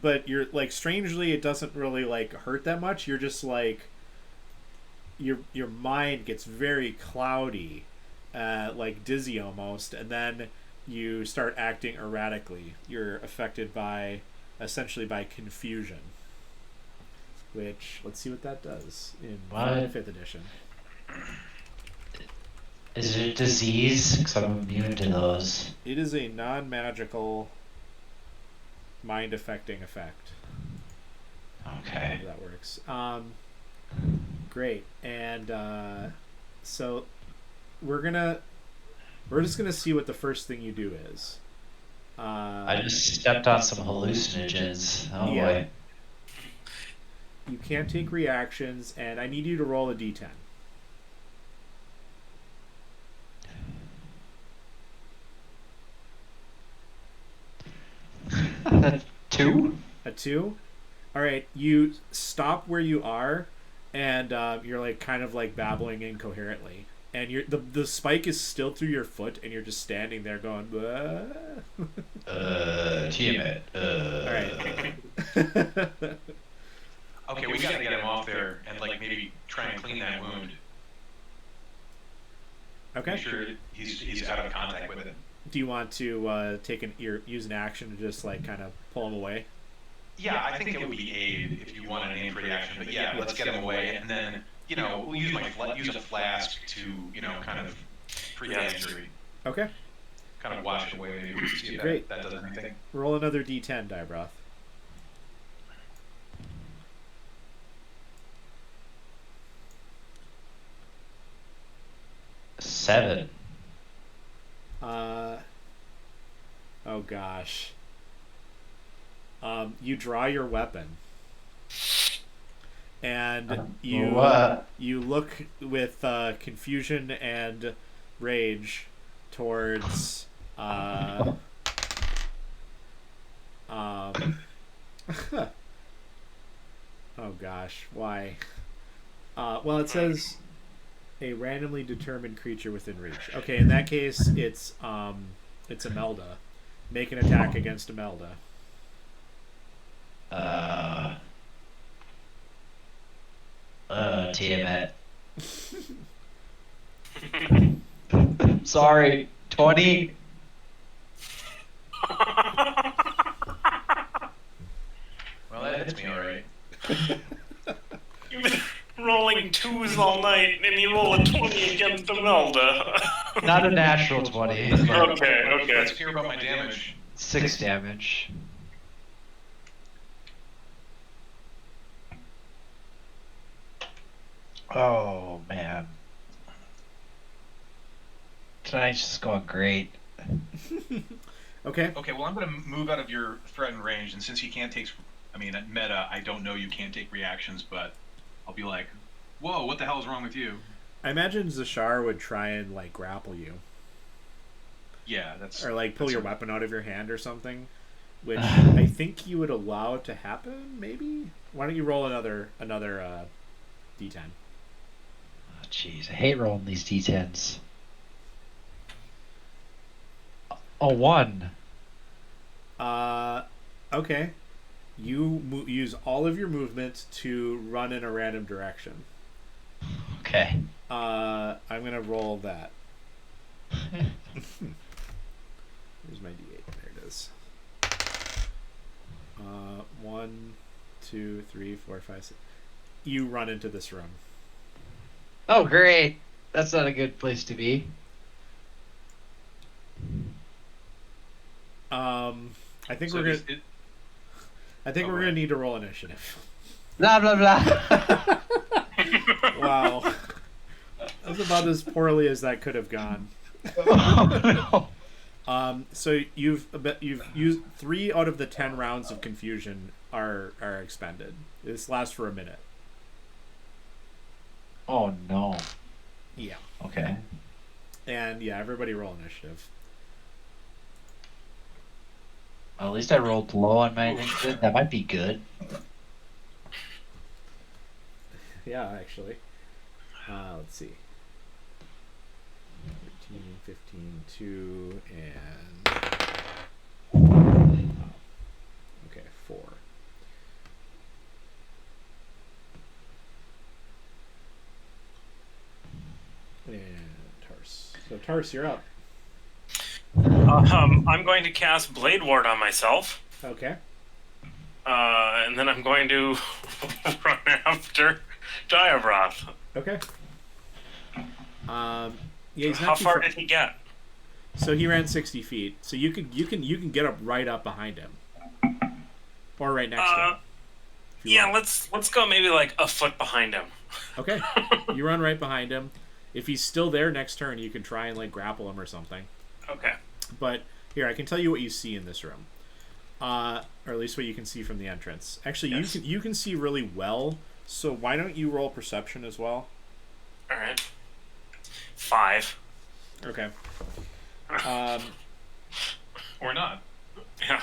A: but you're like strangely it doesn't really like hurt that much. You're just like your mind gets very cloudy, like dizzy almost, and then you start acting erratically. You're affected by essentially by confusion. Which let's see what that does in
E: What?
A: 5th edition.
E: Is it a disease? Because I'm immune to those.
A: It is a non-magical mind affecting effect.
E: Okay.
A: How that works. Great. And so we're just gonna see what the first thing you do is.
E: I just stepped on some hallucinogens. Oh
A: Yeah.
E: boy.
A: You can't take reactions, and I need you to roll a d10.
E: Two?
A: A 2. All right, you stop where you are, and you're like kind of like babbling incoherently, and the spike is still through your foot, and you're just standing there going.
E: Tiamat.
A: All right.
C: Okay, we gotta get him off there and like maybe try and clean that wound.
A: Okay.
C: Make sure he's out of contact with it.
A: Do you want to use an action to just like kind of pull him away?
C: Yeah, I think it would be aid if you want an aim for reaction, but yeah, let's get him away, and then we'll use use a flask to kind of prevent injury,
A: Okay.
C: kind of wash it away, maybe see if
A: Great.
C: that does anything.
A: Roll another d10, Dybroth.
E: Seven.
A: Oh gosh. You draw your weapon, and you look with confusion and rage towards oh gosh, why? Well, it says a randomly determined creature within reach. Okay, in that case, it's Imelda. Make an attack against Imelda.
E: Tiamat. Sorry. 20.
C: Well, that hits me alright.
D: You've been rolling 2s all night, and you roll a 20 against Imelda.
E: Not a natural 20.
D: Okay.
C: Let's hear about my damage.
E: 6 damage. Oh, man. Tonight's just going great.
A: Okay.
C: Okay, well, I'm going to move out of your threatened range, and since he can't take, at meta, I don't know you can't take reactions, but I'll be like, whoa, what the hell is wrong with you?
A: I imagine Zashar would try and like grapple you.
C: Yeah, that's...
A: Or like pull your weapon out of your hand or something, which I think you would allow it to happen. Maybe. Why don't you roll another d10?
E: Oh, jeez, I hate rolling these d10s. Oh, 1.
A: Okay. You use all of your movement to run in a random direction.
E: Okay.
A: I'm gonna roll that. Here's my d8. There it is. 1, 2, 3, 4, 5, 6. You run into this room.
E: Oh, great. That's not a good place to be.
A: I think we're gonna need to roll initiative.
E: Blah, blah, blah.
A: Wow. That's about as poorly as that could have gone.
E: Oh, no.
A: So you've used 3 out of the 10 rounds of confusion are expended. This lasts for a minute.
E: Oh, no.
A: Yeah.
E: Okay.
A: And yeah, everybody roll initiative.
E: Well, at least I rolled low on my initiative. That might be good.
A: Yeah, actually. Let's see. 13, 15, 2, and... okay, 4. And Tars. So Tars, you're up.
D: I'm going to cast Blade Ward on myself.
A: Okay.
D: And then I'm going to run after Diabroth.
A: Okay. Yeah, he's not
D: How
A: too
D: far did he get?
A: So he ran 60 feet. So you can get up right up behind him, or right next to him.
D: Yeah, let's go maybe like a foot behind him.
A: Okay. You run right behind him, If he's still there next turn, you can try and like grapple him or something.
D: Okay.
A: But here, I can tell you what you see in this room, or at least what you can see from the entrance. Actually,
D: Yes.
A: you can see really well. So why don't you roll perception as well?
D: All right. 5.
A: Okay.
C: Or not.
D: Yeah.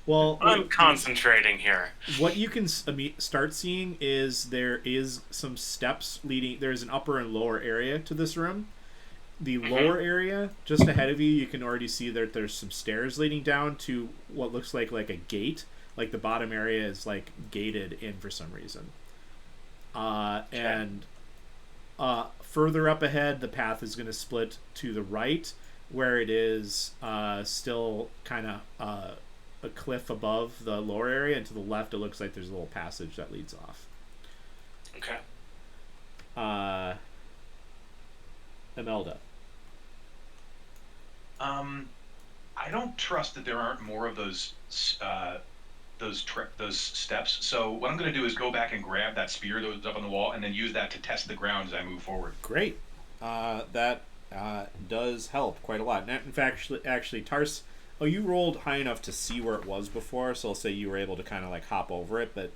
A: Well,
D: I'm concentrating here.
A: what you can start seeing is there is some steps leading. There's an upper and lower area to this room. The lower area, just ahead of you, you can already see that there's some stairs leading down to what looks like a gate. Like the bottom area is like gated in for some reason. And further up ahead, the path is going to split to the right, where it is still kind of a cliff above the lower area, and to the left, it looks like there's a little passage that leads off.
D: Okay.
A: Imelda.
C: I don't trust that there aren't more of those steps. So what I'm going to do is go back and grab that spear that was up on the wall, and then use that to test the ground as I move forward.
A: Great. That does help quite a lot. In fact, actually, Tars. Oh, you rolled high enough to see where it was before, so I'll say you were able to kind of like hop over it, but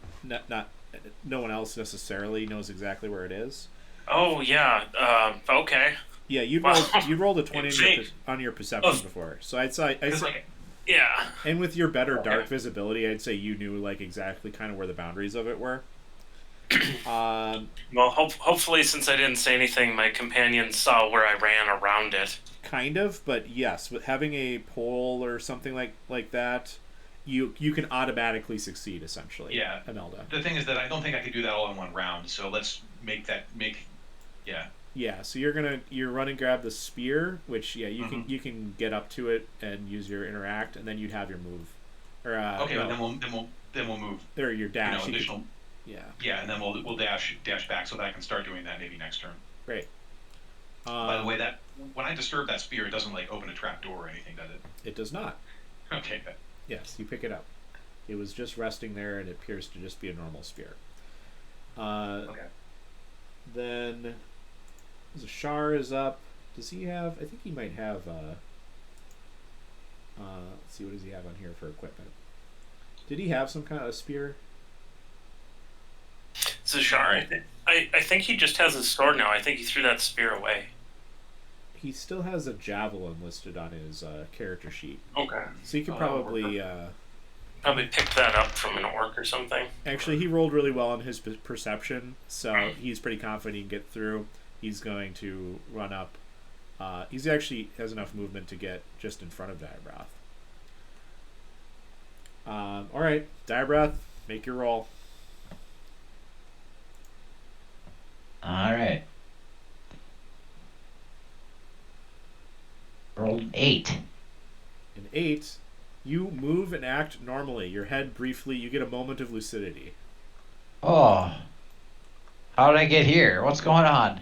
A: no one else necessarily knows exactly where it is.
D: Oh yeah. Okay.
A: Yeah, you rolled a 20 on your perception before, so I'd say
D: Yeah.
A: and with your better dark visibility, I'd say you knew like exactly kind of where the boundaries of it were.
D: Well, hopefully, since I didn't say anything, my companions saw where I ran around it.
A: Kind of, but yes, with having a pole or something like that, you can automatically succeed essentially.
C: Yeah.
A: Imelda.
C: The thing is that I don't think I could do that all in one round. So let's make. Yeah.
A: Yeah. So you're run and grab the spear, which you can get up to it and use your interact, and then you'd have your move. Or
C: Okay,
A: no,
C: but then we'll move.
A: or your dash.
C: Additional.
A: Yeah.
C: Yeah, and then we'll dash back so that I can start doing that maybe next turn.
A: Great.
C: By the way, that when I disturb that spear, it doesn't like open a trap door or anything, does it?
A: It does not.
C: Okay. Good.
A: Yes, you pick it up. It was just resting there, and it appears to just be a normal spear.
C: Okay.
A: Then Zashar is up. Does he have? I think he might have. Let's see, what does he have on here for equipment? Did he have some kind of spear?
D: Zashar, I think he just has his sword now. I think he threw that spear away.
A: He still has a javelin listed on his character sheet.
D: Okay.
A: So you could probably.
D: Probably pick that up from an orc or something.
A: Actually, he rolled really well on his perception, so he's pretty confident he can get through. He's going to run up. He's actually has enough movement to get just in front of Diabrath. All right, Diabrath, make your roll.
E: All right. Rolled 8.
A: An 8. You move and act normally. Your head briefly. You get a moment of lucidity.
E: Oh. How did I get here? What's going on?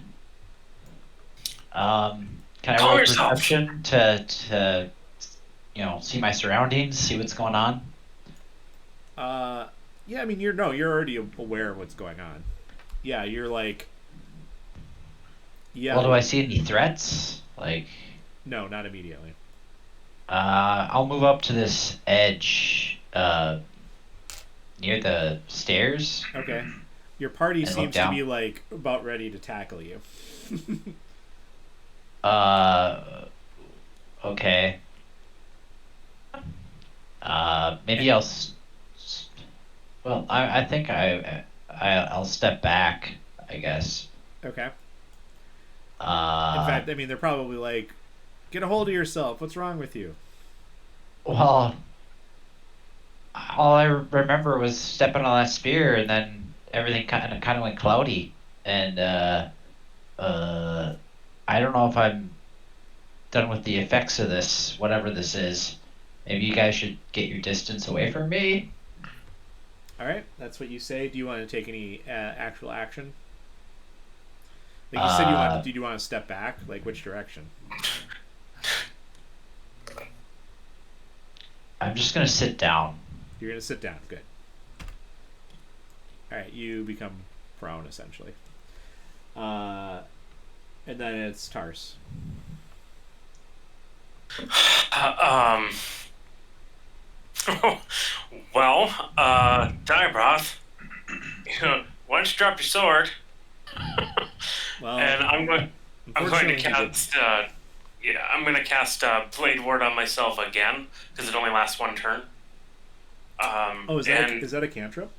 E: Can I
D: Call
E: roll
D: yourself.
E: perception to see my surroundings, see what's going on?
A: Yeah. I mean, you're already aware of what's going on. Yeah, you're like. Yeah.
E: Well, do I see any threats? Like.
A: No, not immediately.
E: I'll move up to this edge, near the stairs.
A: Okay. Your party
E: And look
A: seems to
E: down.
A: be like about ready to tackle you.
E: Okay. Maybe well, I think I'll step back, I guess.
A: Okay. In
E: Uh,
A: fact, I mean, they're probably like, get a hold of yourself. What's wrong with you?
E: well, all I remember was stepping on that spear, and then everything kind of went cloudy, and I don't know if I'm done with the effects of this, whatever this is. Maybe you guys should get your distance away from me.
A: All right, that's what you say. Do you want to take any actual action? Like you said, did you want to step back? Like which direction?
E: I'm just gonna sit down.
A: You're gonna sit down. Good. All right, you become prone essentially. And then it's Tars.
D: Um. Well, Dybroth, why don't you drop your sword?
A: Well,
D: And I'm going to
A: unfortunately, he didn't.
D: cast. Yeah, I'm going to cast Blade Ward on myself again because it only lasts one turn.
A: Oh, is that a cantrip?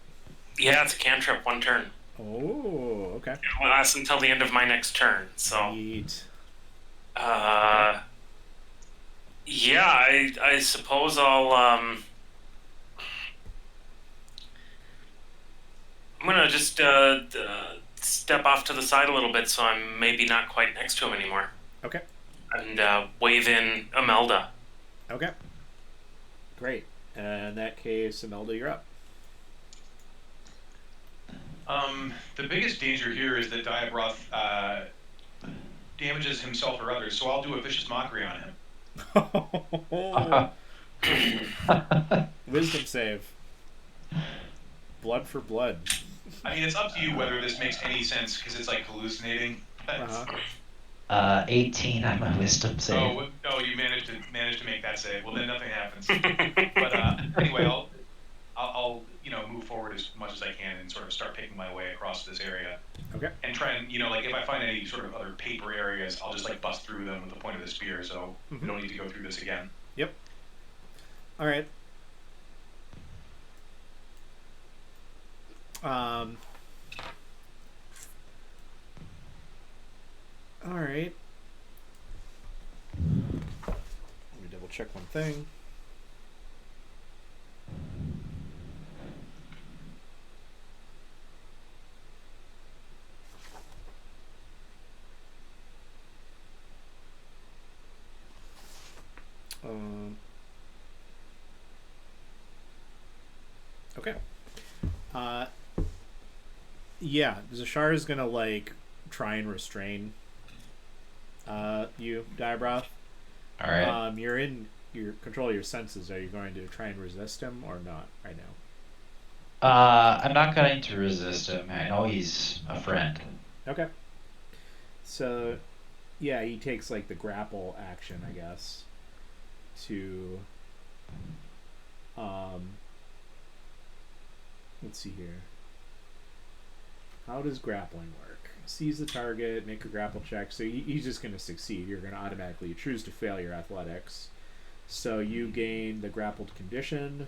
D: Yeah, it's a cantrip, one turn.
A: Oh, okay.
D: It lasts until the end of my next turn. So,
A: Neat.
D: yeah, I suppose I'll I'm gonna just step off to the side a little bit so I'm maybe not quite next to him anymore.
A: Okay.
D: And wave in Imelda.
A: Okay. Great. In that case, Imelda, you're up.
C: The biggest danger here is that Diabroth damages himself or others, so I'll do a vicious mockery on him.
A: Wisdom save. Blood for blood.
C: I mean, it's up to you whether this makes any sense because it's like hallucinating.
E: 18 on my wisdom save.
C: Oh, you managed to make that save. Well, then nothing happens. But anyway, I'll move forward as much as I can and sort of start picking my way across this area.
A: Okay.
C: And try and like if I find any sort of other paper areas, I'll just like bust through them with the point of the spear, so we don't need to go through this again.
A: Yep. All right. All right. Let me double check one thing. Okay. Yeah, Zashar is gonna like try and restrain you, Diabroth.
E: All right.
A: You're in your control of your senses. Are you going to try and resist him or not right now?
E: I'm not going to resist him. I know he's a friend.
A: Okay. So, yeah, he takes like the grapple action, I guess, to let's see here. How does grappling work? Seize the target, make a grapple check. So he's just going to succeed. You're going to automatically choose to fail your athletics. So you gain the grappled condition,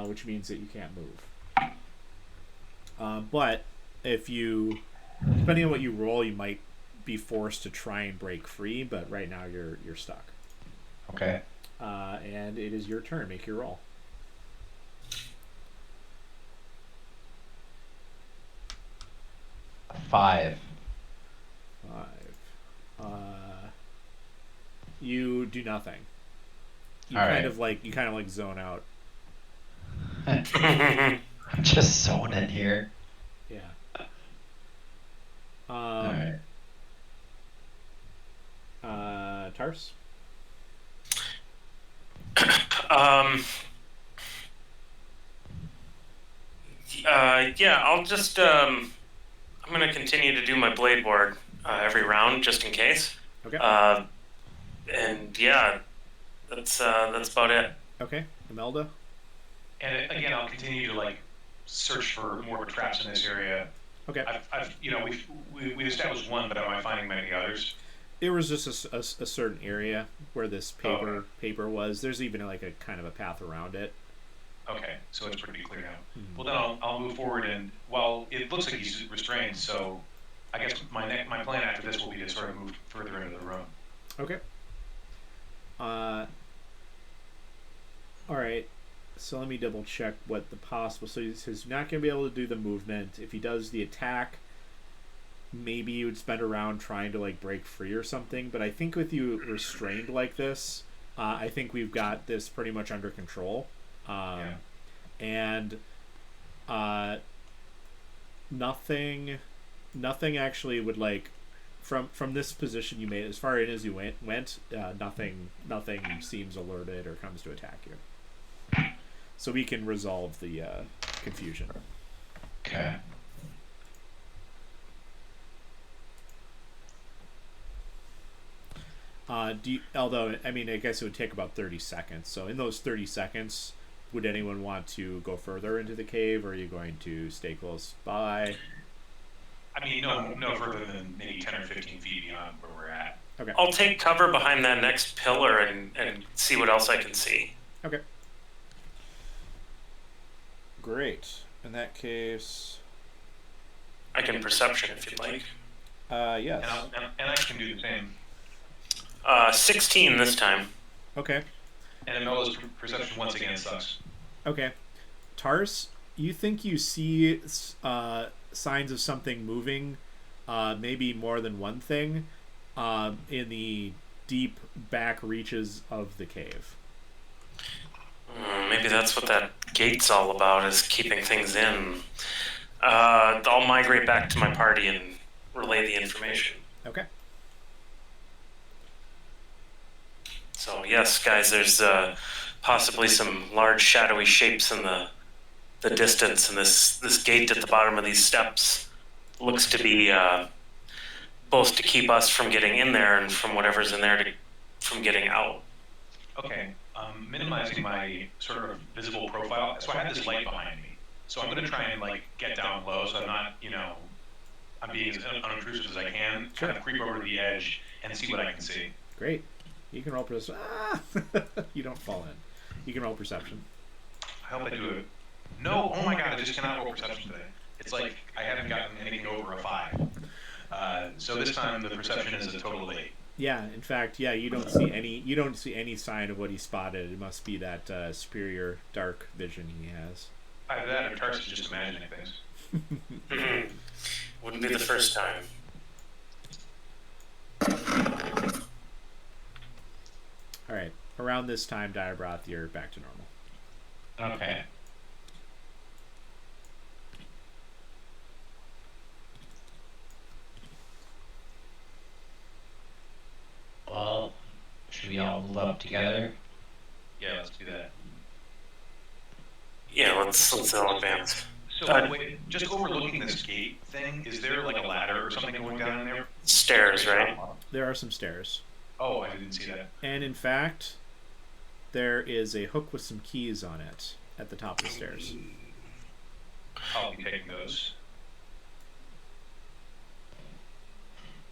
A: which means that you can't move. But if you, depending on what you roll, you might be forced to try and break free. But right now you're stuck.
E: Okay.
A: And it is your turn. Make your roll.
E: 5.
A: You do nothing. You
E: All
A: kind
E: right.
A: of like zone out.
E: I'm just zoning here.
A: Yeah.
E: All right.
A: Tars.
D: Yeah, I'll just I'm gonna continue to do my blade ward every round just in case.
A: Okay.
D: And yeah, that's about it.
A: Okay. Imelda.
C: And again, I'll continue to like search for more traps in this area.
A: Okay.
C: I've we've established one, but am I finding many others?
A: There was just a certain area where this paper was. There's even like a kind of a path around it.
C: Okay, so it's pretty clear now. Well, then I'll move forward, and well, it looks like he's restrained, so I guess my plan after this will be to sort of move further into the room.
A: Okay. All right. So let me double check what the possible. So he's not going to be able to do the movement. If he does the attack, maybe you would spend a round trying to like break free or something. But I think with you restrained like this, I think we've got this pretty much under control.
C: Yeah.
A: And nothing actually would like from this position you made as far in as you went nothing seems alerted or comes to attack you, so we can resolve the confusion.
E: Okay.
A: Although I mean, I guess it would take about 30 seconds. So in those 30 seconds, would anyone want to go further into the cave, or are you going to stay close by?
C: I mean, no further than maybe 10 or 15 feet beyond where we're at.
A: Okay.
D: I'll take cover behind that next pillar and see what else I can see.
A: Okay. Great. In that case,
D: I can perception if you'd like.
A: yes.
C: And I can do the same.
D: 16 this time.
A: Okay.
C: And Amella's perception once again sucks.
A: Okay. Tars, you think you see signs of something moving, maybe more than one thing, in the deep back reaches of the cave.
D: Maybe that's what that gate's all about, is keeping things in. I'll migrate back to my party and relay the information.
A: Okay.
D: So yes, guys, there's possibly some large shadowy shapes in the distance, and this gate at the bottom of these steps looks to be both to keep us from getting in there and from whatever's in there from getting out.
C: Okay. Minimizing my sort of visible profile. So I have this light behind me. So I'm going to try and like get down low, so I'm not, I'm being as unobtrusive as I can.
A: Sure.
C: Kind of creep over to the edge and see what I can see.
A: Great. You can roll perception. You don't fall in. You can roll perception.
C: I hope I do it. No, oh my god, I just cannot roll perception today. It's like I haven't gotten anything over a 5. So this time the perception is a total of 8.
A: Yeah, in fact, you don't see any sign of what he spotted. It must be that superior dark vision he has.
C: Either that or Tark's just imagining things.
D: Wouldn't be the first time.
A: All right. Around this time, Diabroth, you're back to normal.
E: Okay. Well, should we all move up together?
C: Yeah, let's do that.
D: Yeah, let's all advance.
C: So wait, just overlooking this gate thing, is there like a ladder or something going down in there?
D: Stairs, right?
A: There are some stairs.
C: Oh, I didn't see that.
A: And in fact, there is a hook with some keys on it at the top of the stairs.
C: I'll be taking those.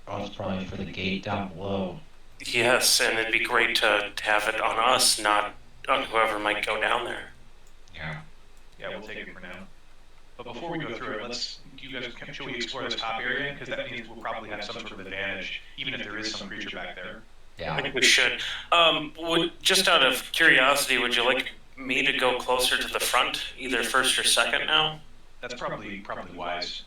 E: Oh, it's probably for the gate down below.
D: Yes, and it'd be great to have it on us, not on whoever might go down there.
E: Yeah.
C: Yeah, we'll take it for now. But before we go through it, shall we explore this top area? Because that means we'll probably have some sort of advantage, even if there is some creature back there.
D: I
E: Yeah.
D: think we should. Just out of curiosity, would you like me to go closer to the front, either first or second now?
C: That's probably wise.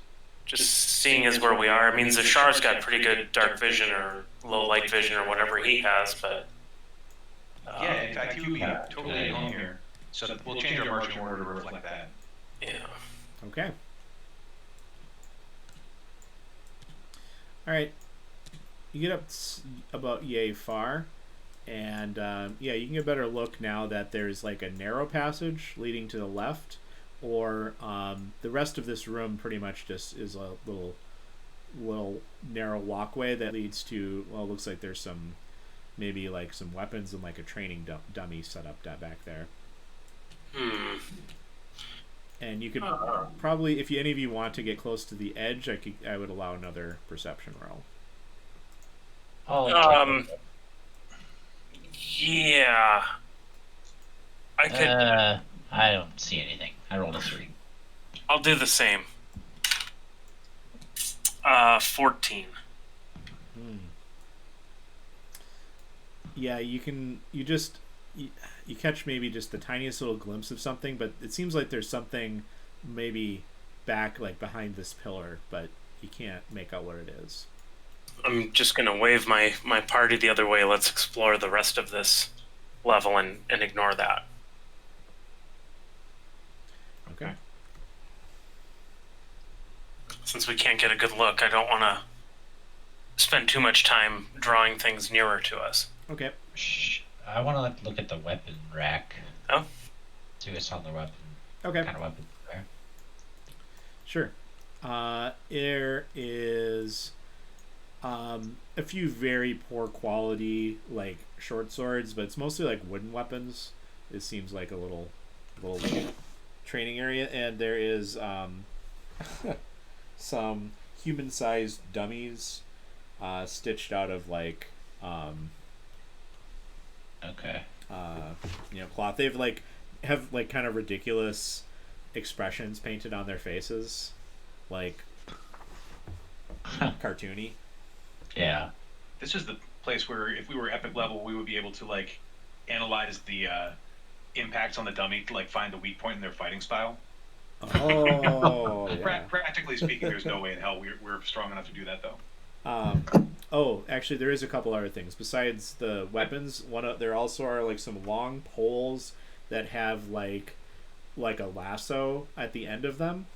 D: Just seeing as where we are. I mean, Zashar's got pretty good dark vision or low light vision or whatever he has, but...
C: Yeah, in fact, he would be totally at home here. So we'll change our marching order to reflect that.
D: Yeah.
A: Okay. All right. You get up about yay far, and you can get a better look now that there's like a narrow passage leading to the left, or the rest of this room pretty much just is a little narrow walkway that leads to, well, it looks like there's maybe like some weapons and like a training dummy set up back there. And you could probably, if any of you want to get close to the edge, I would allow another perception roll.
D: Yeah. I could...
E: I don't see anything. I rolled a 3.
D: I'll do the same. 14.
A: Yeah, you catch maybe just the tiniest little glimpse of something, but it seems like there's something maybe back, like behind this pillar, but you can't make out what it is.
D: I'm just going to wave my party the other way. Let's explore the rest of this level and ignore that.
A: Okay.
D: Since we can't get a good look, I don't want to spend too much time drawing things nearer to us.
A: Okay.
E: Shh. I want to look at the weapon rack.
D: Oh?
E: See what's on the weapon.
A: Okay.
E: What kind of weapon there?
A: Sure. There is A few very poor quality like short swords, but it's mostly like wooden weapons. It seems like a little training area, and there is some human-sized dummies stitched out of like
E: Okay.
A: cloth. They've like have like kind of ridiculous expressions painted on their faces, like cartoony.
E: Yeah.
C: This is the place where if we were epic level, we would be able to like analyze the impacts on the dummy to like find the weak point in their fighting style.
A: Oh, yeah.
C: Practically speaking, there's no way in hell we're strong enough to do that though.
A: Actually, there is a couple other things besides the weapons. There also are like some long poles that have like a lasso at the end of them.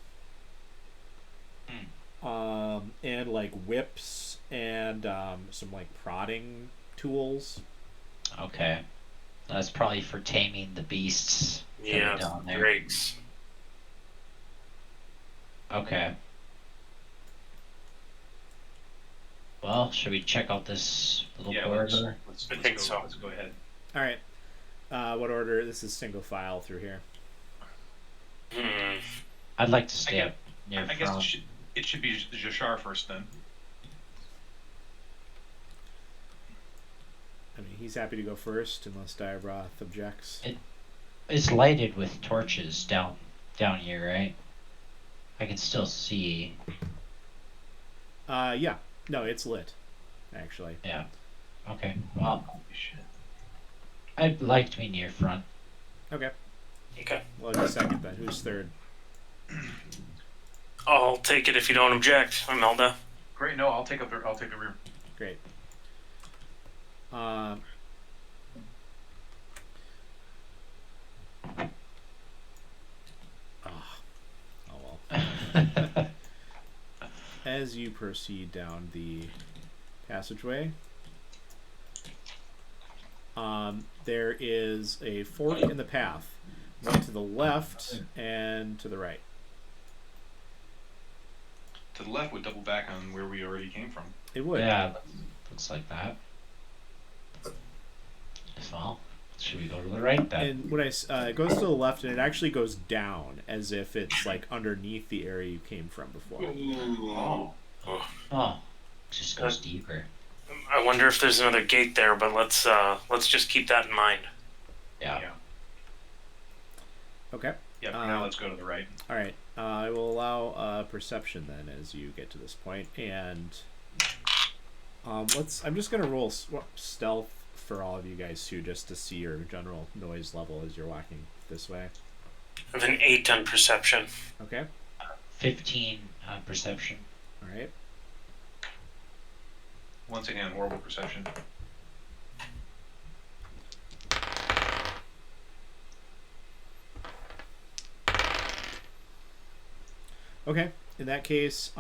A: And like whips and some like prodding tools.
E: Okay. That's probably for taming the beasts that are down there.
D: Drakes.
E: Okay. Well, should we check out this little corridor?
D: I think so.
C: Let's go ahead.
A: All right. What order? This is single file through here.
E: I'd like to stay up near
C: I
E: front.
C: guess it should be Jashar first then.
A: I mean, he's happy to go first unless Diabroth objects.
E: It's lighted with torches down here, right? I can still see.
A: Yeah. No, it's lit, actually.
E: Yeah. Okay. Well,
C: Holy shit.
E: I'd like to be near front.
A: Okay.
D: Okay.
A: Well, just second then. Who's third?
D: I'll take it if you don't object, Imelda.
C: Great. No, I'll take the rear.
A: Great. Oh well. As you proceed down the passageway, there is a fork in the path, one to the left and to the right.
C: To the left would double back on where we already came from.
A: It would.
E: Yeah, looks like that. Well, should we go to the right then?
A: And when it goes to the left, and it actually goes down as if it's like underneath the area you came from before.
E: Oh, just goes deeper.
D: I wonder if there's another gate there, but let's just keep that in mind.
E: Yeah.
A: Okay.
C: Yeah. For now, let's go to the right.
A: All right. I will allow perception then as you get to this point, and I'm just gonna roll stealth for all of you guys too, just to see your general noise level as you're walking this way.
D: I have an 8 on perception.
A: Okay.
E: 15 on perception.
A: All right.
C: Once again, horrible perception.
A: Okay. In that case,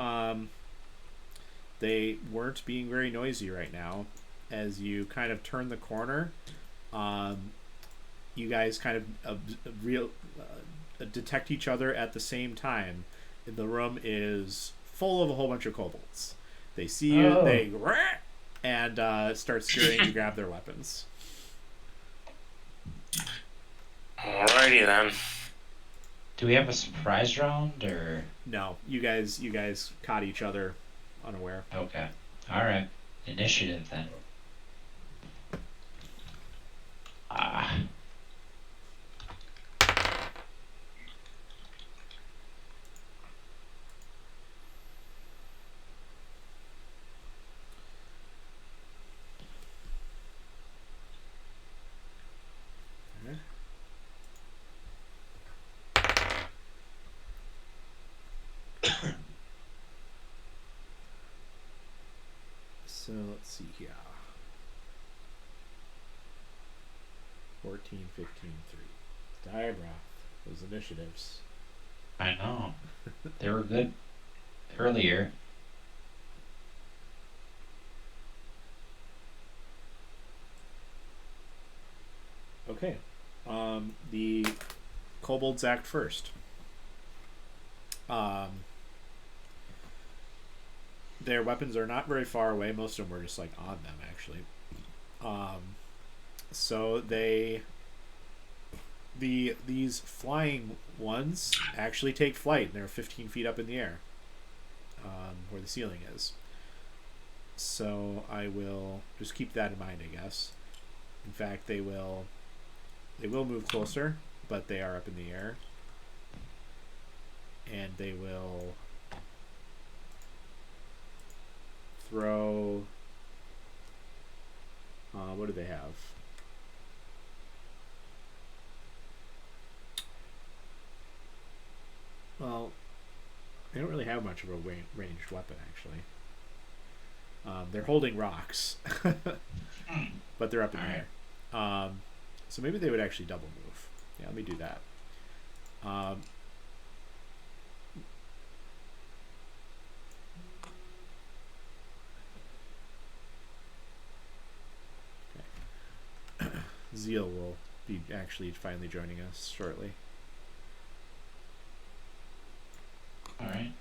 A: they weren't being very noisy right now. As you kind of turn the corner, you guys kind of detect each other at the same time. The room is full of a whole bunch of kobolds. They see you, they and start scurrying to grab their weapons.
D: Alrighty then.
E: Do we have a surprise round or?
A: No, you guys caught each other unaware.
E: Okay. All right. Initiative then.
A: So let's see here. 14, 15, 3. Diabrath. Those initiatives.
E: I know. They were good earlier.
A: Okay. The kobolds act first. their weapons are not very far away. Most of them were just like on them, actually. So these flying ones actually take flight, and they're 15 feet up in the air, where the ceiling is. So I will just keep that in mind, I guess. In fact, they will move closer, but they are up in the air, and they will throw. What do they have? Well, they don't really have much of a ranged weapon, actually. They're holding rocks, but they're up in the air. So maybe they would actually double move. Yeah, let me do that. Okay. Zeal will be actually finally joining us shortly.
E: All right.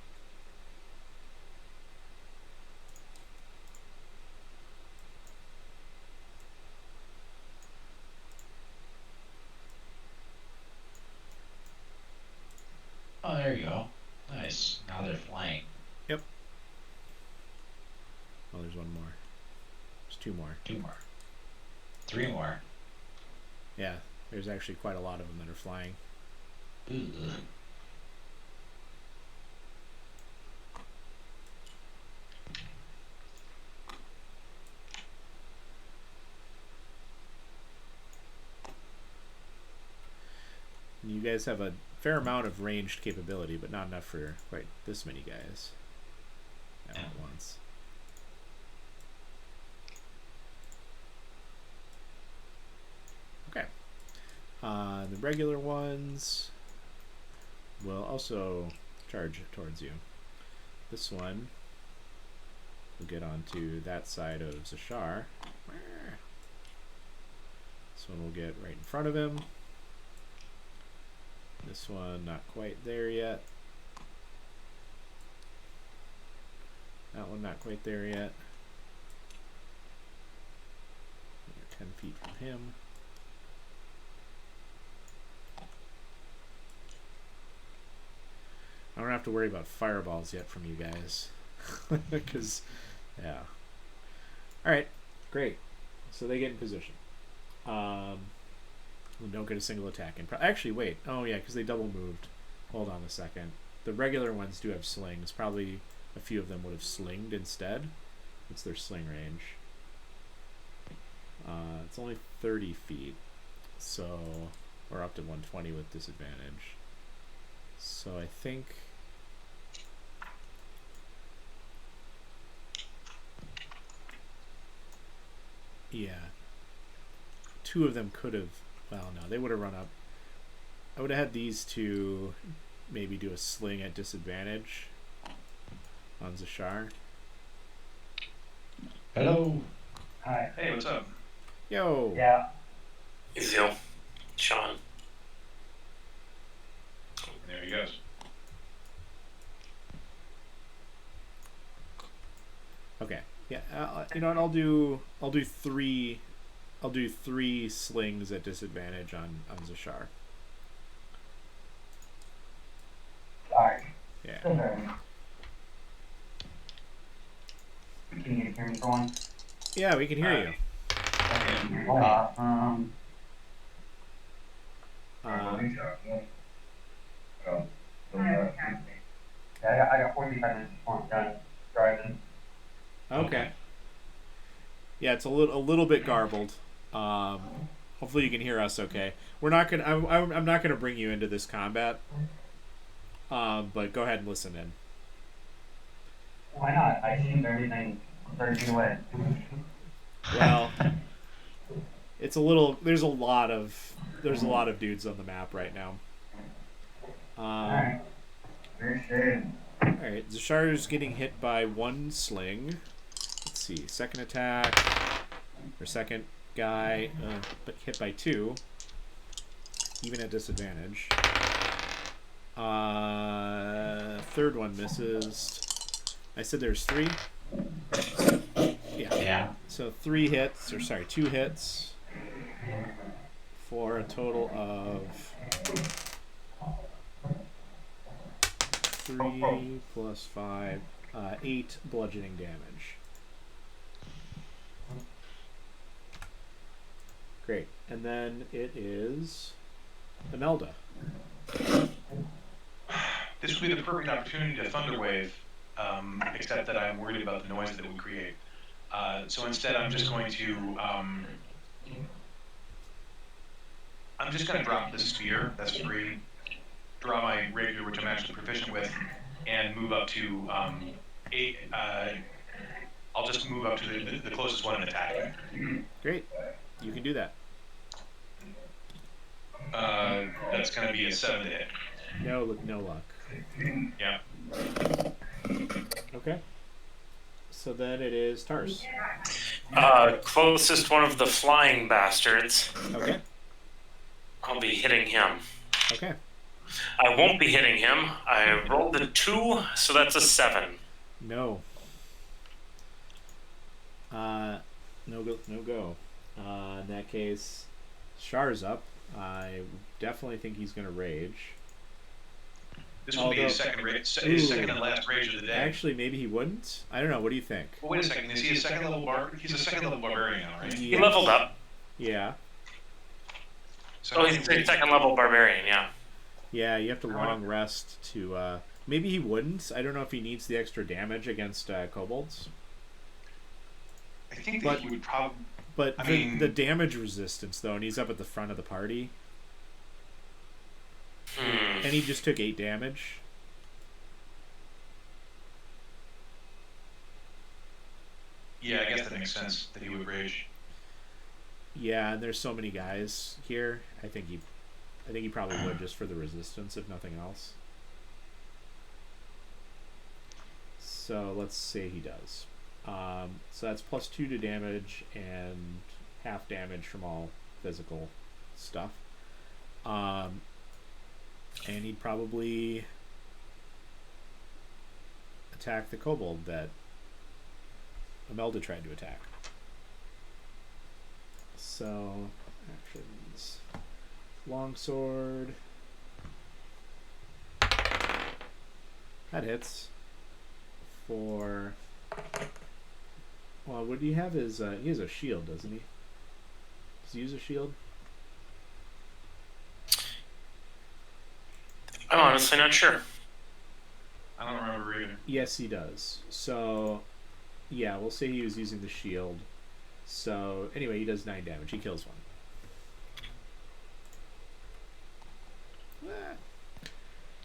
E: Oh, there you go. Nice. Now they're flying.
A: Yep. Oh, there's one more. There's two more.
E: 2 more. 3 more.
A: Yeah, there's actually quite a lot of them that are flying.
E: Ugh.
A: And you guys have a fair amount of ranged capability, but not enough for quite this many guys at once. Okay. The regular ones will also charge towards you. This one will get onto that side of Zashar. This one will get right in front of him. This one not quite there yet. That one not quite there yet. You're 10 feet from him. I don't have to worry about fireballs yet from you guys. Because, yeah. Alright, great. So they get in position. We don't get a single attack. Actually, wait. Oh, yeah, because they double moved. Hold on a second. The regular ones do have slings. Probably a few of them would have slinged instead. What's their sling range? It's only 30 feet. So, or up to 120 with disadvantage. So I think... Yeah. 2 of them could have... Well, no, they would have run up. I would have had these 2 maybe do a sling at disadvantage on Zashar.
E: Hello.
F: Hi.
C: Hey, what's up?
A: Yo!
F: Yeah.
D: Ezeal. Sean.
C: There he goes.
A: Okay. Yeah, you know what? I'll do 3 slings at disadvantage on Zashar.
F: Alright.
A: Yeah.
F: Can you hear me for once?
A: Yeah, we can hear you.
F: Awesome. Yeah, I got 45 minutes before I'm done driving.
A: Okay. Yeah, it's a little bit garbled. Hopefully you can hear us okay. We're not gonna. I'm not gonna bring you into this combat. But go ahead and listen in.
F: Why not? I assumed everything 30 feet away.
A: Well, it's a little. There's a lot of dudes on the map right now.
F: Alright. Appreciate it.
A: Alright, Zashar's getting hit by 1 sling. Let's see, second attack, or second guy, but hit by 2, even at disadvantage. Third one misses. I said there's 3. Yeah.
E: Yeah.
A: So 2 hits for a total of 3 plus 5, 8 bludgeoning damage. Great. And then it is Imelda.
C: This would be the perfect opportunity to Thunderwave, except that I'm worried about the noise that it would create. So instead, I'm just going to drop the spear. That's free. Draw my rapier, which I'm actually proficient with, and move up to 8. I'll just move up to the closest one and attack it.
A: Great. You can do that.
C: That's going to be a 7 to hit.
A: No luck.
C: Yeah.
A: Okay. So then it is Tars.
D: Closest one of the flying bastards.
A: Okay.
D: I'll be hitting him.
A: Okay.
D: I won't be hitting him. I rolled a 2, so that's a 7.
A: No. No go. In that case, Char's up. I definitely think he's going to rage.
C: This will be his second and last rage of the day.
A: Actually, maybe he wouldn't. I don't know. What do you think?
C: Well, wait a second. Is he a second level He's a second level barbarian now, right?
D: He leveled up.
A: Yeah.
D: So he's a second level barbarian, yeah.
A: Yeah, you have to long rest to... maybe he wouldn't. I don't know if he needs the extra damage against kobolds.
C: I think that he would probably...
A: But the damage resistance, though, and he's up at the front of the party. And he just took 8 damage.
C: Yeah, I guess that makes sense that he would rage.
A: Yeah, and there's so many guys here. I think he probably would just for the resistance, if nothing else. So let's say he does. So that's +2 to damage and half damage from all physical stuff. And he'd probably attack the kobold that Imelda tried to attack. So, actions. Longsword. That hits. For... Well, what do you have is... he has a shield, doesn't he? Does he use a shield?
D: I'm honestly not sure.
C: I don't remember either.
A: Yes, he does. So, yeah, we'll say he was using the shield. So, anyway, he does 9 damage. He kills one.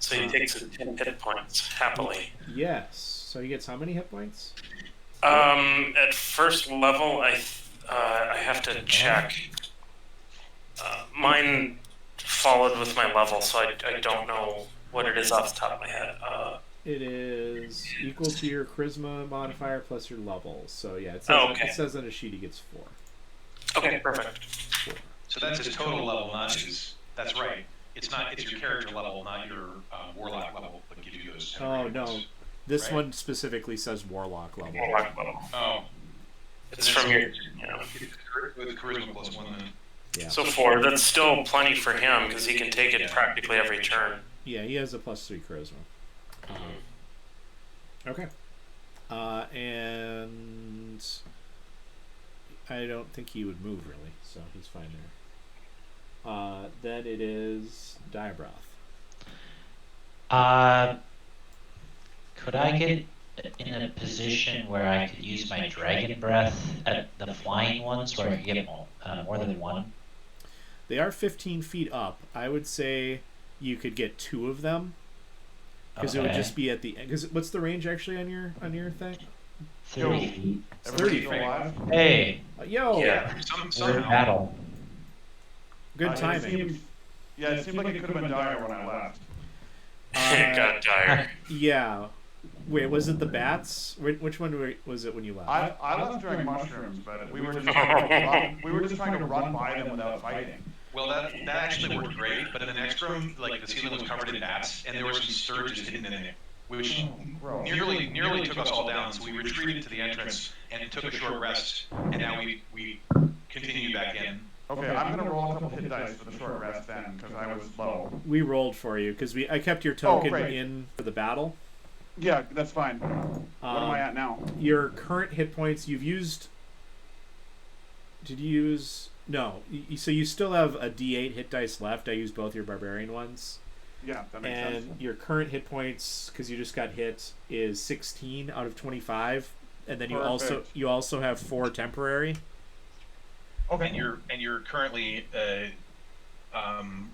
D: So he takes 10 hit points, happily.
A: Yes. So he gets how many hit points?
D: At first level, I have to check. Mine followed with my level, so I don't know what it is off the top of my head.
A: It is equal to your charisma modifier plus your level. So yeah, it says on a sheet he gets 4.
D: Okay, perfect.
A: 4.
C: So that's his total level, not his... That's right. It's your character level, not your warlock level that gives you those...
A: Oh, no. This one specifically says warlock level.
D: Warlock level.
C: Oh.
D: It's from your...
C: With charisma +1 then.
A: Yeah.
D: So 4, that's still plenty for him, because he can take it practically every turn.
A: Yeah, he has a +3 charisma. Okay. And I don't think he would move really, so he's fine there. Then it is Diabroth.
E: Could I get in a position where I could use my dragon breath at the flying ones, where I could get more than one?
A: They are 15 feet up. I would say you could get 2 of them. Because it would just be at the end. Because what's the range actually on your thing?
E: 30 feet.
A: 30 feet.
E: Hey.
A: Yo.
D: Yeah.
E: We're in battle.
A: Good timing.
B: It seemed like it could have been dire when I left.
D: It got dire.
A: Yeah. Wait, was it the bats? Which one was it when you left?
B: I left during mushrooms, but we were just trying to run by them without fighting.
C: Well, that actually worked great, but in the next room, like, the ceiling was covered in bats, and there were some stirges hidden in it. which
B: Gross.
C: nearly took us all down. So we retreated to the entrance and took a short rest, and now we continue back in.
B: Okay, I'm gonna roll a couple hit dice for the short rest then, because I was low.
A: We rolled for you because I kept your token
B: great.
A: in for the battle.
B: Yeah, that's fine. What am I at now?
A: Your current hit points you've used. Did you use? No. So you still have a D8 hit dice left. I used both your barbarian ones.
B: Yeah, that makes
A: And
B: sense.
A: your current hit points, because you just got hit, is 16 out of 25, and then
B: Perfect.
A: you also have 4 temporary.
B: Okay.
C: And you're currently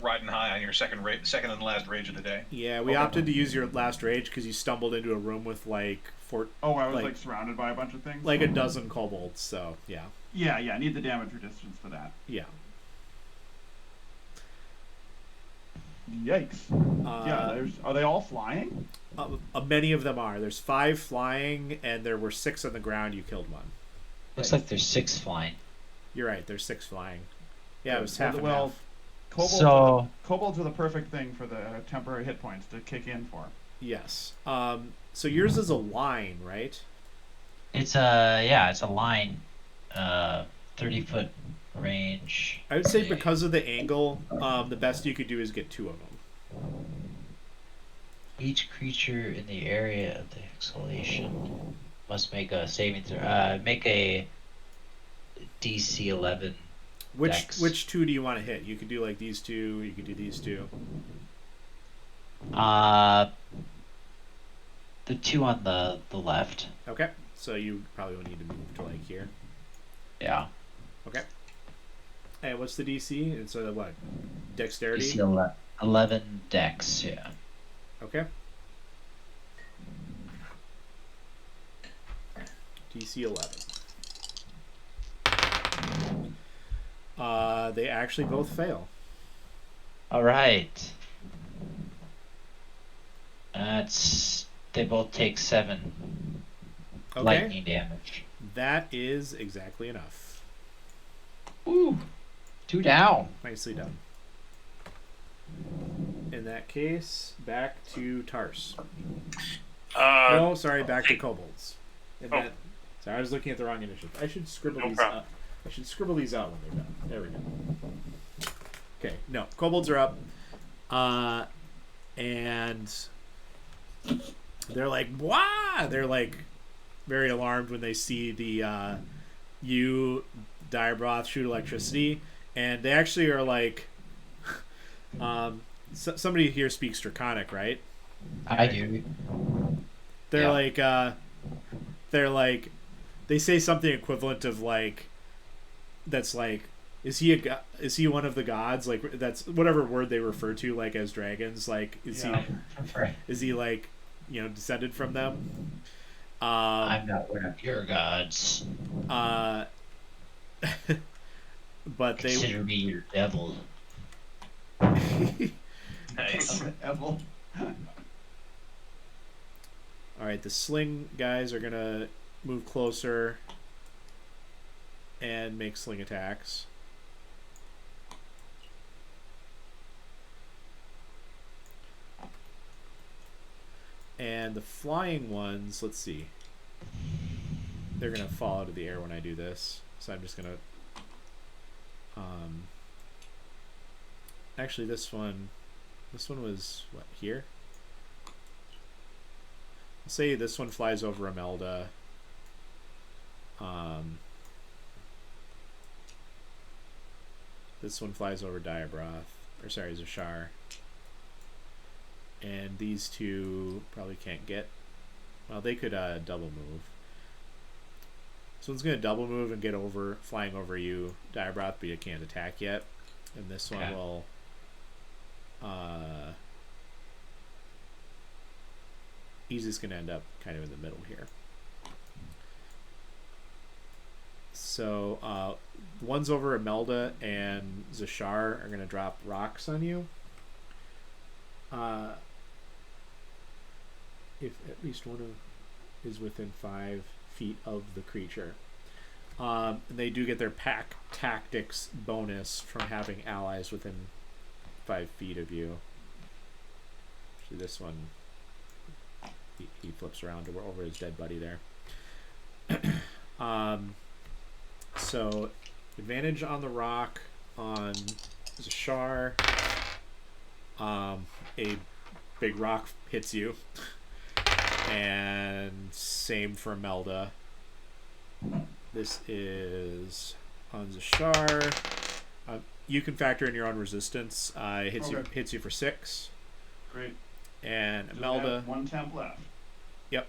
C: riding high on your second and last rage of the day.
A: Yeah, we opted to use your last rage because you stumbled into a room with like
B: I was like surrounded by a bunch of things.
A: like a dozen kobolds. So yeah.
B: Yeah, I need the damage resistance for that.
A: Yeah.
B: Yikes. Are they all flying?
A: Many of them are. There's 5 flying, and there were 6 on the ground. You killed one.
E: Looks like there's 6 flying.
A: You're right. There's 6 flying. Yeah, it was
B: Well,
A: half and
B: well,
A: half.
B: Kobolds are the perfect thing for the temporary hit points to kick in for.
A: Yes. So yours is a line, right?
E: It's a line, 30-foot range.
A: I would say because of the angle, the best you could do is get 2 of them.
E: Each creature in the area of the exhalation must make a saving throw. Make a DC 11. Dex.
A: Which 2 do you want to hit? You could do like these 2. You could do these 2.
E: The 2 on the left.
A: Okay. So you probably will need to move to like here.
E: Yeah.
A: Okay. And what's the DC? It's what? Dexterity?
E: DC 11 Dex. Yeah.
A: Okay. DC 11. They actually both fail.
E: All right. They both take 7
A: Okay.
E: lightning damage.
A: That is exactly enough.
E: Ooh, 2 down.
A: Nicely done. In that case, back to Tars. No, sorry, back to kobolds. Sorry, I was looking at the wrong initiative. I should scribble these up. I should scribble these out when they're done. There we go. Okay, no, kobolds are up. And they're like, "Wah!" They're like very alarmed when they see the Diabroth shoot electricity, and they actually are like, somebody here speaks Draconic, right?
E: I do.
A: They're like, they say something equivalent of like, that's like, is he one of the gods? Like, that's whatever word they refer to like as dragons. Like, is he like, descended from them?
E: I'm not one of your gods.
A: But
E: Consider me your devil.
C: Nice.
B: Evil.
A: All right, the sling guys are gonna move closer and make sling attacks. And the flying ones, let's see. They're gonna fall out of the air when I do this, so I'm just gonna. Actually, this one was what, here? Say this one flies over Imelda. This one flies over Zashar. And these 2 probably can't get. Well, they could double move. This one's gonna double move and get over, flying over you, Diabroth, but you can't attack yet. And this one will. He's just gonna end up kind of in the middle here. So the ones over Imelda and Zashar are gonna drop rocks on you. If at least one of is within 5 feet of the creature. And they do get their pack tactics bonus from having allies within 5 feet of you. Actually, this one He flips around over his dead buddy there. So advantage on the rock on Zashar. A big rock hits you, and same for Melda. This is on Zashar. You can factor in your own resistance. Hits you for 6.
B: Great.
A: And
B: So we
A: Melda.
B: have 1 temp left.
A: Yep.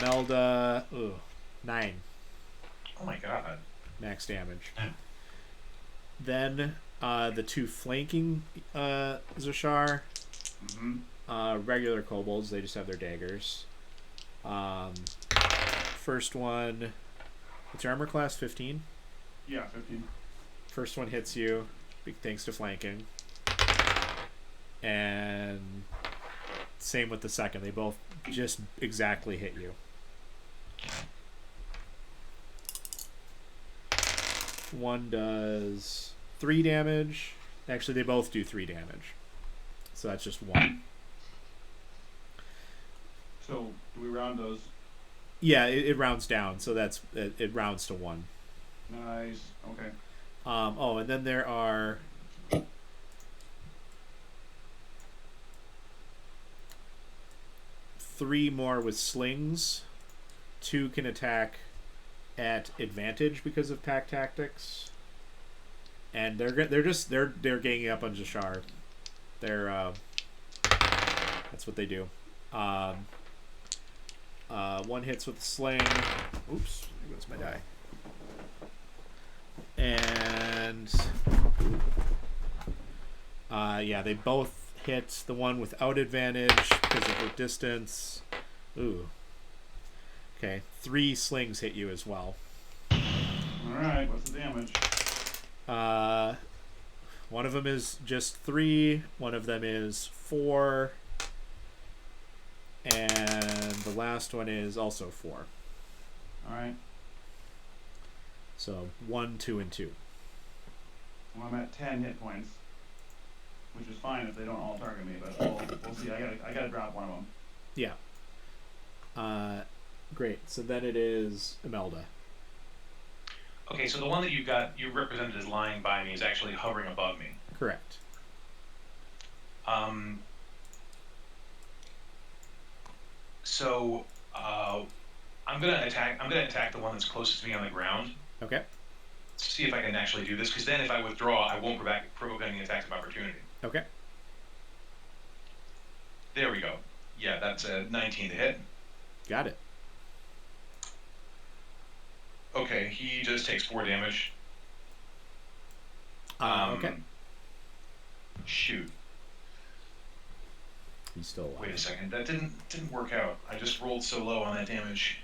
A: Melda. 9
C: Oh my god.
A: max damage. Then the 2 flanking Zashar. Regular kobolds. They just have their daggers. First one. What's your armor class? 15.
B: Yeah, 15.
A: First one hits you, big thanks to flanking. And same with the second. They both just exactly hit you. One does 3 damage. Actually, they both do 3 damage. So that's just 1.
B: So, do we round those?
A: Yeah, it rounds down. So it rounds to 1.
B: Nice. Okay.
A: And then there are 3 more with slings. 2 can attack at advantage because of pack tactics, and they're ganging up on Jashar. That's what they do. 1 hits with a sling. Oops, there goes my die. And they both hit. The one without advantage because of her distance. Ooh. Okay, 3 slings hit you as well.
B: Alright, what's the damage?
A: One of them is just 3, one of them is 4, and the last one is also 4.
B: Alright.
A: So 1, 2, and 2.
B: Well, I'm at 10 hit points, which is fine if they don't all target me, but we'll see. I gotta drop one of them.
A: Yeah. Great. So then it is Imelda.
C: Okay, so the one that you represented as lying by me is actually hovering above me.
A: Correct.
C: So I'm gonna attack the one that's closest to me on the ground.
A: Okay.
C: See if I can actually do this, because then if I withdraw, I won't provoke any attacks of opportunity.
A: Okay.
C: There we go. Yeah, that's a 19 to hit.
A: Got it.
C: Okay, he just takes 4 damage.
A: Okay.
C: Shoot.
A: He's still alive.
C: Wait a second. That didn't work out. I just rolled so low on that damage.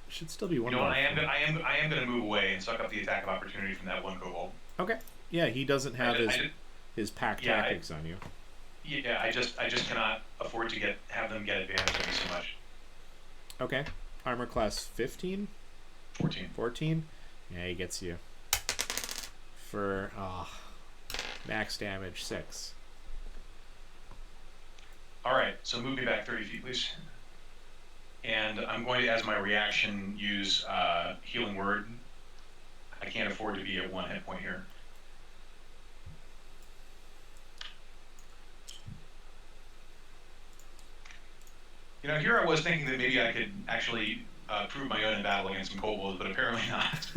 A: Should still be one.
C: You know
A: more.
C: what? I am gonna move away and suck up the attack of opportunity from that one kobold.
A: Okay. Yeah, he doesn't have his pack tactics on you.
C: Yeah, I just cannot afford to have them get advantage of me so much.
A: Okay. Armor class 15?
C: 14.
A: 14? Yeah, he gets you. For max damage 6.
C: Alright, so move me back 30 feet, please. And I'm going to, as my reaction, use Healing Word. I can't afford to be at 1 hit point here. You know, here I was thinking that maybe I could actually prove my own in battle against some kobolds, but apparently not.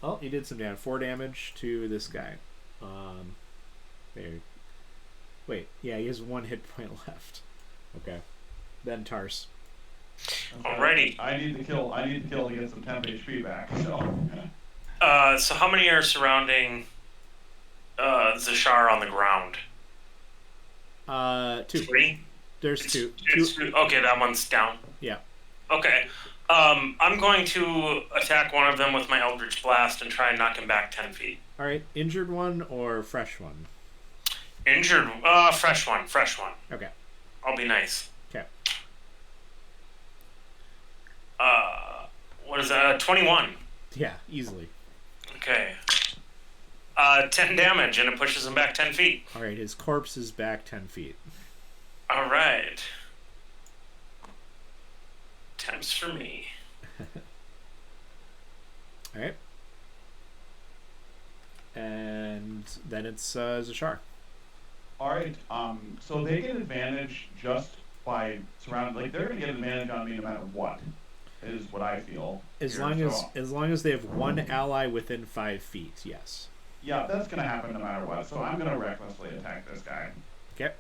A: Oh, he did some damage. 4 damage to this guy. There. Wait, yeah, he has 1 hit point left. Okay. Then Tars.
B: Okay.
D: Alrighty.
B: I need the kill to get some temp HP back. So.
D: So how many are surrounding Zashar on the ground?
A: 2.
D: 3?
A: There's 2.
D: It's 2. Okay, that one's down.
A: Yeah.
D: Okay. I'm going to attack one of them with my Eldritch Blast and try and knock him back 10 feet.
A: Alright, injured one or fresh one?
D: Injured, fresh one.
A: Okay.
D: I'll be nice.
A: Okay.
D: What is that? 21.
A: Yeah, easily.
D: Okay. 10 damage, and it pushes him back 10 feet.
A: All right, his corpse is back 10 feet.
D: All right. Times for me.
A: All right. And then it's Zashar.
B: All right. So they get advantage just by surrounding. Like they're gonna get advantage on me no matter what. Is what I feel.
A: As
B: here.
A: long as they have one ally within 5 feet, yes.
B: Yeah, that's gonna happen no matter what. So I'm gonna recklessly attack this guy.
A: Okay.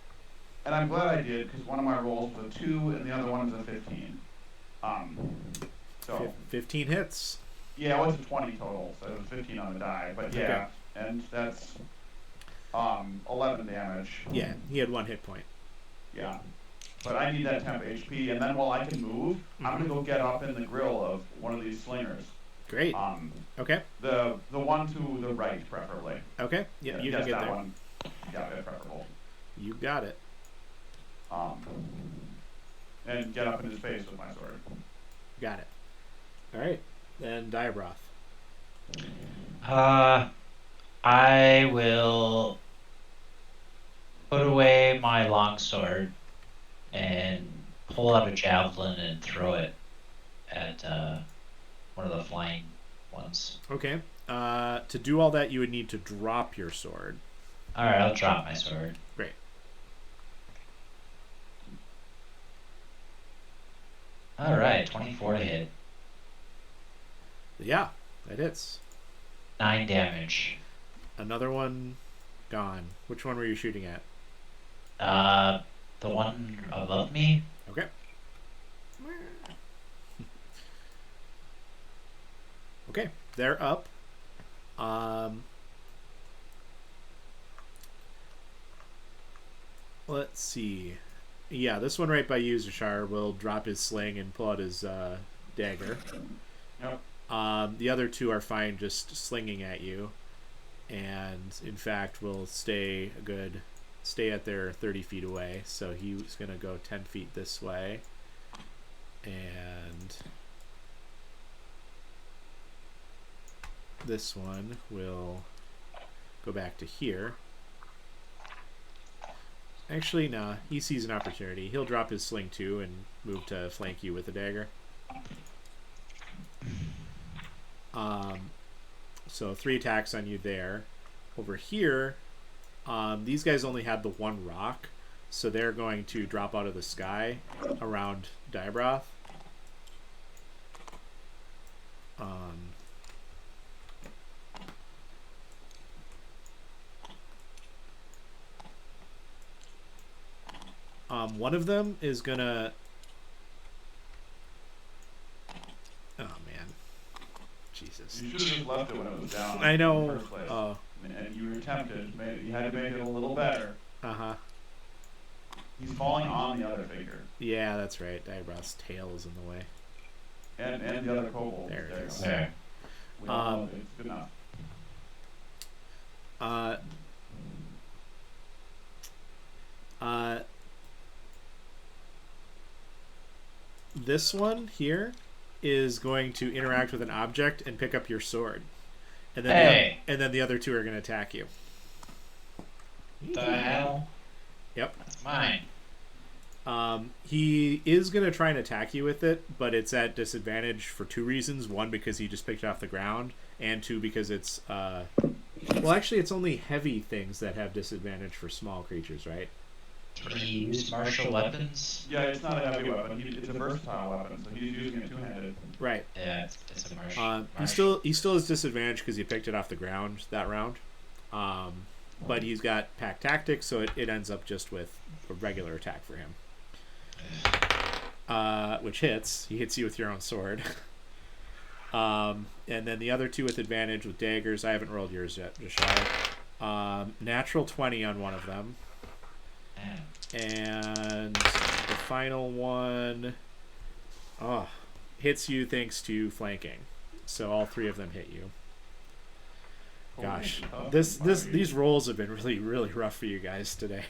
B: And I'm glad I did because one of my rolls was a 2 and the other one was a 15. So
A: 15 hits.
B: yeah, it was a 20 total, so it was 15 on the die. But yeah,
A: Okay.
B: and that's 11 damage.
A: Yeah, he had 1 hit point.
B: Yeah. But I need that temp HP, and then while I can move, I'm gonna go get up in the grill of one of these slingers.
A: Great. Okay.
B: The one to the right, preferably.
A: Okay. Yeah, you can
B: yes,
A: get
B: that
A: there.
B: one. Yeah, that's preferable.
A: You got it.
B: And get up in his face with my sword.
A: Got it. All right. Then Diabroth.
E: I will put away my longsword and pull out a javelin and throw it at one of the flying ones.
A: Okay. To do all that, you would need to drop your sword.
E: All right, I'll drop my sword.
A: Great.
E: All right, 24 to hit.
A: Yeah, that hits.
E: 9 damage.
A: Another one gone. Which one were you shooting at?
E: The one above me.
A: Okay. Okay, they're up. Let's see. Yeah, this one right by you, Zashar, will drop his sling and pull out his dagger.
B: Yep.
A: The other two are fine just slinging at you. And, in fact, will stay at their 30 feet away. So he's going to go 10 feet this way. And this one will go back to here. Actually, nah. He sees an opportunity. He'll drop his sling too and move to flank you with a dagger. So 3 attacks on you there. Over here, these guys only had the one rock, so they're going to drop out of the sky around Diabroth. One of them is gonna... Oh, man. Jesus.
B: You should have just left it when it was down.
A: I know.
B: In the first place.
A: Oh.
B: And you were tempted. You had to make it a little better.
A: Uh-huh.
B: He's falling on the other figure.
A: Yeah, that's right. Diabroth's tail is in the way.
B: And the other kobold.
A: There it is.
E: There.
B: We all know it's good enough.
A: This one here is going to interact with an object and pick up your sword. And then the other two are going to attack you.
E: The hell?
A: Yep.
E: That's mine.
A: He is going to try and attack you with it, but it's at disadvantage for 2 reasons. 1, because he just picked it off the ground, and 2, because it's... well, actually, it's only heavy things that have disadvantage for small creatures, right?
E: Can he use martial weapons?
B: Yeah, it's not a heavy weapon. It's a versatile weapon, so he's using it two-handed.
A: Right.
E: Yeah, it's a martial.
A: He still has disadvantage because he picked it off the ground that round. But he's got pack tactics, so it ends up just with a regular attack for him. Which hits. He hits you with your own sword. And then the other 2 with advantage with daggers. I haven't rolled yours yet, Jashai. Natural 20 on one of them. And the final one hits you thanks to flanking. So all 3 of them hit you. Gosh, these rolls have been really, really rough for you guys today.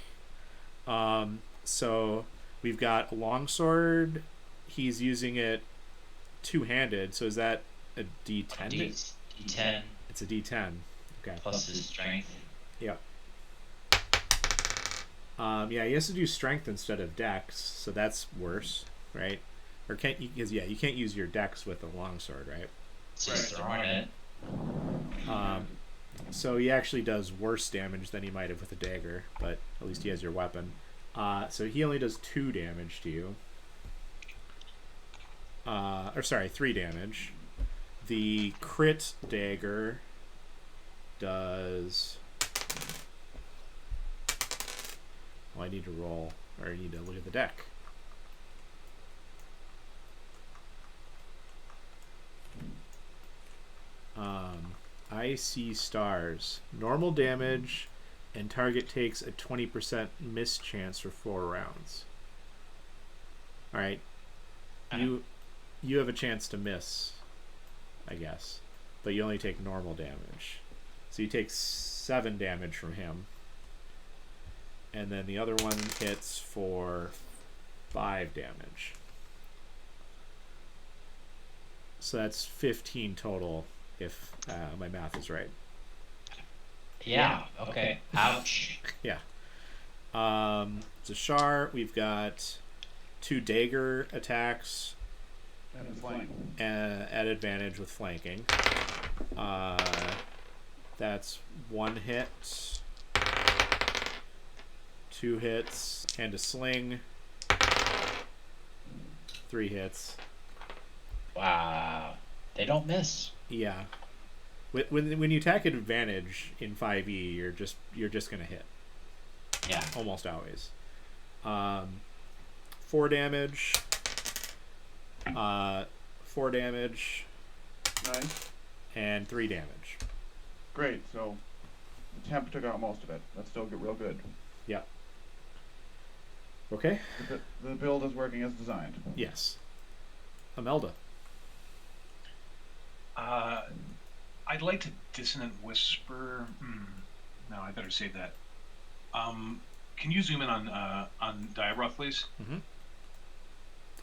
A: So we've got a longsword. He's using it two-handed. So is that a D10?
E: D10
A: It's a D10. Okay.
E: plus his strength.
A: Yep. Yeah, he has to do strength instead of dex, so that's worse, right? Or can't you? Because you can't use your dex with a longsword, right?
E: It's just throwing it.
A: So he actually does worse damage than he might have with a dagger, but at least he has your weapon. So he only does 2 damage to you. Or sorry, 3 damage. The crit dagger does... Well, I need to roll, or I need to look at the deck. I see stars. Normal damage, and target takes a 20% miss chance for 4 rounds. Alright. You have a chance to miss, I guess. But you only take normal damage. So you take 7 damage from him. And then the other one hits for 5 damage. So that's 15 total, if my math is right.
E: Yeah, okay. Ouch.
A: Yeah. Zashar, we've got 2 dagger attacks
B: And flank.
A: at advantage with flanking. That's 1 hit, 2 hits, and a sling. 3 hits.
E: Wow. They don't miss.
A: Yeah. When you attack at advantage in 5e, you're just gonna hit.
E: Yeah.
A: Almost always. 4 damage. 4 damage.
B: Nice.
A: And 3 damage.
B: Great. So the temp took out most of it. That's still real good.
A: Yep. Okay.
B: The build is working as designed.
A: Yes. Imelda.
C: I'd like to dissonant whisper. No, I better save that. Can you zoom in on Diabroth, please?
A: Mm-hmm.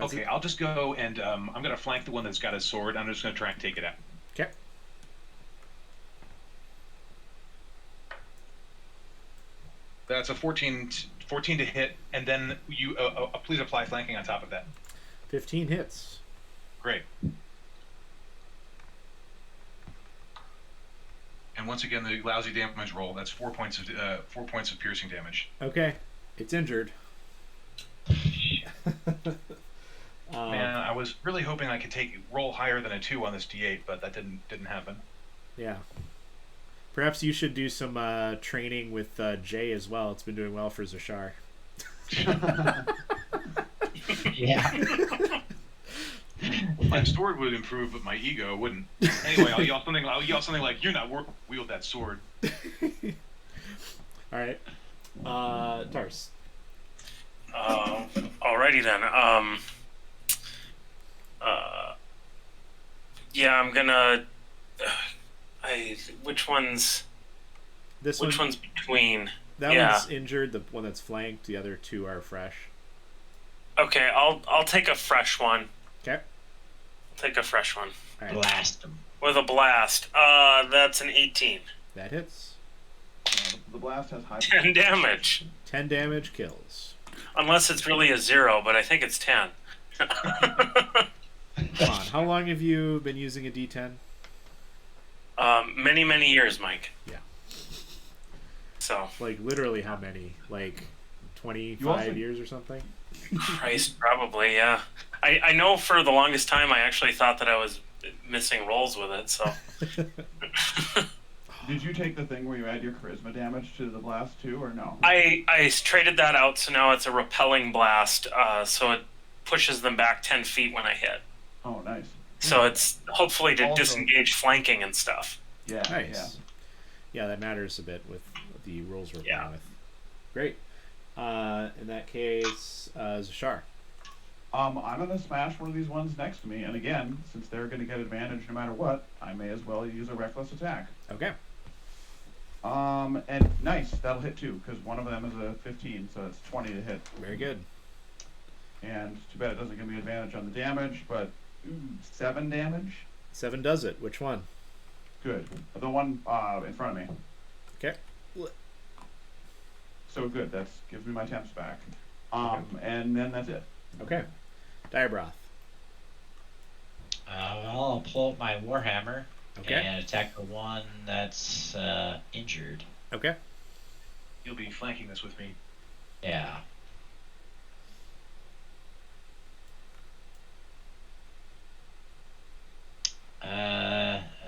C: Okay, I'll just go and I'm going to flank the one that's got a sword. I'm just going to try and take it out.
A: Okay.
C: That's a 14 to hit, and then you please apply flanking on top of that.
A: 15 hits.
C: Great. And once again, the lousy damage roll. That's 4 points of piercing damage.
A: Okay. It's injured.
C: Man, I was really hoping I could roll higher than a 2 on this D8, but that didn't happen.
A: Yeah. Perhaps you should do some training with Jay as well. It's been doing well for Zashar.
E: Yeah.
C: My sword would improve, but my ego wouldn't. Anyway, I'll yell something like, "You're not wield that sword."
A: All right. Tars.
D: Alrighty then. Yeah, I'm gonna. Which one's between?
A: That
D: Yeah.
A: one's injured. The one that's flanked. The other 2 are fresh.
D: Okay, I'll take a fresh one.
A: Okay.
D: Take a fresh one
A: All right.
E: Blast them.
D: with a blast. That's an 18.
A: That hits.
B: The blast has high
D: 10 damage.
A: 10 damage kills.
D: Unless it's really a 0, but I think it's 10.
A: Come on. How long have you been using a D10?
D: Many years, Mike.
A: Yeah.
D: So,
A: Like literally how many? Like 25
B: You also-
A: years or something?
D: Christ, probably, yeah. I know for the longest time I actually thought that I was missing rolls with it, so.
B: Did you take the thing where you add your charisma damage to the blast too, or no?
D: I traded that out, so now it's a repelling blast, so it pushes them back 10 feet when I hit.
B: Oh, nice.
D: So it's hopefully to
B: Also-
D: disengage flanking and stuff.
B: Yeah.
A: Nice. Yeah, that matters a bit with the rules we're
D: Yeah.
A: playing with. Great. In that case, Zashar.
B: I'm gonna smash one of these ones next to me, and again, since they're gonna get advantage no matter what, I may as well use a reckless attack.
A: Okay.
B: And nice, that'll hit too, because one of them is a 15, so it's 20 to hit.
A: Very good.
B: And too bad it doesn't give me advantage on the damage, but 7 damage.
A: 7 does it. Which one?
B: Good. The one in front of me.
A: Okay.
B: So good. That gives me my temps back. And then that's it.
A: Okay. Diabroth.
E: I'll pull up my Warhammer
A: Okay.
E: and attack the one that's injured.
A: Okay.
C: You'll be flanking this with me.
E: Yeah.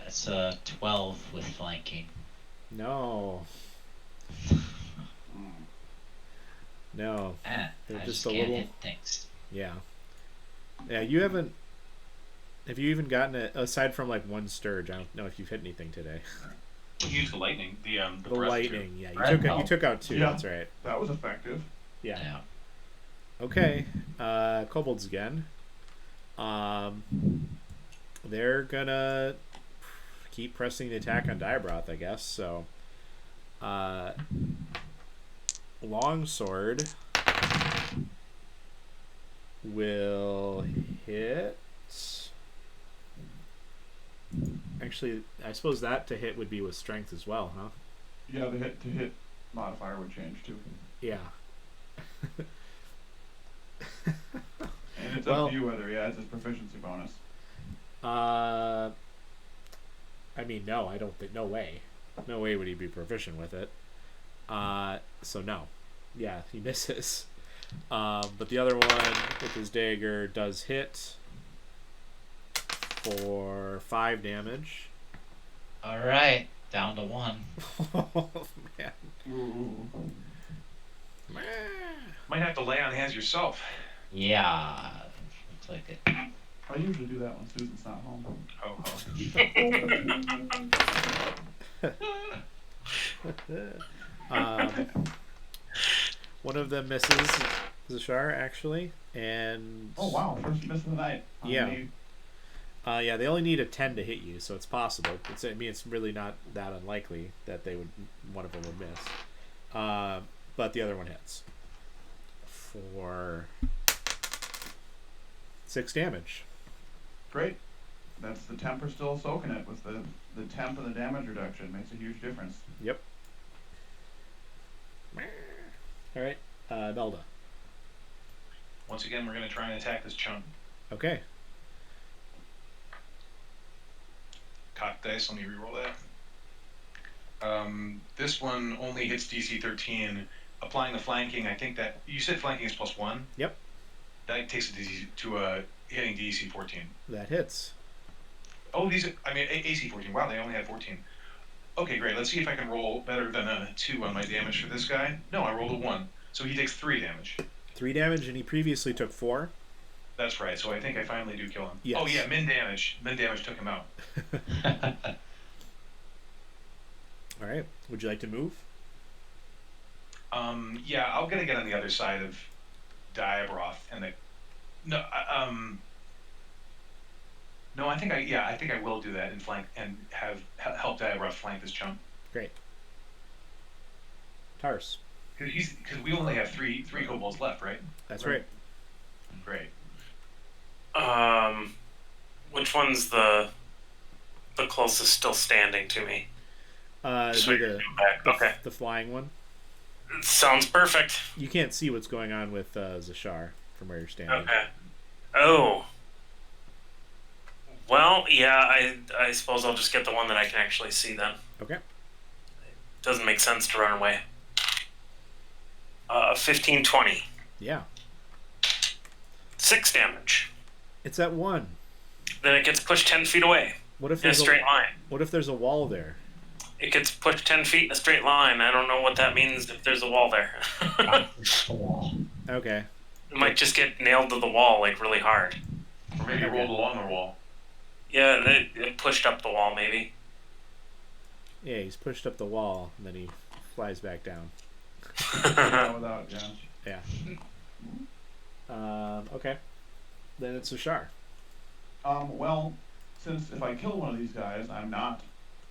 E: It's a 12 with flanking.
A: No. No. They're
E: I
A: just
E: just
A: a
E: can't
A: little.
E: hit things.
A: Yeah. Yeah. You haven't. Have you even gotten it aside from like one stirge? I don't know if you've hit anything today.
C: You use the lightning, the
A: The
C: breath
A: lightning. Yeah.
E: Breath
A: You
E: help.
A: took out 2.
B: Yeah.
A: That's right.
B: That was effective.
A: Yeah.
E: Yeah.
A: Okay. Kobolds again. They're gonna keep pressing the attack on Diabroth, I guess. So, longsword will hit. Actually, I suppose that to hit would be with strength as well, huh?
B: Yeah, the hit to hit modifier would change too.
A: Yeah.
B: And it's
A: Well-
B: up to you whether he adds his proficiency bonus.
A: I mean, no, I don't think. No way. No way would he be proficient with it. So no. Yeah, he misses. But the other one with his dagger does hit for 5 damage.
E: Alright, down to 1.
A: Oh, man.
B: Ooh.
C: Might have to lay on hands yourself.
E: Yeah. Looks like it.
B: I usually do that when Susan's not home.
A: One of them misses Zashar, actually. And.
B: Oh wow, first miss of the night.
A: Yeah.
B: Me.
A: Yeah, they only need a 10 to hit you, so it's possible. I mean, it's really not that unlikely that one of them would miss. But the other one hits for 6 damage.
B: Great. That's the temper still soaking it with the temp and the damage reduction. Makes a huge difference.
A: Yep. All right, Melda.
C: Once again, we're going to try and attack this chunk.
A: Okay.
C: Cock dice, let me reroll that. This one only hits DC 13. Applying the flanking, I think that you said flanking is +1.
A: Yep.
C: That takes it to hitting DC 14.
A: That hits.
C: Oh, AC 14. Wow, they only had 14. Okay, great. Let's see if I can roll better than a 2 on my damage for this guy. No, I rolled a 1, so he takes 3 damage.
A: 3 damage, and he previously took 4.
C: That's right. So I think I finally do kill him.
A: Yes.
C: Oh yeah, min damage. Min damage took him out.
A: All right. Would you like to move?
C: Yeah, I'm gonna get on the other side of Diabroth and no, I think I will do that and flank and help Diabroth flank this chunk.
A: Great. Tars.
C: Because we only have three kobolds left, right?
A: That's right.
C: Great.
D: Which one's the closest still standing to me?
A: It'd
D: So
A: be
D: you're back. Okay.
A: the flying one.
D: Sounds perfect.
A: You can't see what's going on with Zashar from where you're standing.
D: Okay. Oh. Well, yeah, I suppose I'll just get the one that I can actually see then.
A: Okay.
D: Doesn't make sense to run away. 15-20.
A: Yeah.
D: 6 damage.
A: It's at 1.
D: Then it gets pushed 10 feet away
A: What if
D: in a
A: there's
D: straight line.
A: What if there's a wall there?
D: It gets pushed 10 feet in a straight line. I don't know what that means if there's a wall there.
A: Okay.
D: It might just get nailed to the wall, like, really hard.
C: Or maybe
A: Okay.
C: rolled along the wall.
D: Yeah, it pushed up the wall, maybe.
A: Yeah, he's pushed up the wall and then he flies back down.
B: Without, yeah.
A: Yeah. Okay. Then it's Zashar.
B: Well, since if I kill one of these guys, I'm not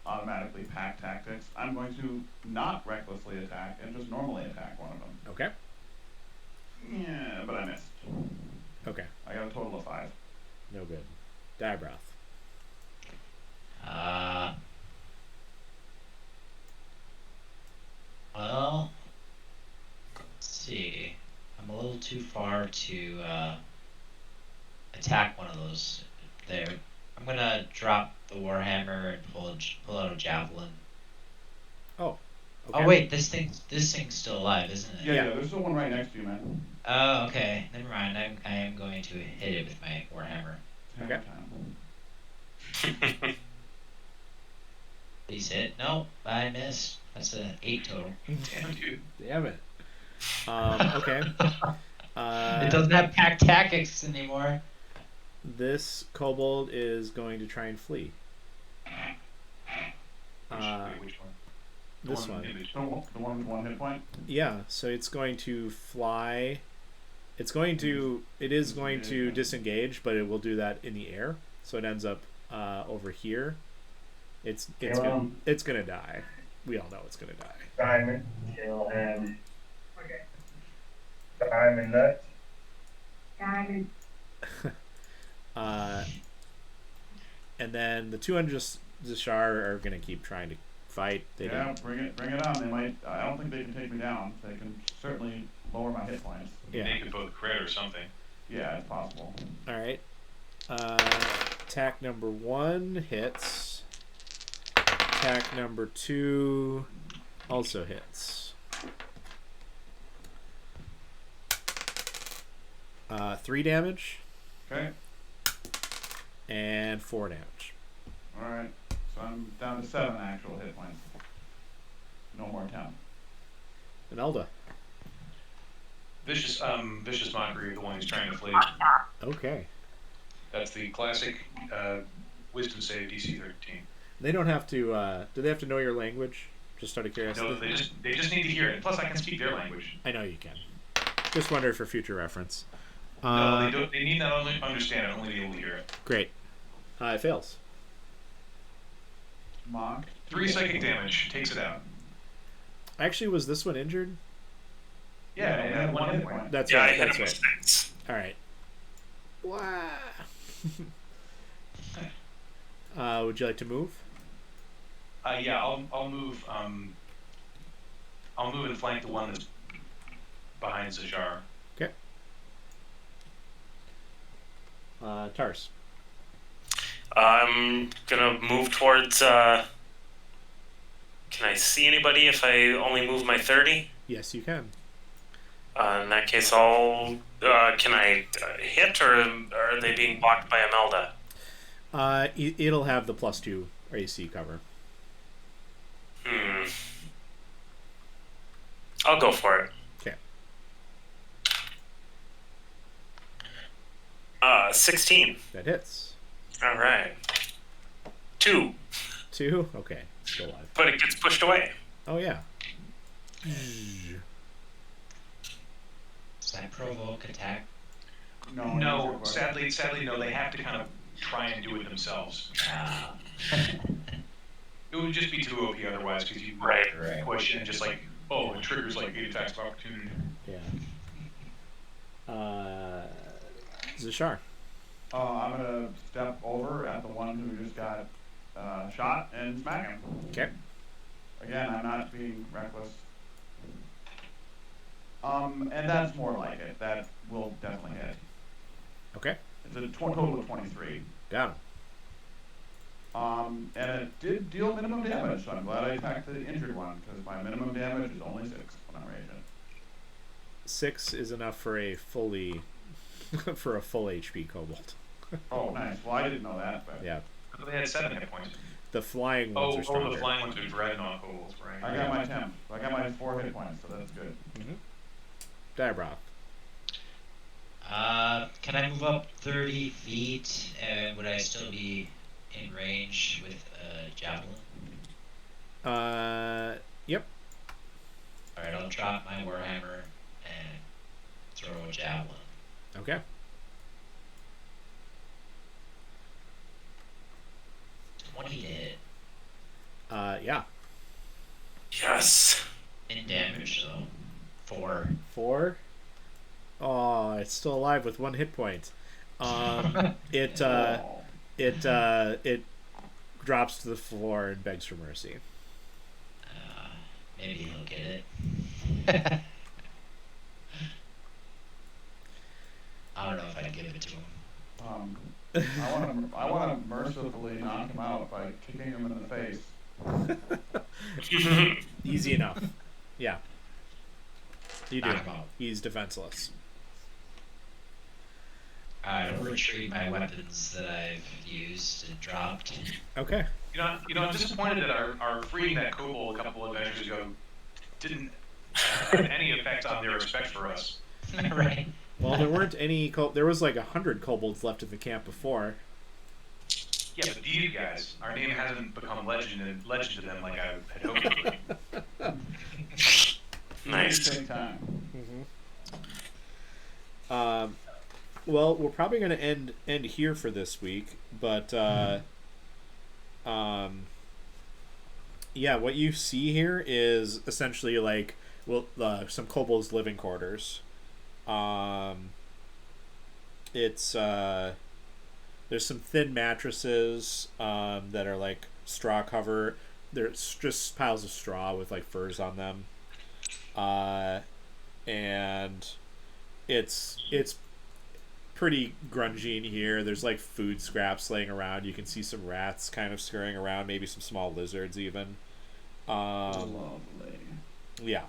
B: automatically pack tactics. I'm going to not recklessly attack and just normally attack one of them.
A: Okay.
B: Yeah, but I missed.
A: Okay.
B: I got a total of 5.
A: No good. Diabroth.
E: Well, let's see. I'm a little too far to attack one of those there. I'm gonna drop the warhammer and pull out a javelin.
A: Oh.
E: Oh wait, this thing's still alive, isn't it?
B: Yeah, there's still one right next to you, man.
E: Oh, okay. Never mind. I am going to hit it with my warhammer.
A: Okay.
B: Time.
E: Please hit. No, I missed. That's an 8 total.
C: Damn, dude.
A: Damn it. Okay.
E: It doesn't have pack tactics anymore.
A: This kobold is going to try and flee.
C: Which one?
A: This one.
B: The one with 1 hit point?
A: Yeah, so it's going to fly. It is going to disengage, but it will do that in the air. So it ends up over here. It's gonna die. We all know it's gonna die.
F: Diamond, kill him. Okay. Diamond nuts. Diamond.
A: And then the 200 Zashar are gonna keep trying to fight.
B: Bring it on. They might. I don't think they can take me down. They can certainly lower my hit points.
A: Yeah.
C: They could both crit or something.
B: Yeah, it's possible.
A: All right. Attack number 1 hits. Attack number 2 also hits. 3 damage.
B: Okay.
A: And 4 damage.
B: All right. So I'm down to 7 actual hit points. No more 10.
A: And Elda.
C: Vicious mockery, the one who's trying to flee.
A: Okay.
C: That's the classic wisdom save DC 13.
A: They don't have to. Do they have to know your language? Just out of curiosity.
C: No, they just need to hear it. Plus, I can speak their language.
A: I know you can. Just wonder for future reference.
C: No, they don't. They need not only understand it, only be able to hear it.
A: Great. It fails.
B: Mock.
C: 3 psychic damage takes it out.
A: Actually, was this one injured?
B: Yeah, it had 1 hit point.
A: That's
D: Yeah, I
A: right.
D: hit
A: That's
D: him with
A: right.
D: 6.
A: All right. Wow. Would you like to move?
C: Yeah, I'll move. I'll move and flank the one that's behind Zajar.
A: Okay. Tars.
D: I'm gonna move towards. Can I see anybody if I only move my 30?
A: Yes, you can.
D: In that case, I'll. Can I hit, or are they being blocked by Imelda?
A: It'll have the +2 AC cover.
D: I'll go for it.
A: Okay.
D: 16.
A: That hits.
D: All right. 2.
A: 2? Okay. Still alive.
D: But it gets pushed away.
A: Oh, yeah.
E: Does that provoke attack?
C: No, sadly, no. They have to kind of try and do it themselves. It would just be too OP otherwise, because you
D: Right.
C: push and just like, oh, it triggers like 8 attacks of opportunity.
A: Yeah. Zashar.
B: I'm gonna step over at the one who just got shot and smack him.
A: Okay.
B: Again, I'm not being reckless. And that's more like it. That will definitely hit.
A: Okay.
B: It's a total of 23.
A: Got him.
B: And it did deal minimum damage, so I'm glad I attacked the injured one, because my minimum damage is only 6 when I'm raging.
A: 6 is enough for a fully for a full HP kobold.
B: Oh, nice. Well, I didn't know that, but
A: Yeah.
C: They had 7 hit points.
A: The flying ones are stronger.
C: The flying ones are dreadnought kobolds, right?
B: I got my 10. So I got my 4 hit points, so that's good.
A: Diabroth.
E: Can I move up 30 feet, and would I still be in range with a javelin?
A: Yep.
E: Alright, I'll drop my warhammer and throw a javelin.
A: Okay.
E: To hit.
A: Yeah.
D: Yes.
E: In damage, though. 4.
A: 4. Oh, it's still alive with 1 hit point. It it drops to the floor and begs for mercy.
E: Maybe he'll get it. I don't know if I'd give it to him.
B: I want to mercifully knock him out by kicking him in the face.
A: Easy enough. Yeah. You do.
E: Knock him out.
A: He's defenseless.
E: I'll retrieve my weapons that I've used and dropped.
A: Okay.
C: I'm disappointed that our freeing that kobold a couple adventures ago didn't have any effect on their respect for us.
E: Right.
A: Well, there weren't any. There was like 100 kobolds left in the camp before.
C: Yeah, but these guys, our name hasn't become legend to them like I had hoped it would.
D: Nice.
B: Take time.
A: Well, we're probably going to end here for this week, but yeah, what you see here is essentially like some kobolds' living quarters. It's there's some thin mattresses that are like straw cover. There's just piles of straw with like furs on them, and it's pretty grungy in here. There's like food scraps laying around. You can see some rats kind of scurrying around, maybe some small lizards even.
B: Lovely.
A: Yeah.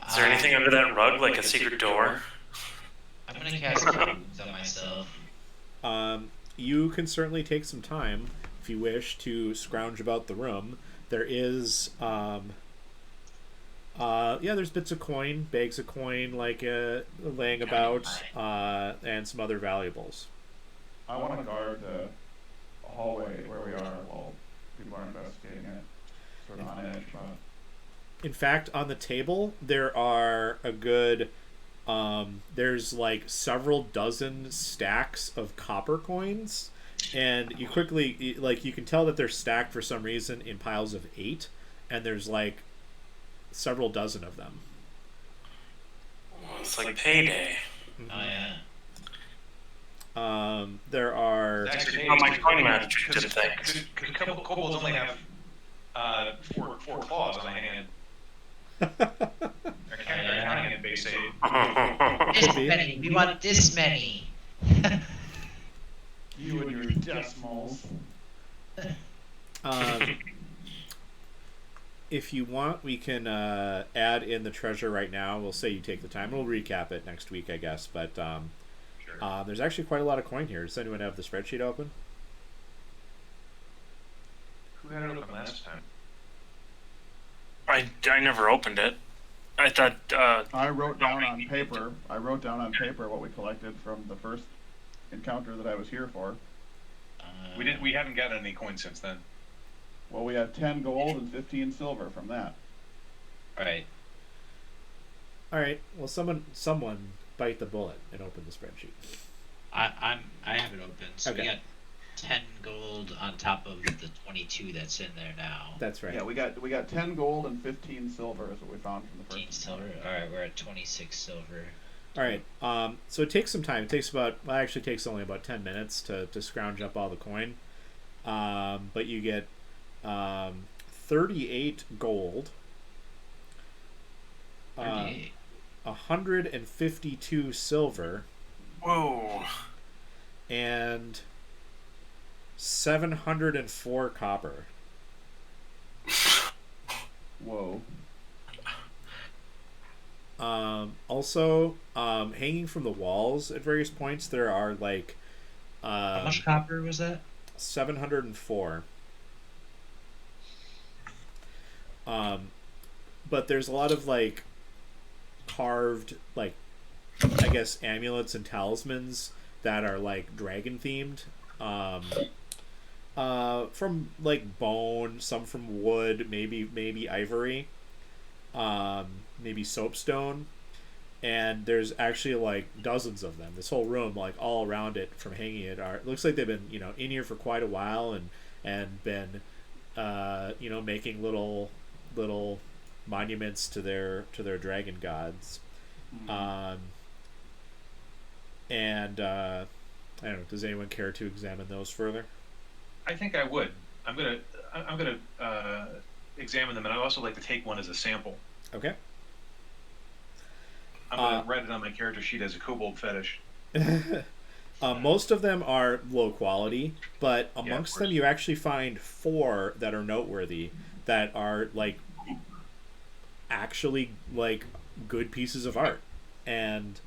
D: Is there anything under that rug, like a secret door?
E: I'm gonna cast wounds on myself.
A: You can certainly take some time if you wish to scrounge about the room. There is there's bits of coin, bags of coin like laying about, and some other valuables.
B: I want to guard the hallway where we are while people are investigating it. Sort of on edge about it.
A: In fact, on the table there are a good there's like several dozen stacks of copper coins, and you quickly you can tell that they're stacked for some reason in piles of 8, and there's like several dozen of them.
D: It's like payday.
E: Oh yeah.
A: There are
C: Actually,
D: Oh, my coin match did things.
C: Because kobolds only have four claws on the hand. They're counting at base 8.
E: This many. We want this many.
B: You and your decimals.
A: If you want, we can add in the treasure right now. We'll say you take the time. We'll recap it next week, I guess. But
C: Sure.
A: there's actually quite a lot of coin here. Does anyone have the spreadsheet open?
C: Who had it open last time?
D: I never opened it. I thought.
B: I wrote down on paper what we collected from the first encounter that I was here for.
C: We haven't gotten any coins since then.
B: Well, we had 10 gold and 15 silver from that.
E: Right.
A: All right. Well, someone bite the bullet and open the spreadsheet.
E: I have it open. So
A: Okay.
E: we got 10 gold on top of the 22 that's in there now.
A: That's right.
B: Yeah, we got 10 gold and 15 silver is what we found from the
E: 15
B: first.
E: silver. All right, we're at 26 silver.
A: All right. So it takes some time. It takes actually takes only about 10 minutes to scrounge up all the coin. But you get 38 gold,
E: 38.
A: 152 silver,
D: Whoa.
A: and 704 copper.
B: Whoa.
A: Also, hanging from the walls at various points, there are like
E: How much copper was that?
A: 704. But there's a lot of like carved, like, I guess, amulets and talismans that are like dragon themed. From like bone, some from wood, maybe ivory, maybe soapstone, and there's actually like dozens of them. This whole room, like all around it, from hanging it, it looks like they've been in here for quite a while and been making little monuments to their dragon gods. And I don't know. Does anyone care to examine those further?
C: I think I would. I'm gonna examine them, and I'd also like to take one as a sample.
A: Okay.
C: I'm gonna write it on my character sheet as a kobold fetish.
A: Most of them are low quality, but amongst them
C: course.
A: you actually find 4 that are noteworthy, that are like actually like good pieces of art, and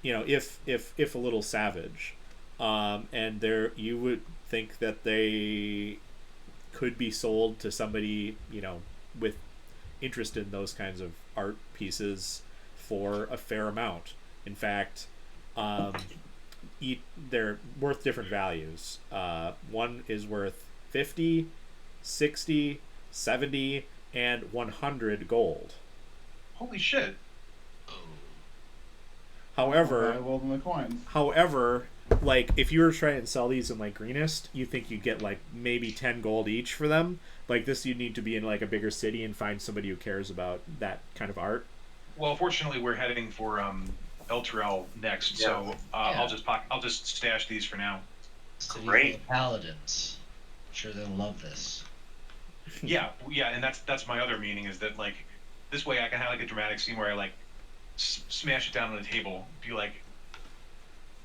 A: if a little savage, and there you would think that they could be sold to somebody with interest in those kinds of art pieces for a fair amount. In fact, they're worth different values. One is worth 50, 60, 70, and 100 gold.
C: Holy shit!
A: However,
B: Well, than the coins.
A: like if you were trying to sell these in like Greenest, you think you'd get like maybe 10 gold each for them. Like this, you'd need to be in like a bigger city and find somebody who cares about that kind of art.
C: Well, fortunately, we're heading for Elturel next, so
E: Yeah.
C: I'll just stash these for now.
D: Great.
E: City full of paladins. I'm sure they'll love this.
C: Yeah, and that's my other meaning is that like this way I can have like a dramatic scene where I like smash it down on the table, be like,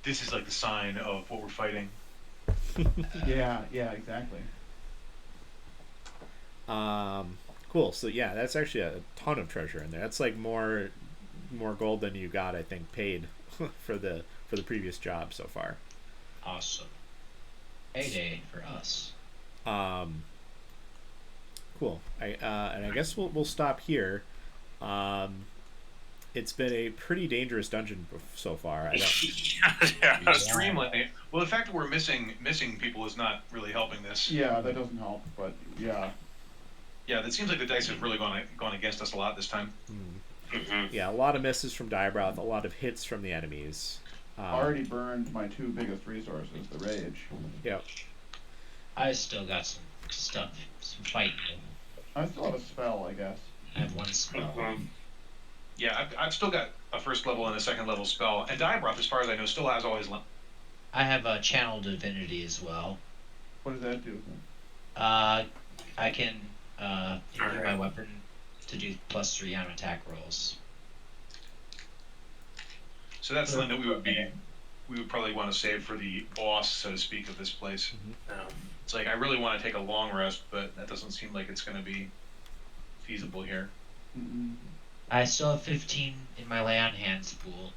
C: this is like the sign of what we're fighting.
B: Yeah, exactly.
A: Cool. So yeah, that's actually a ton of treasure in there. That's like more gold than you got, I think, paid for the previous job so far.
E: Awesome. Payday for us.
A: Cool. And I guess we'll stop here. It's been a pretty dangerous dungeon so far. I don't.
D: Yeah.
C: Extremely. Well, the fact that we're missing people is not really helping this.
B: Yeah, that doesn't help, but yeah.
C: Yeah, that seems like the dice have really gone against us a lot this time.
A: Yeah, a lot of misses from Diabroth, a lot of hits from the enemies.
B: Already burned my 2 biggest resources, the rage.
A: Yep.
E: I still got some stuff, some fighting.
B: I still have a spell, I guess.
E: I have 1 spell.
C: Yeah, I've still got a first level and a second level spell, and Diabroth, as far as I know, still has always.
E: I have a channel divinity as well.
B: What does that do?
E: I can use my weapon to do +3 on attack rolls.
C: So that's something that we would probably want to save for the boss, so to speak, of this place. It's like I really want to take a long rest, but that doesn't seem like it's going to be feasible here.
B: Mm-mm.
E: I still have 15 in my lay on hands pool.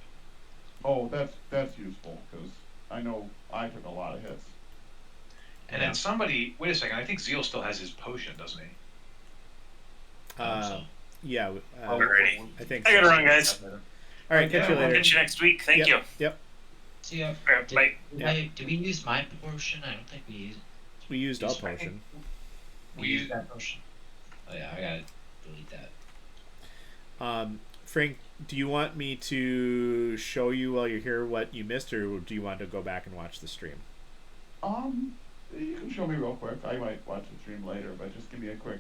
B: Oh, that's useful, because I know I took a lot of hits.
C: And then somebody, wait a second, I think Zeal still has his potion, doesn't he?
E: So.
A: Yeah.
D: Alrighty.
A: I think.
D: I gotta run, guys.
A: All right, catch you
D: We'll
A: later.
D: catch you next week. Thank you.
A: Yep.
E: See ya.
D: Alright, bye.
E: Did we use my potion? I don't think we used.
A: We used all potion.
E: We used that potion. Oh yeah, I gotta delete that.
A: Frank, do you want me to show you while you're here what you missed, or do you want to go back and watch the stream?
B: You can show me real quick. I might watch the stream later, but just give me a quick.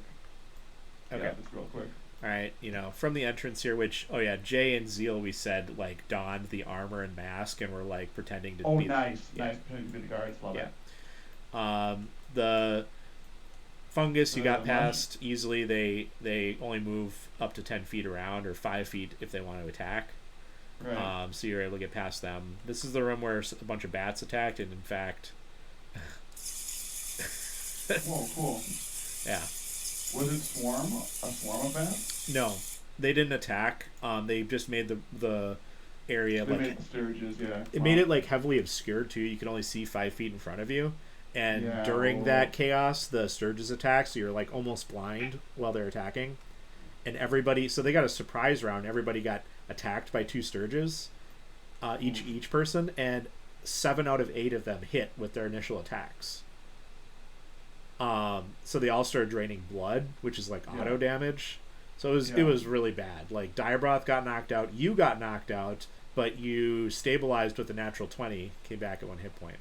A: Okay.
B: Yeah, just real quick.
A: All right, from the entrance here, which Jay and Zeal, we said like donned the armor and mask and were like pretending to be.
B: Nice,
A: yeah.
B: nice. Pretending to be the guards. Love
A: Yeah.
B: it.
A: The fungus you got
B: The
A: past easily. They only move up to 10 feet around, or 5 feet if they want to attack.
B: Right.
A: So you're able to get past them. This is the room where a bunch of bats attacked, and in fact.
B: Whoa, cool.
A: Yeah.
B: Was it a swarm of bats?
A: No, they didn't attack. They just made the area
B: They
A: like
B: made the stirges, yeah.
A: it made it like heavily obscured too. You can only see 5 feet in front of you, and
B: Yeah,
A: during
B: well-
A: that chaos, the stirges attack. So you're like almost blind while they're attacking, and everybody. So they got a surprise round. Everybody got attacked by 2 stirges, each person, and 7 out of 8 of them hit with their initial attacks. So they all started draining blood, which is like auto damage. So it was really bad. Like Diabroth got knocked out, you got knocked out, but you stabilized with a natural 20, came back at 1 hit point.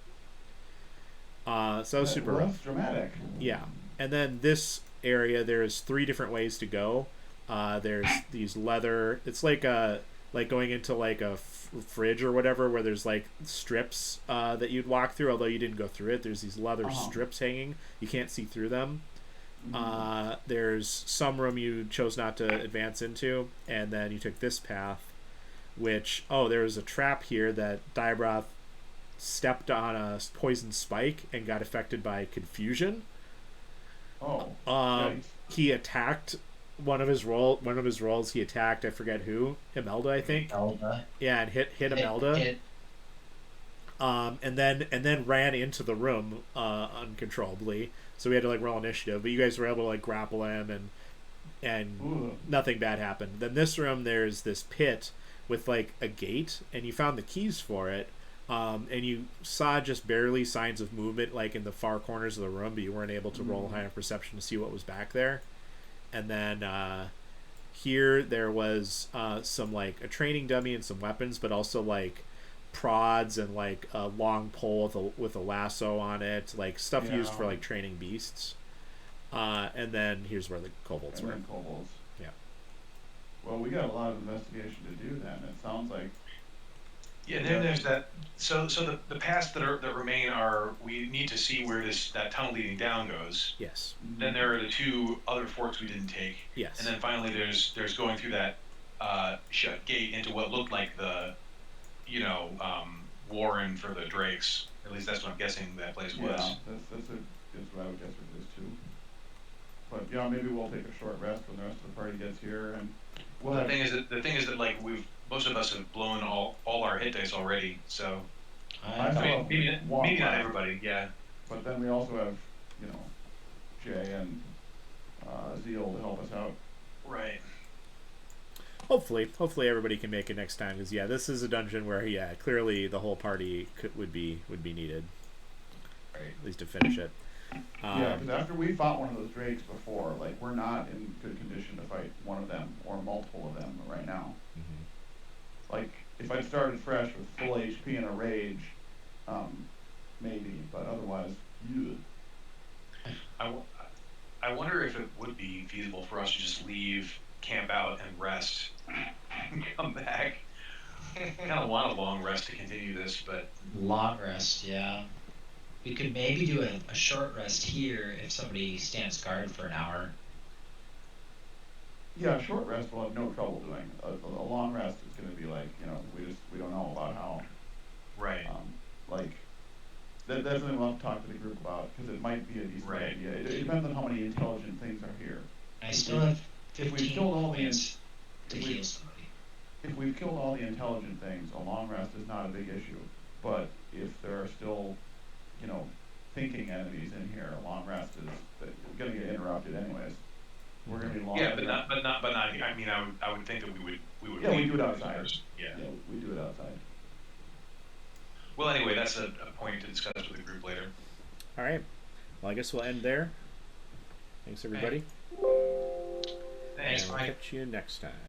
A: So it was super rough.
B: That's dramatic.
A: Yeah, and then this area, there's 3 different ways to go. There's these leather. It's like like going into like a fridge or whatever, where there's like strips that you'd walk through. Although you didn't go through it, there's these leather strips hanging. You can't see through them. There's some room you chose not to advance into, and then you took this path, which there was a trap here that Diabroth stepped on a poison spike and got affected by confusion. He attacked one of his rolls. He attacked, I forget who, Imelda, I think.
E: Imelda.
A: Yeah, and hit Imelda. And then ran into the room uncontrollably. So we had to like roll initiative, but you guys were able to like grapple him, and nothing bad happened. Then this room, there's this pit with like a gate, and you found the keys for it. And you saw just barely signs of movement like in the far corners of the room, but you weren't able to roll high enough perception to see what was back there. And then here there was some like a training dummy and some weapons, but also like prods and like a long pole with a lasso on it, like stuff used for like training beasts. And then here's where the kobolds were.
B: Kobolds.
A: Yeah.
B: Well, we got a lot of investigation to do then. It sounds like.
C: Yeah, then there's that. So the paths that remain are, we need to see where that tunnel leading down goes.
A: Yes.
C: Then there are the two other forks we didn't take.
A: Yes.
C: And then finally there's going through that shut gate into what looked like the warren for the drakes. At least that's what I'm guessing that place was.
B: Yeah, that's what I would guess it is too. But yeah, maybe we'll take a short rest when the rest of the party gets here, and
C: the thing is that like most of us have blown all our hit dice already, so maybe not everybody, yeah.
B: But then we also have Jay and Zeal to help us out.
C: Right.
A: Hopefully everybody can make it next time, because this is a dungeon where clearly the whole party would be needed,
E: Right.
A: at least to finish it.
B: Yeah, because after we fought one of those drakes before, like we're not in good condition to fight one of them or multiple of them right now. Like if I'd started fresh with full HP and a rage, maybe, but otherwise,
C: I wonder if it would be feasible for us to just leave, camp out, and rest, and come back. I kind of want a long rest to continue this, but
E: Long rest, yeah. We could maybe do a short rest here if somebody stands guard for an hour.
B: yeah, a short rest we'll have no trouble doing. A long rest is going to be like we don't know about how.
C: right.
B: Like that's something we'll have to talk to the group about, because it might be a decent idea. It depends on how many intelligent things are here.
E: I still have
B: If we've
E: 15
B: killed all the
E: points to
B: if we-
E: heal somebody.
B: If we've killed all the intelligent things, a long rest is not a big issue. But if there are still, thinking enemies in here, a long rest is going to get interrupted anyways. We're going to be long.
C: Yeah, but not. I mean, I would think that we would.
B: Yeah, we
C: leave
B: do it outside.
C: first. Yeah.
B: Yeah, we do it outside.
C: Well, anyway, that's a point to discuss with the group later.
A: All right. Well, I guess we'll end there. Thanks, everybody.
C: Thanks,
A: And we'll
C: Mike.
A: catch you next time.